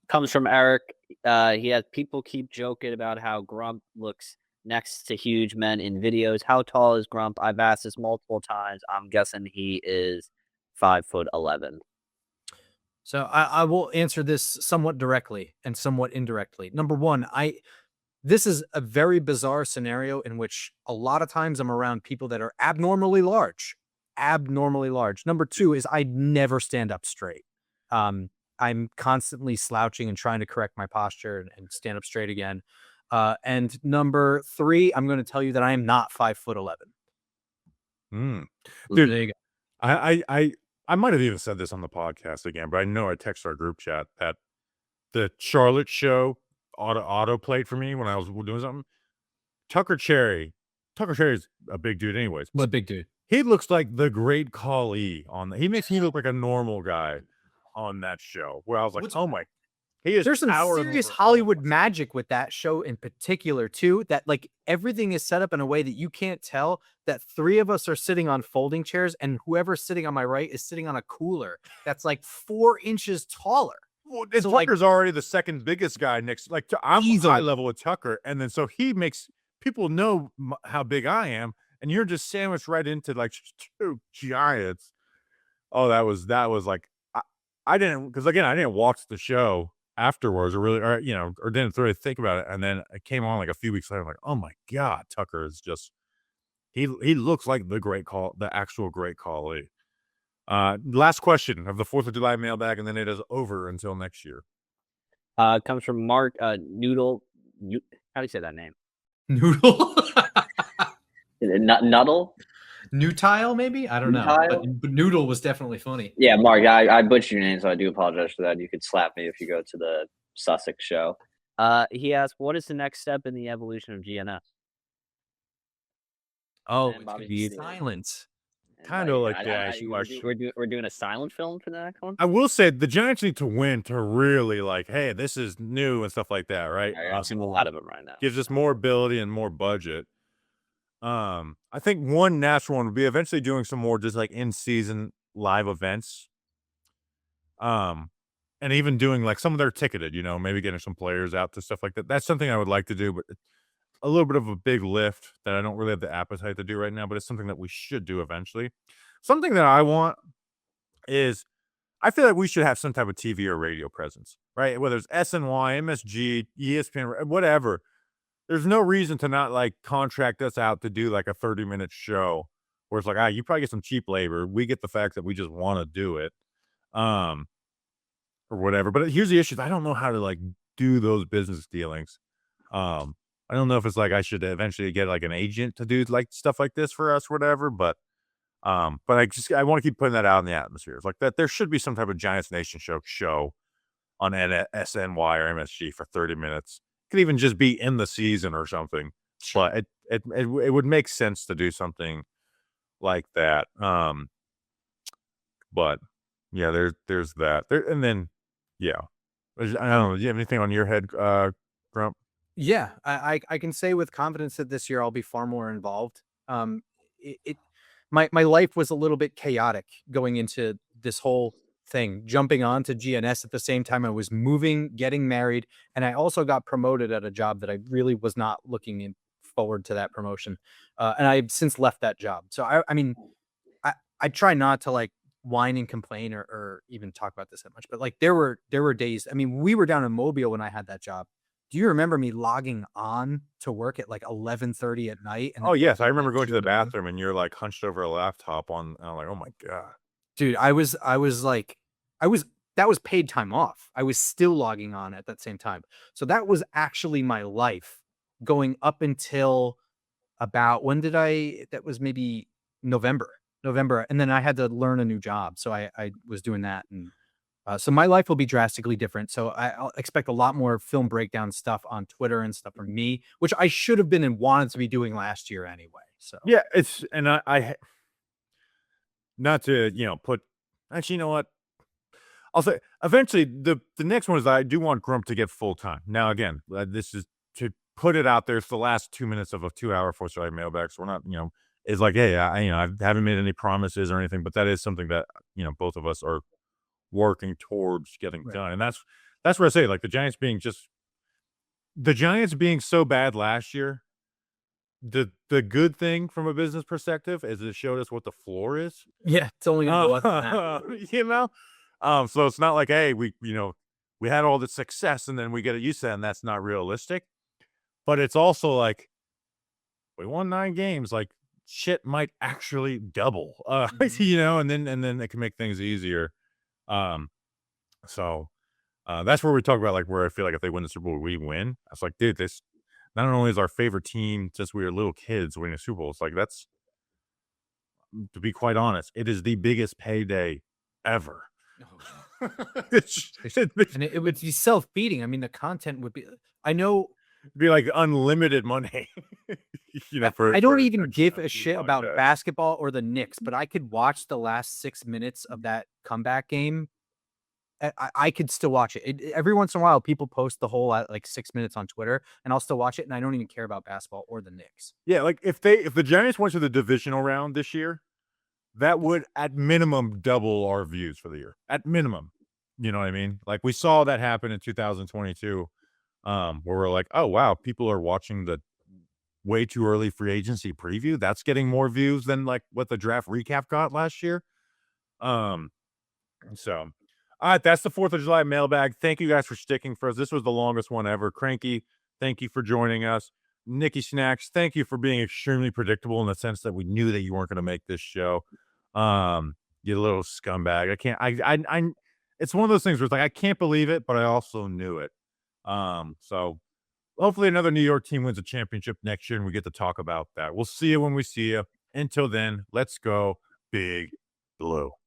Comes from Eric. He has people keep joking about how Grump looks next to huge men in videos. How tall is Grump? I've asked this multiple times. I'm guessing he is 5'11". So I will answer this somewhat directly and somewhat indirectly. Number one, this is a very bizarre scenario in which a lot of times I'm around people that are abnormally large. Number two is I never stand up straight. I'm constantly slouching and trying to correct my posture and stand up straight again. And number three, I'm going to tell you that I am not 5'11". Dude, There you go. I might have even said this on the podcast again, but I know I texted our group chat that the Charlotte show auto played for me when I was doing something. Tucker Cherry's a big dude anyways. What big dude? He looks like the great Khali he makes me look like a normal guy on that show where I was like, oh my, he is. There's some serious Hollywood magic with that show in particular too, that like everything is set up in a way that you can't tell that three of us are sitting on folding chairs and whoever's sitting on my right is sitting on a cooler that's like 4 inches taller. Well, So, Tucker's already the second biggest guy next. Like I'm Easily. high level with Tucker, and then so he makes people know how big I am, and you're just sandwiched right into like two giants. Oh, that was like I didn't, because again I didn't watch the show afterwards or didn't really think about it, and then it came on like a few weeks later. I'm like, oh my god, Tucker is just he looks like the actual great Khali. Last question of the 4th of July mailbag, and then it is over until next year. Comes from Mark Noodle. How do you say that name? Noodle? Nuddle? Nutile, maybe? I don't know. But Noodle was definitely funny. Yeah, Mark, I butchered your name, so I do apologize for that. You could slap me if you go to the Sussex show. He asked, what is the next step in the evolution of GNS? Oh, And it's Bobby gonna be Beaton. silent. Kinda like that. We're doing a silent film for the next one? I will say the Giants need to win to really like, hey, this is new and stuff like that, right? I've seen a lot of them right now. Gives us more ability and more budget. I think one natural one would be eventually doing some more just like in-season live events. And even doing like some of their ticketed, maybe getting some players out to stuff like that. That's something I would like to do, but a little bit of a big lift that I don't really have the appetite to do right now, but it's something that we should do eventually. Something that I want is I feel like we should have some type of TV or radio presence, right? Whether it's SNY, MSG, ESPN, whatever. There's no reason to not like contract us out to do like a 30-minute show where it's like, you probably get some cheap labor. We get the fact that we just want to do it. Or whatever. But here's the issue. I don't know how to like do those business dealings. I don't know if it's like I should eventually get like an agent to do like stuff like this for us, or whatever. But I want to keep putting that out in the atmosphere. It's like that there should be some type of Giants Nation show on SNY or MSG for 30 minutes. It could even just be in the season or something. But it would make sense to do something like that. But yeah, there's that. And then yeah. I don't know. Do you have anything on your head, Grump? Yeah, I can say with confidence that this year I'll be far more involved. My life was a little bit chaotic going into this whole thing, jumping on to GNS at the same time I was moving, getting married, and I also got promoted at a job that I really was not looking forward to that promotion. And I've since left that job. So I mean, I try not to like whine and complain or even talk about this that much, but like there were days. I mean, we were down in Mobile when I had that job. Do you remember me logging on to work at like 11:30 at night? And oh yes, I remember going to the bathroom and you're like hunched over a laptop I'm like, oh my god, dude, that was paid time off. I was still logging on at that same time. So that was actually my life going up until about that was maybe November. And then I had to learn a new job. So I was doing that. And so my life will be drastically different. So I'll expect a lot more film breakdown stuff on Twitter and stuff from me, which I should have been and wanted to be doing last year anyway. So yeah, and I not to, put, actually, you know what? I'll say eventually the next one is I do want Grump to get full time. Now, again, this is to put it out there. It's the last 2 minutes of a 2-hour 4th of July mailbag. So we're not, it's like, hey, I haven't made any promises or anything, but that is something that, both of us are working towards getting done. And that's where I say, like, the Giants being so bad last year. The good thing from a business perspective is it showed us what the floor is. Yeah, it's only gonna go up from that. So it's not like, hey, we had all the success and then we get used to that, and that's not realistic. But it's also like, we won 9 games, like, shit might actually double, and then it can make things easier. So that's where we talk about, like, where I feel like if they win the Super Bowl, we win. I was like, dude, this not only is our favorite team since we were little kids winning a Super Bowl, it's like, that's, to be quite honest, it is the biggest payday ever. And it would be self-feeding. I mean, the content would be, I know, be like unlimited money. I don't even give a shit about basketball or the Knicks, but I could watch the last 6 minutes of that comeback game. I could still watch it. Every once in a while, people post the whole like 6 minutes on Twitter, and I'll still watch it. And I don't even care about basketball or the Knicks. Yeah, like if the Giants went to the divisional round this year, that would at minimum double our views for the year. At minimum, you know what I mean? Like, we saw that happen in 2022, where we're like, oh wow, people are watching the way too early free agency preview. That's getting more views than like what the draft recap got last year. So. All right, that's the 4th of July mailbag. Thank you guys for sticking for us. This was the longest one ever. Cranky, thank you for joining us. Nikki Snacks, thank you for being extremely predictable in the sense that we knew that you weren't going to make this show. You little scumbag. It's one of those things where it's like, I can't believe it, but I also knew it. So hopefully another New York team wins a championship next year and we get to talk about that. We'll see you when we see you. Until then, let's go Big Blue.